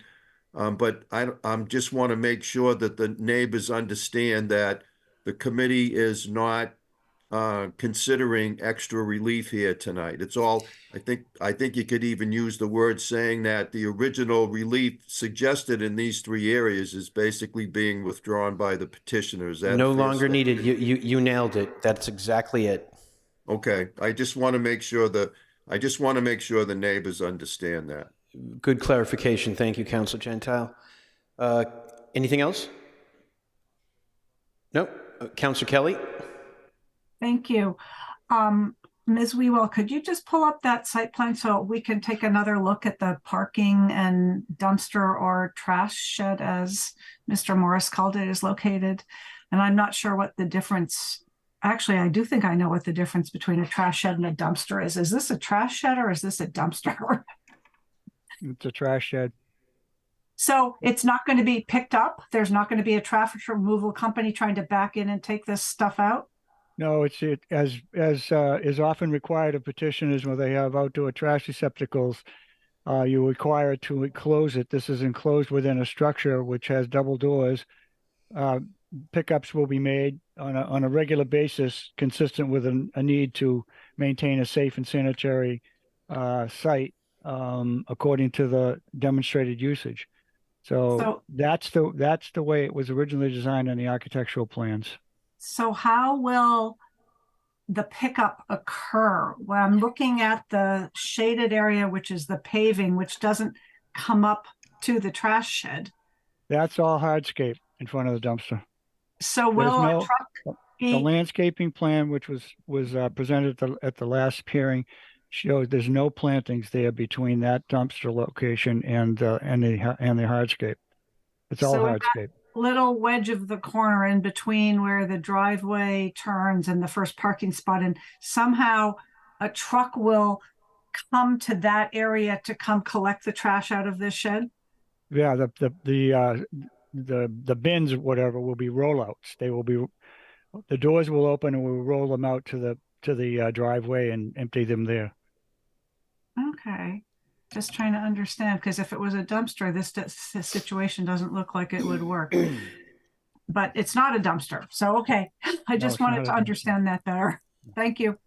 But I just want to make sure that the neighbors understand that the committee is not considering extra relief here tonight. It's all, I think you could even use the word saying that the original relief suggested in these 3 areas is basically being withdrawn by the petitioners. No longer needed. You nailed it. That's exactly it. Okay. I just want to make sure the neighbors understand that. Good clarification. Thank you, Councilor Gentile. Anything else? No. Councilor Kelly? Thank you. Ms. Wewell, could you just pull up that site plan so we can take another look at the parking and dumpster or trash shed, as Mr. Morris called it, is located? And I'm not sure what the difference, actually, I do think I know what the difference between a trash shed and a dumpster is. Is this a trash shed or is this a dumpster? It's a trash shed. So it's not going to be picked up? There's not going to be a traffic removal company trying to back in and take this stuff out? No, it's as is often required of petitioners when they have outdoor trash receptacles. You require to enclose it. This is enclosed within a structure which has double doors. Pickups will be made on a regular basis, consistent with a need to maintain a safe and sanitary site according to the demonstrated usage. So that's the way it was originally designed on the architectural plans. So how will the pickup occur? When I'm looking at the shaded area, which is the paving, which doesn't come up to the trash shed. That's all hardscape in front of the dumpster. So will a truck be... The landscaping plan, which was presented at the last hearing, shows there's no plantings there between that dumpster location and the hardscape. It's all hardscape. little wedge of the corner in between where the driveway turns and the first parking spot, and somehow a truck will come to that area to come collect the trash out of this shed? Yeah, the bins, whatever, will be rollouts. They will be, the doors will open and we'll roll them out to the driveway and empty them there. Okay, just trying to understand, because if it was a dumpster, this situation doesn't look like it would work. But it's not a dumpster, so okay. I just wanted to understand that better. Thank you.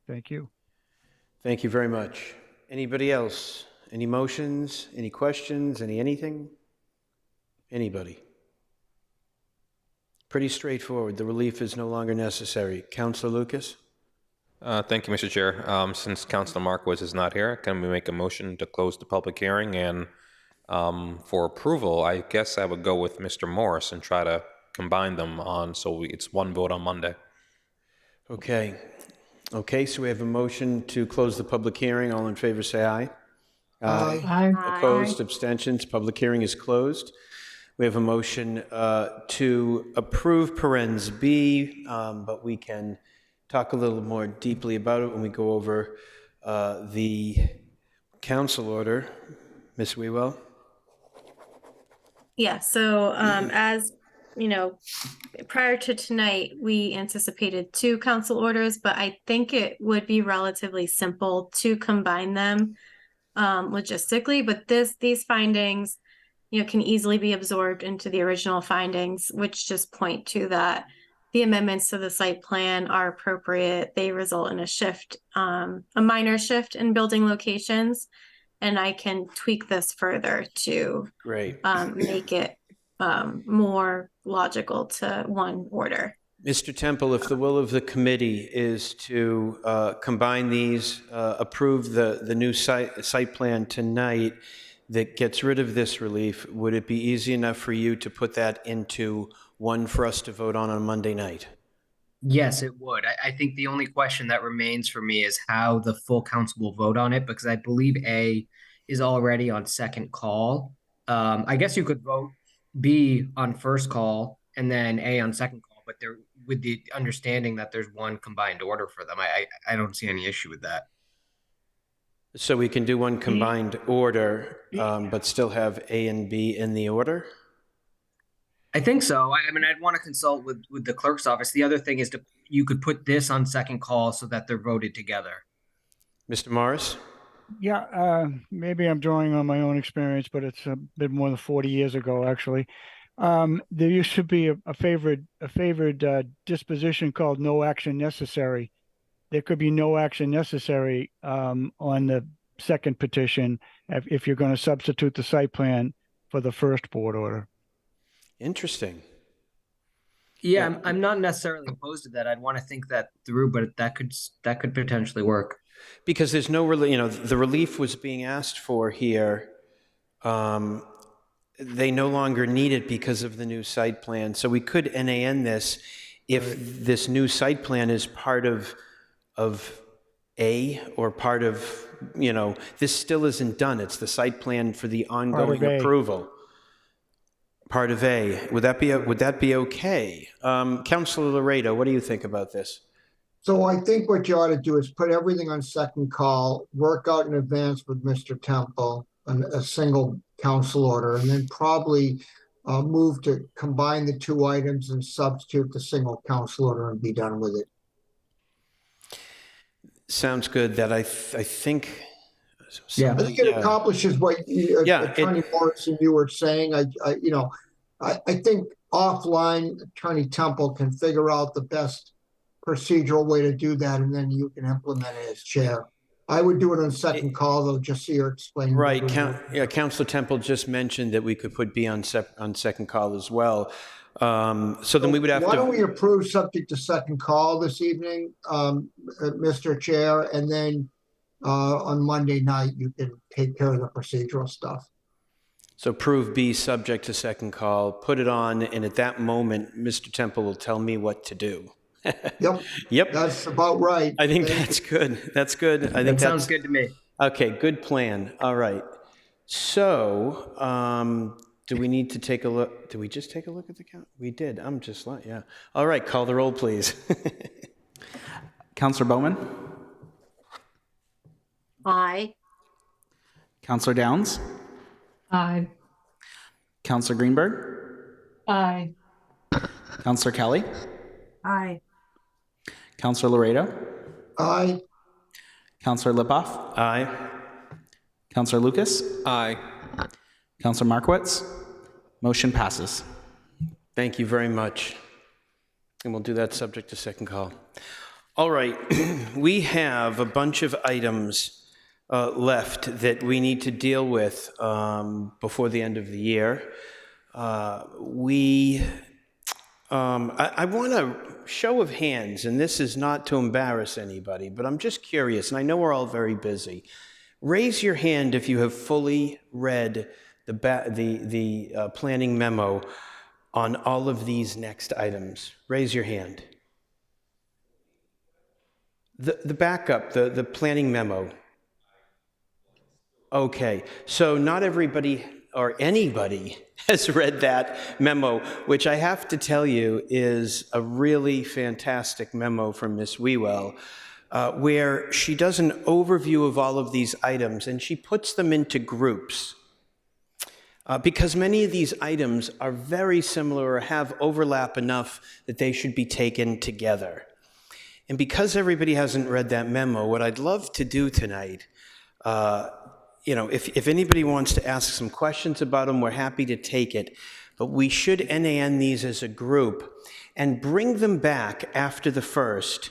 Thank you. Thank you very much. Anybody else? Any motions? Any questions? Anything? Anybody? Pretty straightforward. The relief is no longer necessary. Councilor Lucas? Thank you, Mr. Chair. Since Councilor Marquez is not here, can we make a motion to close the public hearing? And for approval, I guess I would go with Mr. Morris and try to combine them on, so it's one vote on Monday. Okay. Okay, so we have a motion to close the public hearing. All in favor, say aye. Aye. Aye. Opposed, abstentions, public hearing is closed. We have a motion to approve parens B, but we can talk a little more deeply about it when we go over the council order. Ms. Wewell? Yeah, so as you know, prior to tonight, we anticipated 2 council orders, but I think it would be relatively simple to combine them logistically. But these findings, can easily be absorbed into the original findings, which just point to that the amendments to the site plan are appropriate. They result in a shift, a minor shift in building locations, and I can tweak this further to make it more logical to one order. Mr. Temple, if the will of the committee is to combine these, approve the new site plan tonight that gets rid of this relief, would it be easy enough for you to put that into one for us to vote on Monday night? Yes, it would. I think the only question that remains for me is how the full council will vote on it, because I believe A is already on second call. I guess you could vote B on first call and then A on second call, but there, with the understanding that there's one combined order for them, I don't see any issue with that. So we can do one combined order, but still have A and B in the order? I think so. I mean, I'd want to consult with the clerk's office. The other thing is you could put this on second call so that they're voted together. Mr. Morris? Yeah, maybe I'm drawing on my own experience, but it's a bit more than 40 years ago, actually. There used to be a favored disposition called no action necessary. There could be no action necessary on the second petition if you're going to substitute the site plan for the first board order. Interesting. Yeah, I'm not necessarily opposed to that. I'd want to think that through, but that could potentially work. Because there's no really, the relief was being asked for here. They no longer need it because of the new site plan. So we could NAN this if this new site plan is part of A or part of, this still isn't done. It's the site plan for the ongoing approval. Part of A. Would that be okay? Councilor Laredo, what do you think about this? So I think what you ought to do is put everything on second call, work out in advance with Mr. Temple, a single council order, and then probably move to combine the 2 items and substitute the single council order and be done with it. Sounds good. That I think. I think it accomplishes what Attorney Morris and you were saying. I think offline, Attorney Temple can figure out the best procedural way to do that, and then you can implement it as chair. I would do it on second call, though, just so you're explaining. Right. Councilor Temple just mentioned that we could put B on second call as well. So then we would have Why don't we approve subject to second call this evening, Mr. Chair, and then on Monday night you can take care of the procedural stuff. So approve B subject to second call, put it on, and at that moment, Mr. Temple will tell me what to do. Yep. That's about right. I think that's good. That's good. I think that sounds good to me. Okay, good plan. All right. So Do we need to take a look? Did we just take a look at the count? We did. I'm just like, yeah. All right, call the roll, please. Counselor Bowman, Aye. Counselor Downs, Aye. Counselor Greenberg, Aye. Counselor Kelly, Aye. Counselor Laredo, Aye. Counselor Lipoff, Aye. Counselor Lucas, Aye. Counselor Markowitz. Motion passes. Thank you very much. And we'll do that subject to second call. All right, we have a bunch of items left that we need to deal with before the end of the year. I want a show of hands, and this is not to embarrass anybody, but I'm just curious, and I know we're all very busy. Raise your hand if you have fully read the planning memo on all of these next items. Raise your hand. The backup, the planning memo. Okay, so not everybody or anybody has read that memo, which I have to tell you is a really fantastic memo from Ms. Wewell, where she does an overview of all of these items and she puts them into groups. Because many of these items are very similar or have overlap enough that they should be taken together. And because everybody hasn't read that memo, what I'd love to do tonight, if anybody wants to ask some questions about them, we're happy to take it. But we should NAN these as a group and bring them back after the first,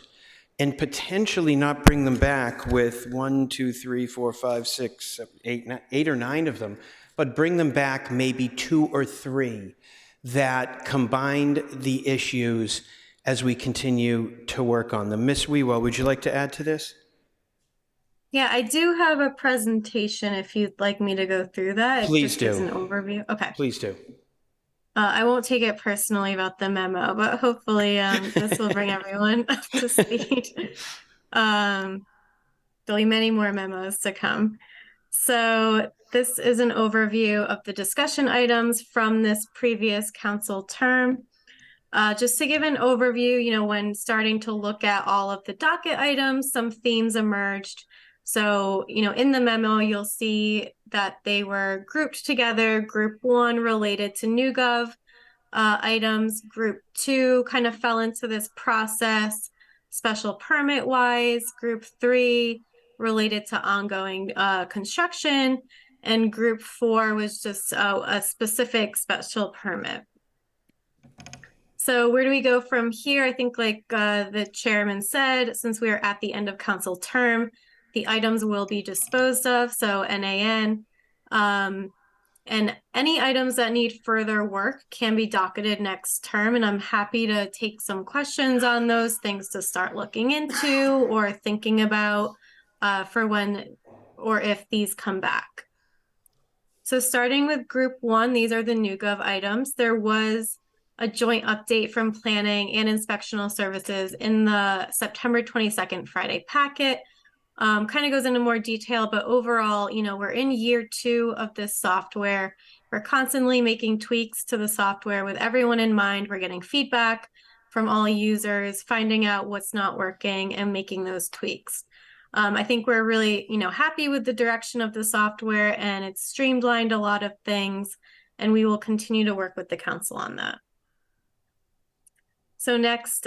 and potentially not bring them back with 1, 2, 3, 4, 5, 6, 7, 8 or 9 of them, but bring them back maybe 2 or 3 that combined the issues as we continue to work on them. Ms. Wewell, would you like to add to this? Yeah, I do have a presentation if you'd like me to go through that. Please It just gives do. an overview. Okay. Please do. I won't take it personally about the memo, but hopefully this will bring everyone up to speed. There'll be many more memos to come. So this is an overview of the discussion items from this previous council term. Just to give an overview, when starting to look at all of the docket items, some themes emerged. So, in the memo, you'll see that they were grouped together. Group 1 related to NewGov items. Group 2 kind of fell into this process, special permit wise. Group 3 related to ongoing construction. And group 4 was just a specific special permit. So where do we go from here? I think like the chairman said, since we are at the end of council term, the items will be disposed of, so NAN. And any items that need further work can be docketed next term, and I'm happy to take some questions on those things to start looking into or thinking about for when or if these come back. So starting with group 1, these are the NewGov items. There was a joint update from planning and inspectional services in the September 22nd Friday packet. Kind of goes into more detail, but overall, we're in year 2 of this software. We're constantly making tweaks to the software with everyone in mind. We're getting feedback from all users, finding out what's not working and making those tweaks. I think we're really, happy with the direction of the software, and it's streamlined a lot of things, and we will continue to work with the council on that. So next,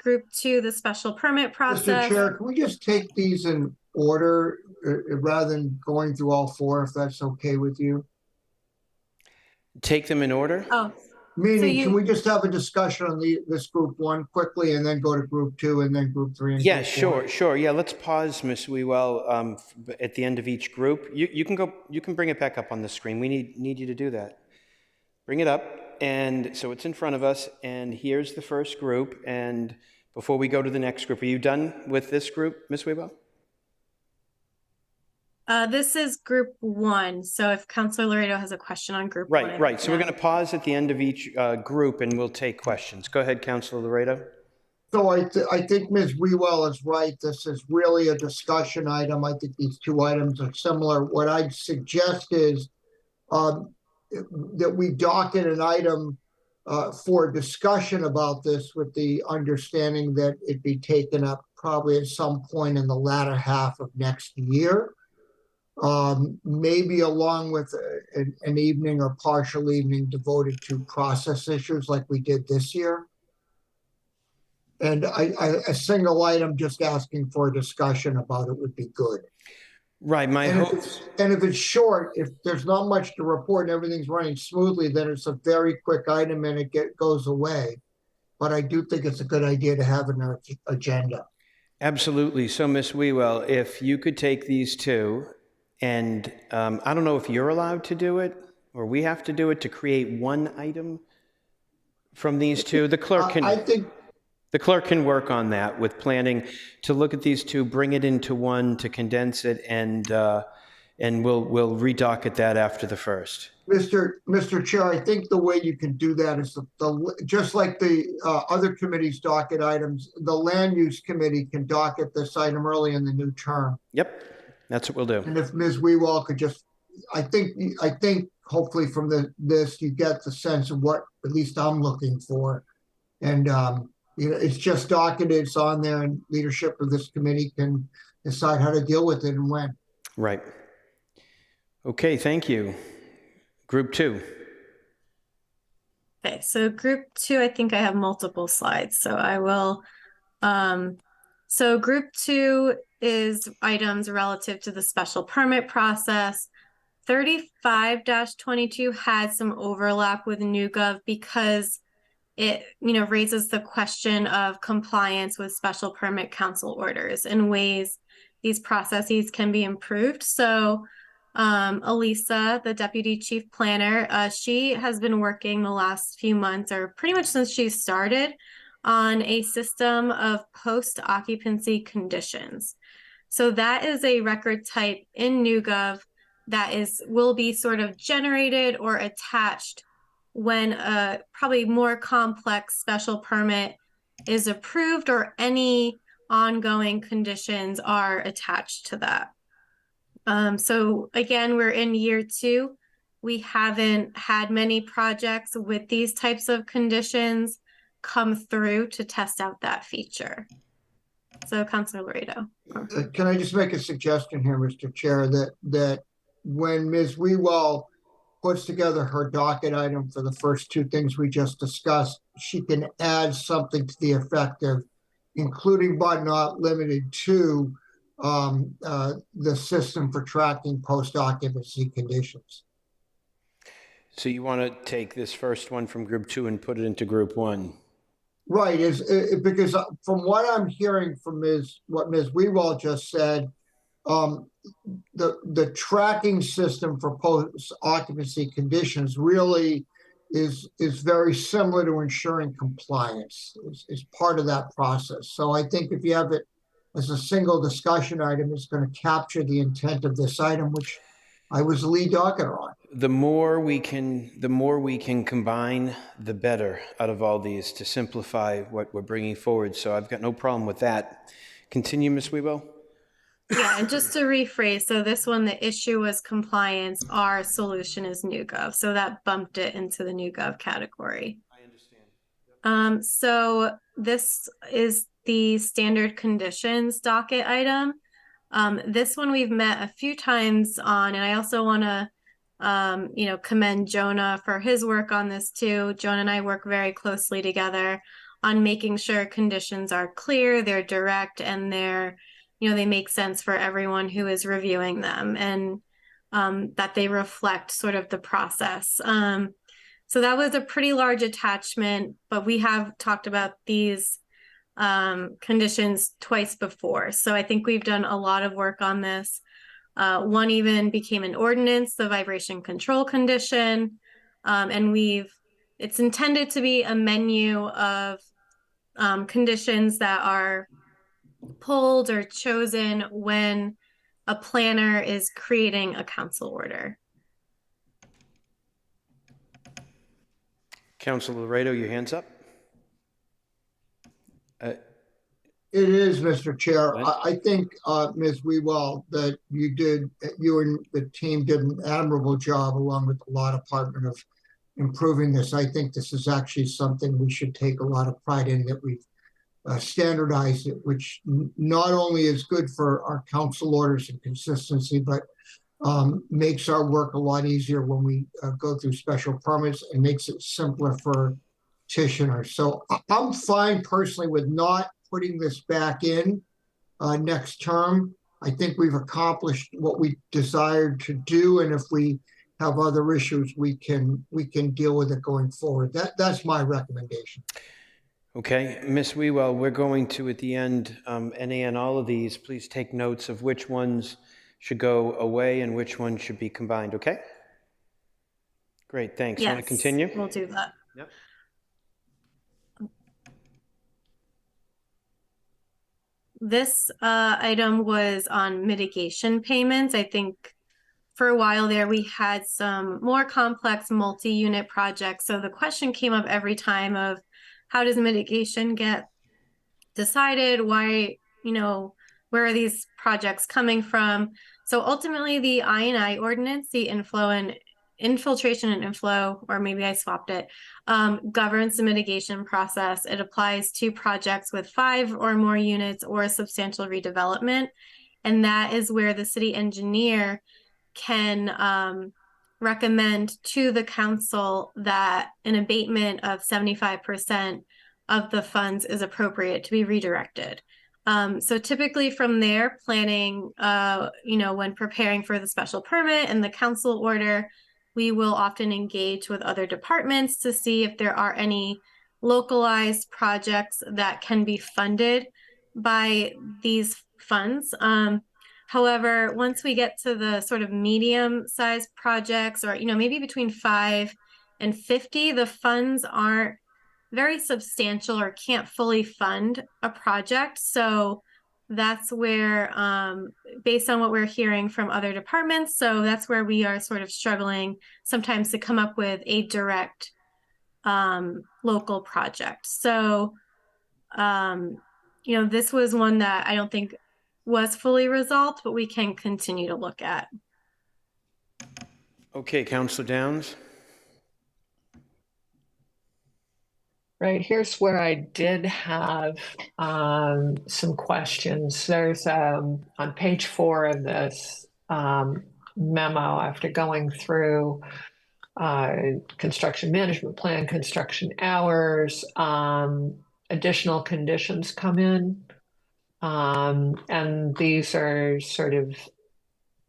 group 2, the special permit process. Mr. Chair, can we just take these in order rather than going through all 4, if that's okay with you? Take them in order? Oh. Meaning, can we just have a discussion on this group 1 quickly and then go to group 2 and then group 3? And yeah, group sure. Yeah, let's pause, Ms. Wewell, at the end of each group. You can bring it back up on the screen. We need you to do that. Bring it up. And so it's in front of us, and here's the first group. And before we go to the next group, are you done with this group, Ms. Wewell? This is group 1. So if Councilor Laredo has a question on group 1. Right. So we're going to pause at the end of each group, and we'll take questions. Go ahead, Councilor Laredo. So I think Ms. Wewell is right. This is really a discussion item. I think these 2 items are similar. What I'd suggest is that we docket an item for discussion about this with the understanding that it be taken up probably at some point in the latter half of next year. Maybe along with an evening or partial evening devoted to process issues like we did this year. And a single item just asking for a discussion about it would be good. Right. And if it's short, if there's not much to report and everything's running smoothly, then it's a very quick item and it goes away. But I do think it's a good idea to have in our agenda. Absolutely. So, Ms. Wewell, if you could take these two, and I don't know if you're allowed to do it or we have to do it to create one item from these two. The clerk can. I think the clerk can work on that with planning to look at these two, bring it into one, to condense it, and we'll redocket that after the first. Mr. Chair, I think the way you can do that is just like the other committees docket items, the Land Use Committee can docket this item early in the new term. Yep, that's what we'll do. And if Ms. Wewell could just, I think hopefully from this you get the sense of what at least I'm looking for, and it's just docketed, it's on there, and leadership of this committee can decide how to deal with it and when. Right. Okay, thank you. Group 2. Okay, so group 2, I think I have multiple slides, so I will. So group 2 is items relative to the special permit process. 35-22 had some overlap with NewGov because it, raises the question of compliance with special permit council orders and ways these processes can be improved. So Elisa, the deputy chief planner, she has been working the last few months, or pretty much since she started, on a system of post-occupancy conditions. So that is a record type in NewGov that will be sort of generated or attached when a probably more complex special permit is approved or any ongoing conditions are attached to that. So again, we're in year 2. We haven't had many projects with these types of conditions come through to test out that feature. So Councilor Laredo. Can I just make a suggestion here, Mr. Chair, that when Ms. Wewell puts together her docket item for the first 2 things we just discussed, she can add something to the effect of including but not limited to the system for tracking post-occupancy conditions. So you want to take this first one from group 2 and put it into group 1? Right, because from what I'm hearing from what Ms. Wewell just said, the tracking system for post-occupancy conditions really is very similar to ensuring compliance is part of that process. So I think if you have it as a single discussion item, it's going to capture the intent of this item, which I was the lead docketer on. The more we can combine, the better out of all these to simplify what we're bringing forward. So I've got no problem with that. Continue, Ms. Wewell. Yeah, and just to rephrase, so this one, the issue was compliance. Our solution is NewGov, so that bumped it into the NewGov category. I understand. So this is the standard conditions docket item. This one we've met a few times on, and I also want to, commend Jonah for his work on this too. Jonah and I work very closely together on making sure conditions are clear, they're direct, and they make sense for everyone who is reviewing them, and that they reflect sort of the process. So that was a pretty large attachment, but we have talked about these conditions twice before. So I think we've done a lot of work on this. One even became an ordinance, the vibration control condition. And it's intended to be a menu of conditions that are pulled or chosen when a planner is creating a council order. Councilor Laredo, your hand's up. It is, Mr. Chair. I think, Ms. Wewell, that you and the team did an admirable job along with the law department of improving this. I think this is actually something we should take a lot of pride in, that we've standardized it, which not only is good for our council orders and consistency, but makes our work a lot easier when we go through special permits, and makes it simpler for petitioners. So I'm fine personally with not putting this back in next term. I think we've accomplished what we desired to do, and if we have other issues, we can deal with it going forward. That's my recommendation. Okay, Ms. Wewell, we're going to, at the end, any and all of these, please take notes of which ones should go away and which ones should be combined, okay? Great, thanks. Yes, Want to continue? We'll do that. Yep. This item was on mitigation payments. I think for a while there, we had some more complex multi-unit projects. So the question came up every time of, how does mitigation get decided? Why, where are these projects coming from? So ultimately the I&I ordinance, the infiltration and inflow, or maybe I swapped it, governs the mitigation process. It applies to projects with 5 or more units or a substantial redevelopment. And that is where the city engineer can recommend to the council that an abatement of 75% of the funds is appropriate to be redirected. So typically from there, planning, when preparing for the special permit and the council order, we will often engage with other departments to see if there are any localized projects that can be funded by these funds. However, once we get to the sort of medium-sized projects, or maybe between 5 and 50, the funds aren't very substantial or can't fully fund a project. So that's where, based on what we're hearing from other departments, so that's where we are sort of struggling sometimes to come up with a direct local project. So, this was one that I don't think was fully resolved, but we can continue to look at. Okay, Councilor Downs. Right, here's where I did have some questions. There's on page 4 of this memo, after going through construction management plan, construction hours, additional conditions come in. And these are sort of,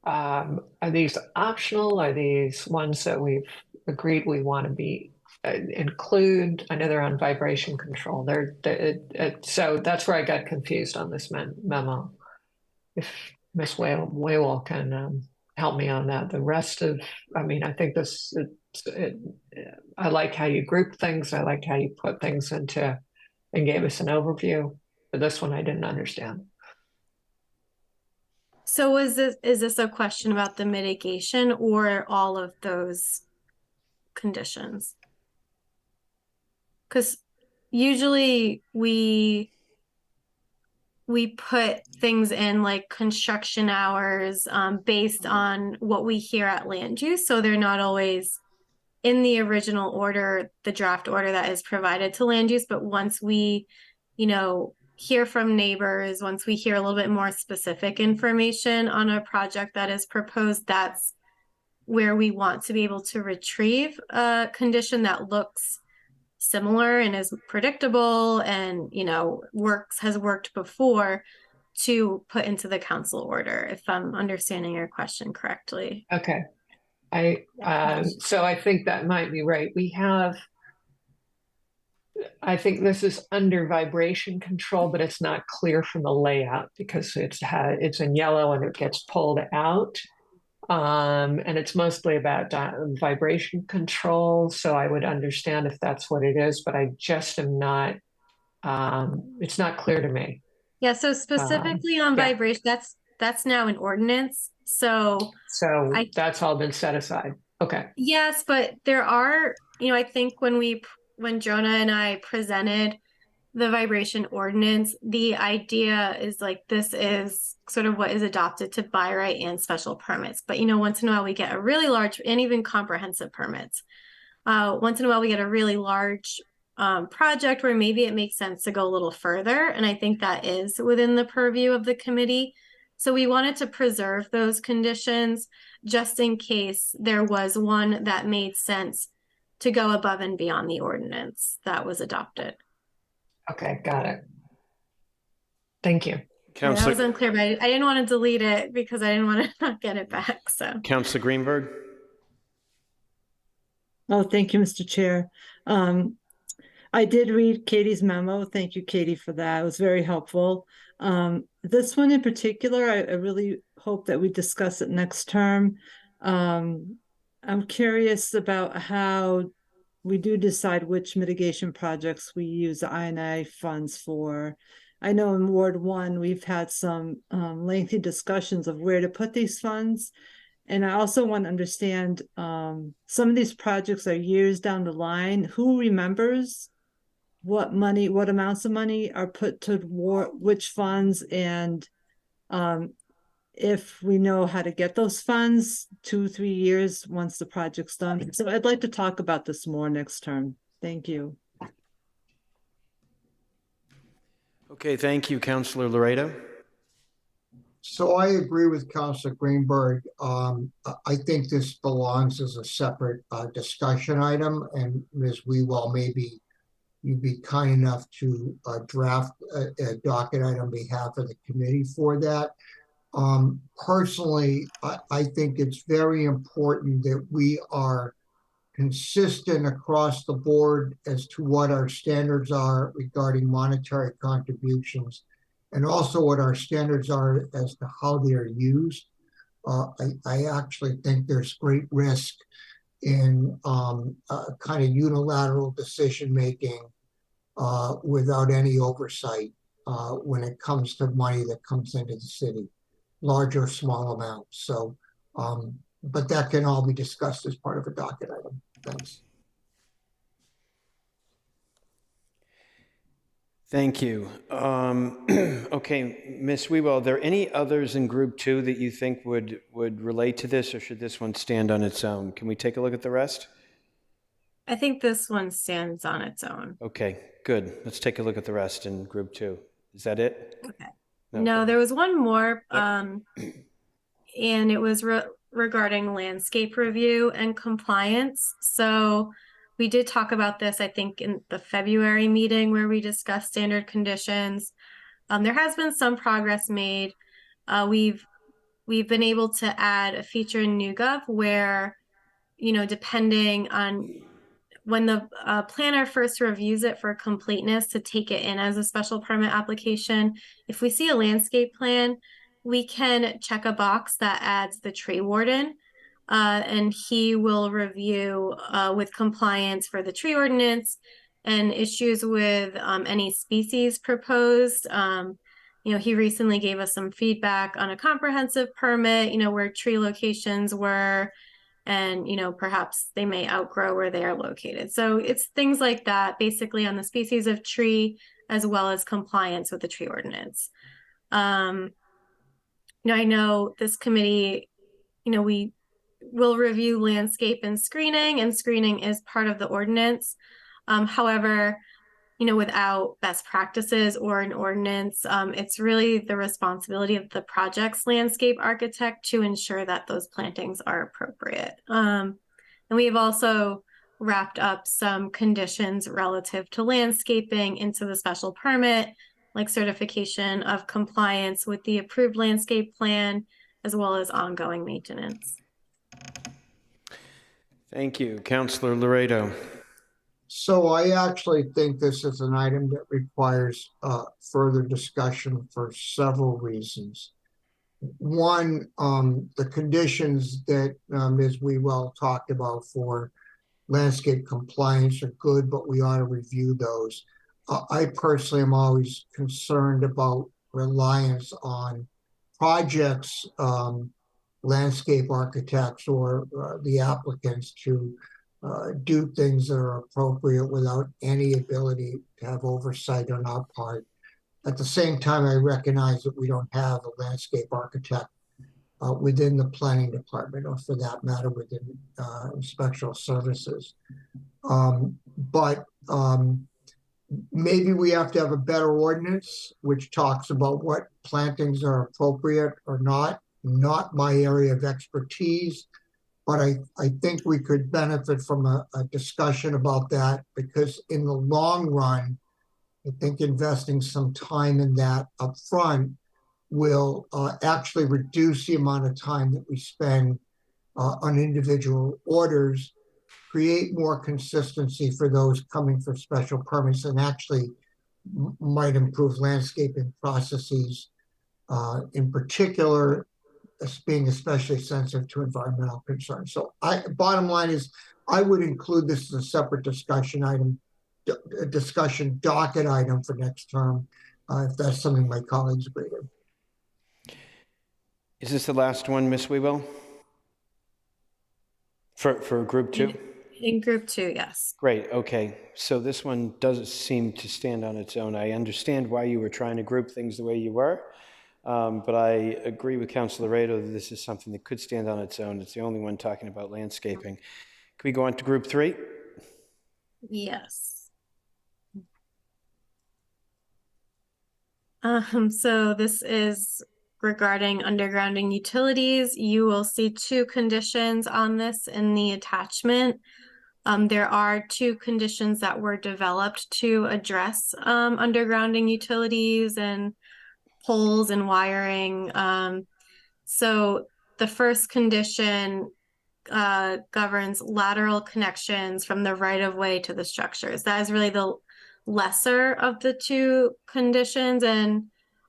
are these optional? Are these ones that we've agreed we want to be include? I know they're on vibration control. So that's where I got confused on this memo. If Ms. Wewell can help me on that. The rest of, I think this, I like how you group things. I like how you put things into and gave us an overview. But this one I didn't understand. So is this a question about the mitigation or all of those conditions? Because usually we put things in like construction hours based on what we hear at land use. So they're not always in the original order, the draft order that is provided to land use. But once we, hear from neighbors, once we hear a little bit more specific information on a project that is proposed, that's where we want to be able to retrieve a condition that looks similar and is predictable and has worked before to put into the council order, if I'm understanding your question correctly. Okay. So I think that might be right. I think this is under vibration control, but it's not clear from the layout because it's in yellow and it gets pulled out. And it's mostly about vibration control. So I would understand if that's what it is, but I just am not, it's not clear to me. Yeah, so specifically on vibration, that's now an ordinance. So that's all been set aside. Okay. Yes, but there are, I think when Jonah and I presented the vibration ordinance, the idea is like this is sort of what is adopted to by right and special permits. But, you know, once in a while we get a really large and even comprehensive permits. Once in a while we get a really large project where maybe it makes sense to go a little further. And I think that is within the purview of the committee. So we wanted to preserve those conditions just in case there was one that made sense to go above and beyond the ordinance that was adopted. Okay, got it. Thank you. Yeah, that was unclear, but I didn't want to delete it because I didn't want to not get it back. So, Councilor Greenberg. Oh, thank you, Mr. Chair. I did read Katie's memo. Thank you, Katie, for that. It was very helpful. This one in particular, I really hope that we discuss it next term. I'm curious about how we do decide which mitigation projects we use the I&I funds for. I know in Ward 1, we've had some lengthy discussions of where to put these funds. And I also want to understand some of these projects are years down the line. Who remembers what amounts of money are put toward which funds, and if we know how to get those funds 2-3 years once the project's done. So I'd like to talk about this more next term. Thank you. Okay, thank you, Councilor Laredo. So I agree with Councilor Greenberg. I think this belongs as a separate discussion item, and Ms. Wewell, maybe you'd be kind enough to draft a docket item on behalf of the committee for that. Personally, I think it's very important that we are consistent across the board as to what our standards are regarding monetary contributions, and also what our standards are as to how they are used. I actually think there's great risk in kind of unilateral decision-making without any oversight when it comes to money that comes into the city, large or small amounts. So, but that can all be discussed as part of a docket item. Thanks. Thank you. Okay, Ms. Wewell, are there any others in group 2 that you think would relate to this, or should this one stand on its own? Can we take a look at the rest? I think this one stands on its own. Okay, good. Let's take a look at the rest in group 2. Is that it? Okay. No, there was one more, and it was regarding landscape review and compliance. So we did talk about this, I think, in the February meeting where we discussed standard conditions. There has been some progress made. We've been able to add a feature in NewGov where, you know, depending on when the planner first reviews it for completeness, to take it in as a special permit application, if we see a landscape plan, we can check a box that adds the tree warden, and he will review with compliance for the tree ordinance and issues with any species proposed. You know, he recently gave us some feedback on a comprehensive permit, you know, where tree locations were, and, you know, perhaps they may outgrow where they are located. So it's things like that, basically on the species of tree, as well as compliance with the tree ordinance. You know, I know this committee, you know, we will review landscape and screening is part of the ordinance. However, you know, without best practices or an ordinance, it's really the responsibility of the project's landscape architect to ensure that those plantings are appropriate. And we've also wrapped up some conditions relative to landscaping into the special permit, like certification of compliance with the approved landscape plan, as well as ongoing maintenance. Thank you. Councilor Laredo. So I actually think this is an item that requires further discussion for several reasons. One, the conditions that Ms. Wewell talked about for landscape compliance are good, but we ought to review those. I personally am always concerned about reliance on projects, landscape architects, or the applicants to do things that are appropriate without any ability to have oversight on our part. At the same time, I recognize that we don't have a landscape architect within the planning department, or for that matter, within inspectional services. But maybe we have to have a better ordinance which talks about what plantings are appropriate or not. Not my area of expertise, but I think we could benefit from a discussion about that, because in the long run, I think investing some time in that up front will actually reduce the amount of time that we spend on individual orders, create more consistency for those coming for special permits, and actually might improve landscaping processes, in particular, as being especially sensitive to environmental concerns. So bottom line is, I would include this as a separate discussion item, a discussion docket item for next term, if that's something my colleagues agree with. Is this the last one, Ms. Wewell? For group 2? In group 2, yes. Great, okay. So this one doesn't seem to stand on its own. I understand why you were trying to group things the way you were, but I agree with Councilor Laredo that this is something that could stand on its own. It's the only one talking about landscaping. Can we go on to group 3? Yes. So this is regarding undergrounding utilities. You will see 2 conditions on this in the attachment. There are 2 conditions that were developed to address undergrounding utilities and poles and wiring. So the first condition governs lateral connections from the right-of-way to the structures. That is really the lesser of the 2 conditions, and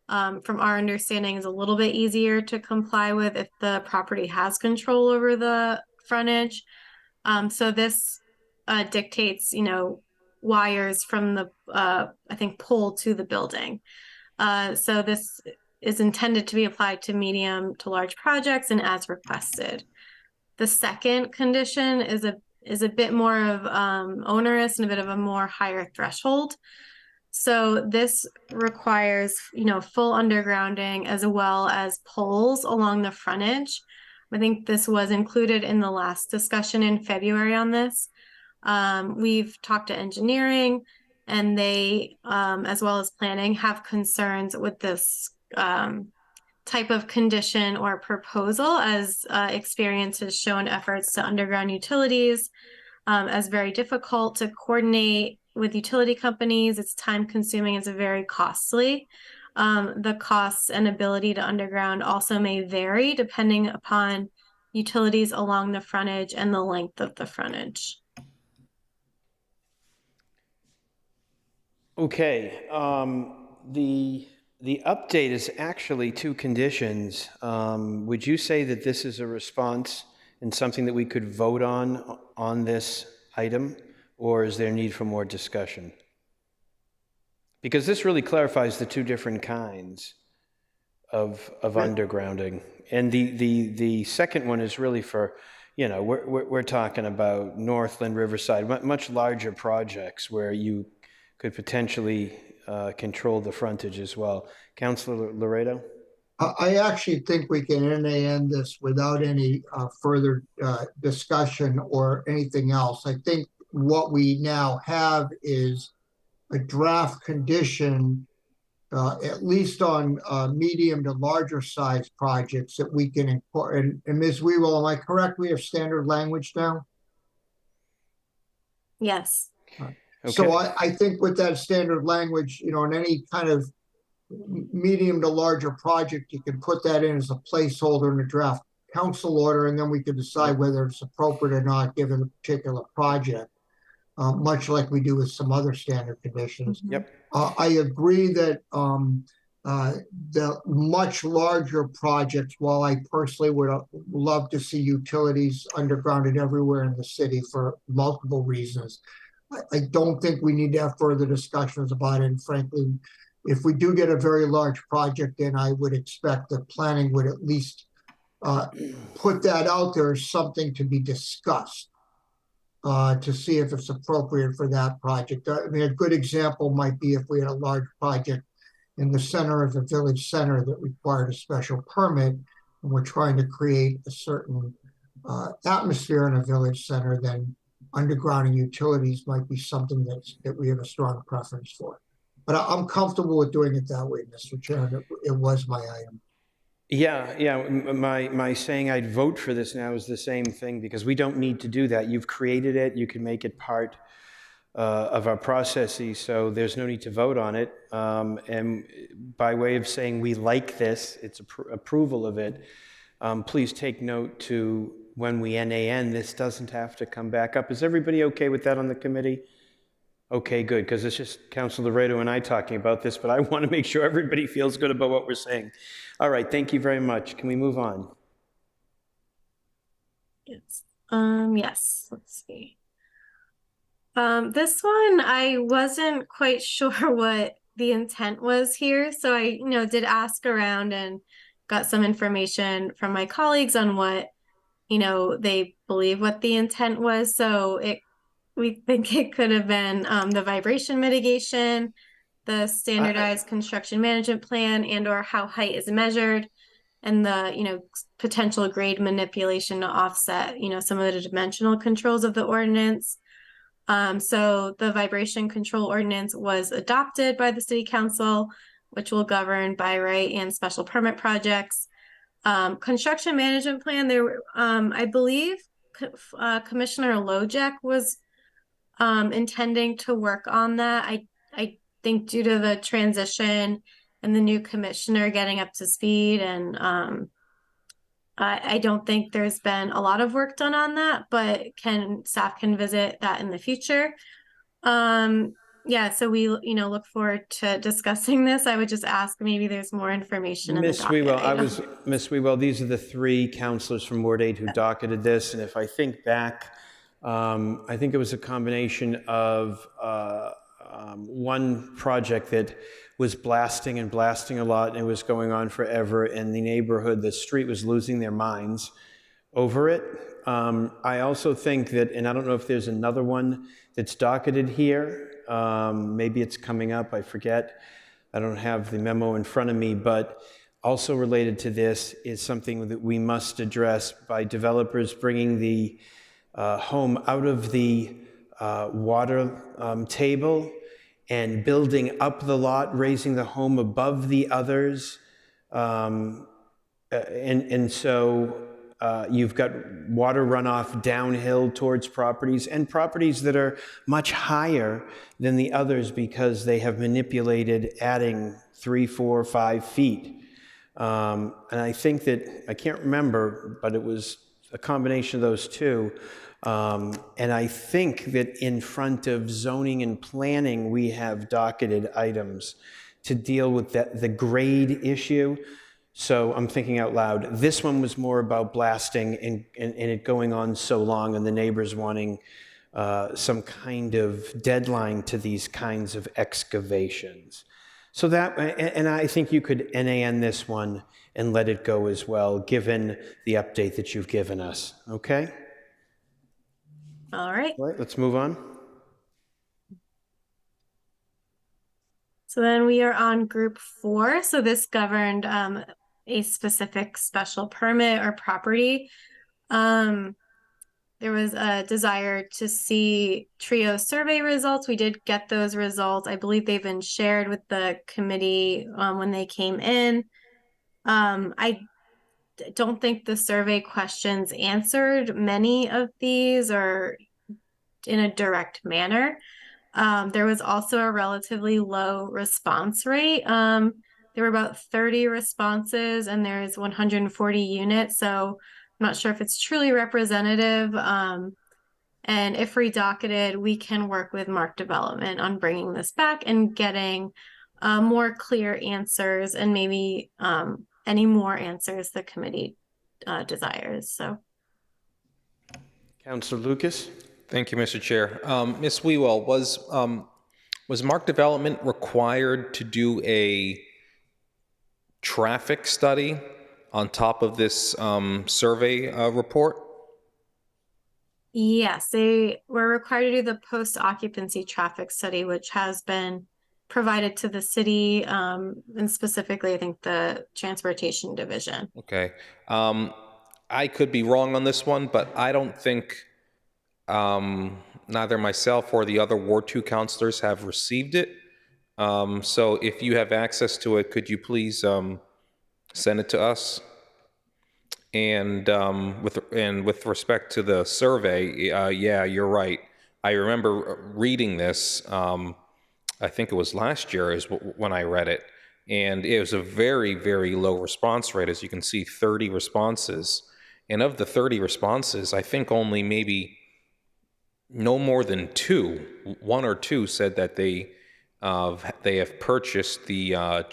from our understanding is a little bit easier to comply with if the property has control over the frontage. So this dictates, wires from the, I think, pole to the building. So this is intended to be applied to medium to large projects and as requested. The second condition is a bit more of onerous and a bit of a more higher threshold. So this requires, full undergrounding as well as poles along the frontage. I think this was included in the last discussion in February on this. We've talked to engineering, and they, as well as planning, have concerns with this type of condition or proposal, as experience has shown efforts to underground utilities as very difficult to coordinate with utility companies. It's time consuming, it's very costly. The costs and ability to underground also may vary depending upon utilities along the frontage and the length of the frontage. Okay, the update is actually 2 conditions. Would you say that this is a response and something that we could vote on this item, or is there need for more discussion? Because this really clarifies the 2 different kinds of undergrounding. And the second one is really for, we're talking about Northland, Riverside, much larger projects where you could potentially control the frontage as well. Councilor Laredo? I actually think we can end this without any further discussion or anything else. I think what we now have is a draft condition, at least on medium to larger size projects, that we can incorporate. And Ms. Wewell, am I correct? We have standard language now? Yes. Okay. So I think with that standard language, in any kind of medium to larger project, you can put that in as a placeholder in a draft council order, and then we can decide whether it's appropriate or not given a particular project, much like we do with some other standard conditions. Yep. I agree that the much larger projects, while I personally would love to see utilities undergrounded everywhere in the city for multiple reasons, I don't think we need to have further discussions about it. And frankly, if we do get a very large project in, I would expect that planning would at least put that out there as something to be discussed. to see if it's appropriate for that project. I mean, a good example might be if we had a large project in the center of the village center that required a special permit, and we're trying to create a certain atmosphere in a village center, then underground and utilities might be something that we have a strong preference for. But I'm comfortable with doing it that way, Mr. Chairman. It was my item. Yeah. My saying I'd vote for this now is the same thing, because we don't need to do that. You've created it. You can make it part of our processes, so there's no need to vote on it. And by way of saying we like this, it's approval of it, please take note to when we NAN, this doesn't have to come back up. Is everybody okay with that on the committee? Okay, good, because it's just Councilor Laredo and I talking about this, but I want to make sure everybody feels good about what we're saying. All right, thank you very much. Can we move on? Yes. Yes, let's see. This one, I wasn't quite sure what the intent was here. So I, did ask around and got some information from my colleagues on what, they believe what the intent was. So we think it could have been the vibration mitigation, the standardized construction management plan, and or how height is measured, and the, potential grade manipulation to offset, some of the dimensional controls of the ordinance. So the vibration control ordinance was adopted by the City Council, which will govern by right and special permit projects. Construction management plan, I believe Commissioner Lojek was intending to work on that. I think due to the transition and the new commissioner getting up to speed, and I don't think there's been a lot of work done on that, but staff can visit that in the future. Yeah, so we look forward to discussing this. I would just ask maybe there's more information in the docket. Ms. Wewell, these are the three councilors from Ward 8 who docketed this, and if I think back, I think it was a combination of one project that was blasting a lot, and it was going on forever, and the neighborhood, the street was losing their minds over it. I also think that, and I don't know if there's another one that's docketed here, maybe it's coming up, I forget. I don't have the memo in front of me, but also related to this is something that we must address by developers bringing the home out of the water table and building up the lot, raising the home above the others. And so you've got water runoff downhill towards properties, and properties that are much higher than the others because they have manipulated adding 3, 4, 5 feet. And I think that, I can't remember, but it was a combination of those two. And I think that in front of zoning and planning, we have docketed items to deal with the grade issue. So I'm thinking out loud. This one was more about blasting and it going on so long, and the neighbors wanting some kind of deadline to these kinds of excavations. So that, and I think you could NAN this one and let it go as well, given the update that you've given us. Okay? All right. All right, let's move on. So then we are on group 4. So this governed a specific special permit or property. There was a desire to see TRIO survey results. We did get those results. I believe they've been shared with the committee when they came in. I don't think the survey questions answered many of these or in a direct manner. There was also a relatively low response rate. There were about 30 responses and there's 140 units. So I'm not sure if it's truly representative. And if redocketed, we can work with Mark Development on bringing this back and getting more clear answers and maybe any more answers the committee desires. So, Councilor Lucas. Thank you, Mr. Chair. Ms. Wewell, was Mark Development required to do a traffic study on top of this survey report? Yes, they were required to do the post-occupancy traffic study, which has been provided to the city, and specifically, I think the Transportation Division. Okay. I could be wrong on this one, but I don't think neither myself or the other Ward 2 councilors have received it. So if you have access to it, could you please send it to us? And with respect to the survey, yeah, you're right. I remember reading this. I think it was last year is when I read it, and it was a very, very low response rate. As you can see, 30 responses, and of the 30 responses, I think only maybe no more than one or two said that they have purchased the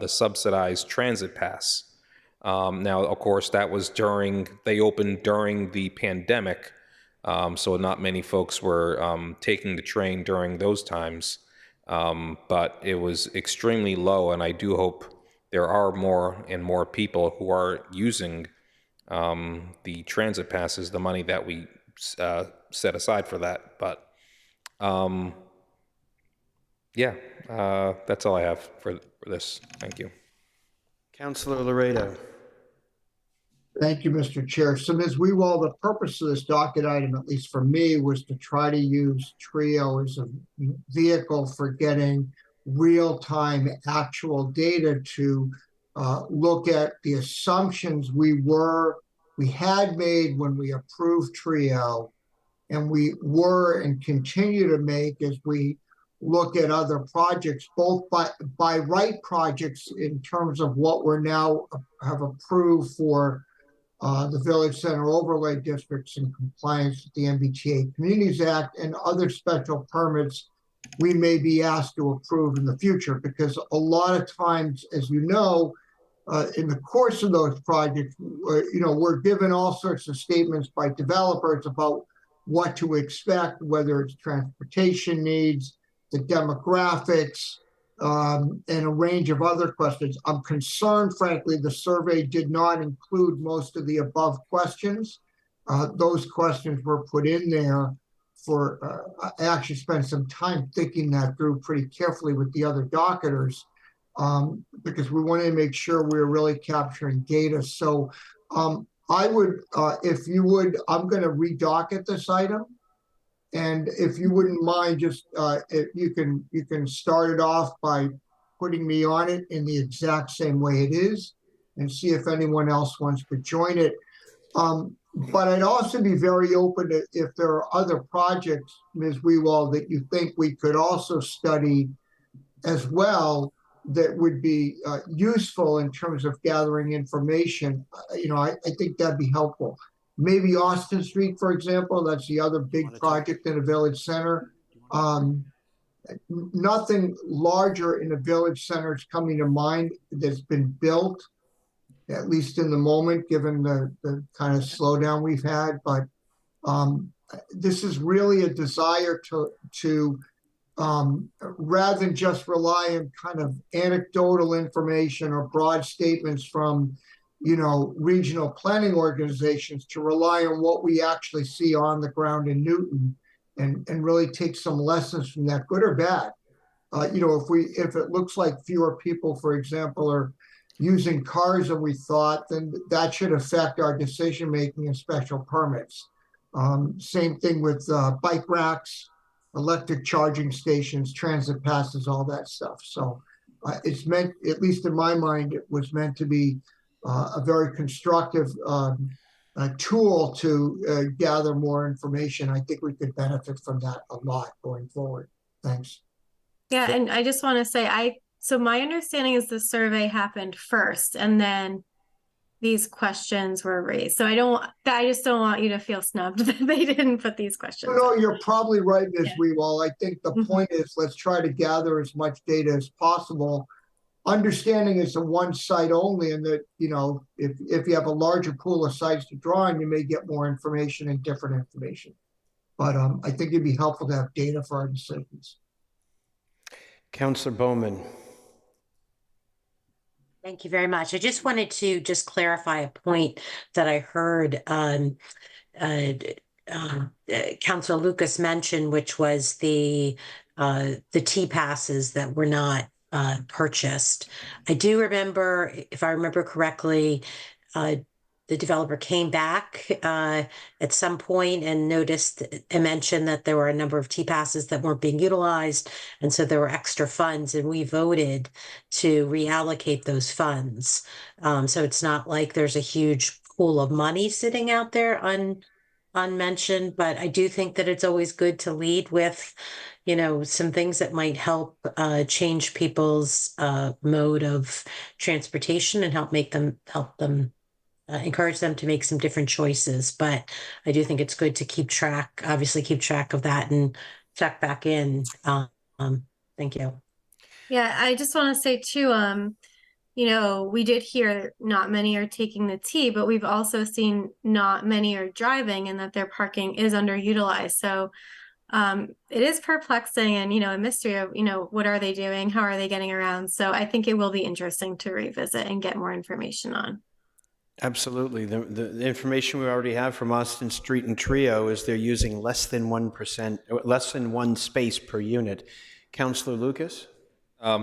subsidized transit pass. Now, of course, that was they opened during the pandemic, so not many folks were taking the train during those times, but it was extremely low, and I do hope there are more and more people who are using the transit passes, the money that we set aside for that. But yeah, that's all I have for this. Thank you. Councilor Laredo. Thank you, Mr. Chair. So, Ms. Wewald, the purpose of this docket item, at least for me, was to try to use TRIO as a vehicle for getting real-time actual data to look at the assumptions we had made when we approved TRIO, and we were and continue to make as we look at other projects, both by right projects in terms of what we're now have approved for the Village Center overlay districts in compliance with the MBTA Communities Act, and other special permits we may be asked to approve in the future. Because a lot of times, as you know, in the course of those projects, we're given all sorts of statements by developers about what to expect, whether it's transportation needs, the demographics, and a range of other questions. I'm concerned, frankly, the survey did not include most of the above questions. Those questions were put in there for, I actually spent some time thinking that through pretty carefully with the other docketers, because we wanted to make sure we were really capturing data. So I would, if you would, I'm going to redocket this item. And if you wouldn't mind, just if you can start it off by putting me on it in the exact same way it is, and see if anyone else wants to join it. But I'd also be very open to if there are other projects, Ms. Wewald, that you think we could also study as well that would be useful in terms of gathering information. I think that'd be helpful. Maybe Austin Street, for example, that's the other big project in a village center. Nothing larger in a village center is coming to mind that's been built, at least in the moment, given the kind of slowdown we've had. But this is really a desire to rather than just rely on kind of anecdotal information or broad statements from regional planning organizations, to rely on what we actually see on the ground in Newton, and really take some lessons from that, good or bad. If it looks like fewer people, for example, are using cars than we thought, then that should affect our decision making and special permits. Same thing with bike racks, electric charging stations, transit passes, all that stuff. So it's meant, at least in my mind, it was meant to be a very constructive tool to gather more information. I think we could benefit from that a lot going forward. Thanks. Yeah, and I just want to say, so my understanding is the survey happened first, and then these questions were raised. So I just don't want you to feel snubbed that they didn't put these questions. No, you're probably right, Ms. Wewald. I think the point is, let's try to gather as much data as possible. Understanding it's a one site only, and that, if you have a larger pool of sites to draw on, you may get more information and different information. But I think it'd be helpful to have data for our decisions. Councilor Bowman. Thank you very much. I just wanted to clarify a point that I heard Councilor Lucas mentioned, which was the T passes that were not purchased. I do remember, if I remember correctly, the developer came back at some point and noticed and mentioned that there were a number of T passes that weren't being utilized, and so there were extra funds, and we voted to reallocate those funds. So it's not like there's a huge pool of money sitting out there unmentioned, but I do think that it's always good to lead with, some things that might help change people's mode of transportation and help them encourage them to make some different choices. But I do think it's good to keep track of that and check back in. Thank you. Yeah, I just want to say too, we did hear not many are taking the T, but we've also seen not many are driving and that their parking is underutilized. So it is perplexing and, a mystery of, what are they doing? How are they getting around? So I think it will be interesting to revisit and get more information on. Absolutely. The information we already have from Austin Street and Trio is they're using less than 1%, less than one space per unit. Councilor Lucas?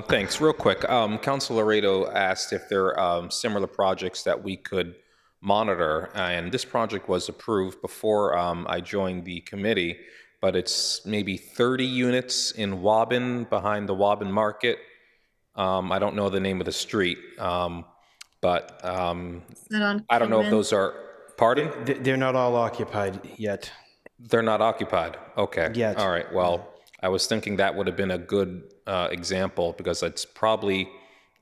Thanks. Real quick, Councilor Laredo asked if there are similar projects that we could monitor, and this project was approved before I joined the committee, but it's maybe 30 units in Waubun, behind the Waubun Market. I don't know the name of the street. But I don't know if those are, pardon? They're not all occupied yet. They're not occupied. Okay. Yet. All right. Well, I was thinking that would have been a good example, because it's probably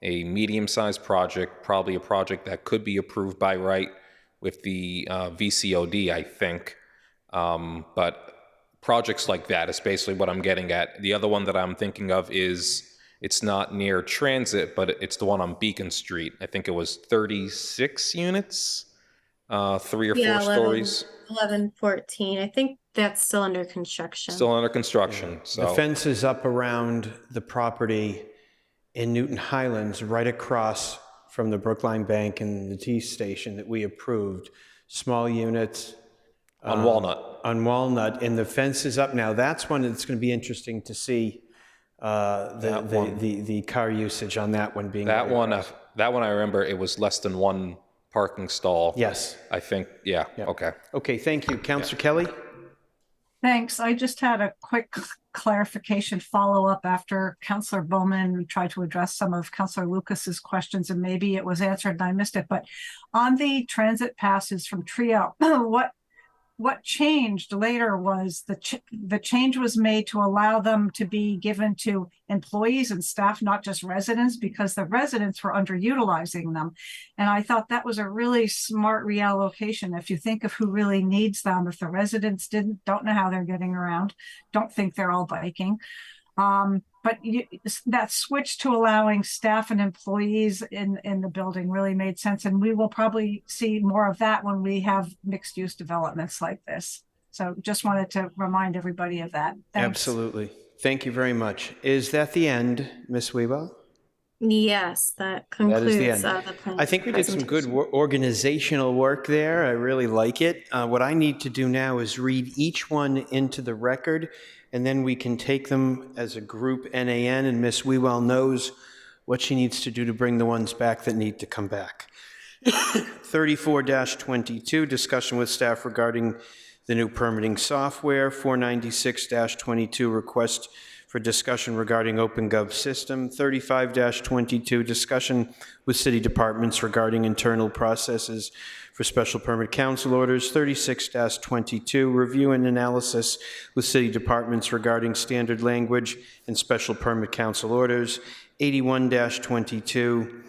a medium-sized project, probably a project that could be approved by right with the VCOD, I think. But projects like that is basically what I'm getting at. The other one that I'm thinking of is, it's not near Transit, but it's the one on Beacon Street. I think it was 36 units, 3 or 4 stories. 11, 14. I think that's still under construction. Still under construction. So the fence is up around the property in Newton Highlands, right across from the Brookline Bank and the T station that we approved. Small units. On Walnut. On Walnut, and the fence is up now. That's one that's going to be interesting to see. The car usage on that one being that one I remember it was less than one parking stall. Yes, I think. Yeah. Okay. Thank you, Councilor Kelly. Thanks. I just had a quick clarification follow-up after Councilor Bowman tried to address some of Councilor Lucas's questions, and maybe it was answered and I missed it. But on the transit passes from Trio, what changed later was the change was made to allow them to be given to employees and staff, not just residents, because the residents were underutilizing them. And I thought that was a really smart reallocation. If you think of who really needs them, if the residents don't know how they're getting around, don't think they're all biking. But that switch to allowing staff and employees in the building really made sense. And we will probably see more of that when we have mixed use developments like this. So just wanted to remind everybody of that. Thanks. Absolutely. Thank you very much. Is that the end, Ms. Webo? Yes, that concludes the end. The plan. I think we did some good organizational work there. I really like it. What I need to do now is read each one into the record, and then we can take them as a group NAN, and Ms. Wewell knows what she needs to do to bring the ones back that need to come back. 34-22, discussion with staff regarding the new permitting software. 496-22, request for discussion regarding OpenGov system. 35-22, discussion with city departments regarding internal processes for special permit council orders. 36-22, review and analysis with city departments regarding standard language and special permit council orders. 81-22,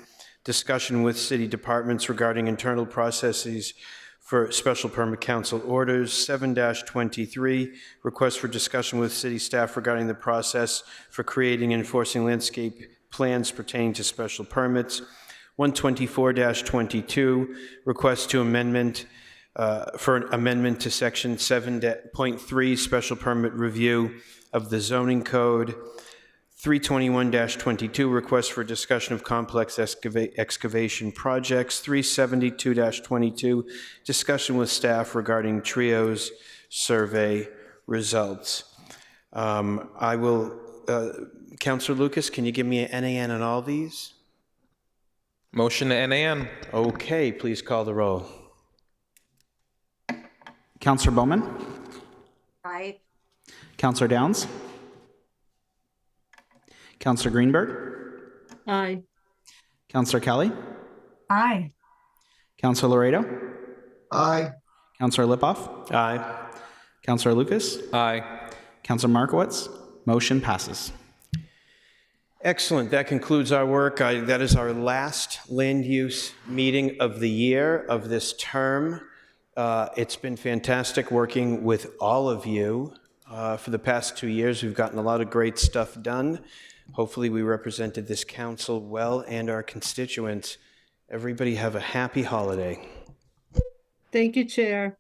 discussion with city departments regarding internal processes for special permit council orders. 7-23, request for discussion with city staff regarding the process for creating and enforcing landscape plans pertaining to special permits. 124-22, request to amendment for an amendment to section 7.3, special permit review of the zoning code. 321-22, request for discussion of complex excavation projects. 372-22, discussion with staff regarding TRIO's survey results. I will, Councilor Lucas, can you give me an NAN on all these? Motion to NAN. Okay, please call the roll. Counselor Bowman, Aye. Counselor Downs, Counselor Greenberg, Aye. Counselor Kelly, Aye. Counselor Laredo, Aye. Counselor Lipoff, Aye. Counselor Lucas, Aye. Counselor Markowitz. Motion passes. Excellent. That concludes our work. That is our last land use meeting of the year, of this term. It's been fantastic working with all of you. For the past 2 years, we've gotten a lot of great stuff done. Hopefully we represented this council well and our constituents. Everybody have a happy holiday. Thank you, Chair.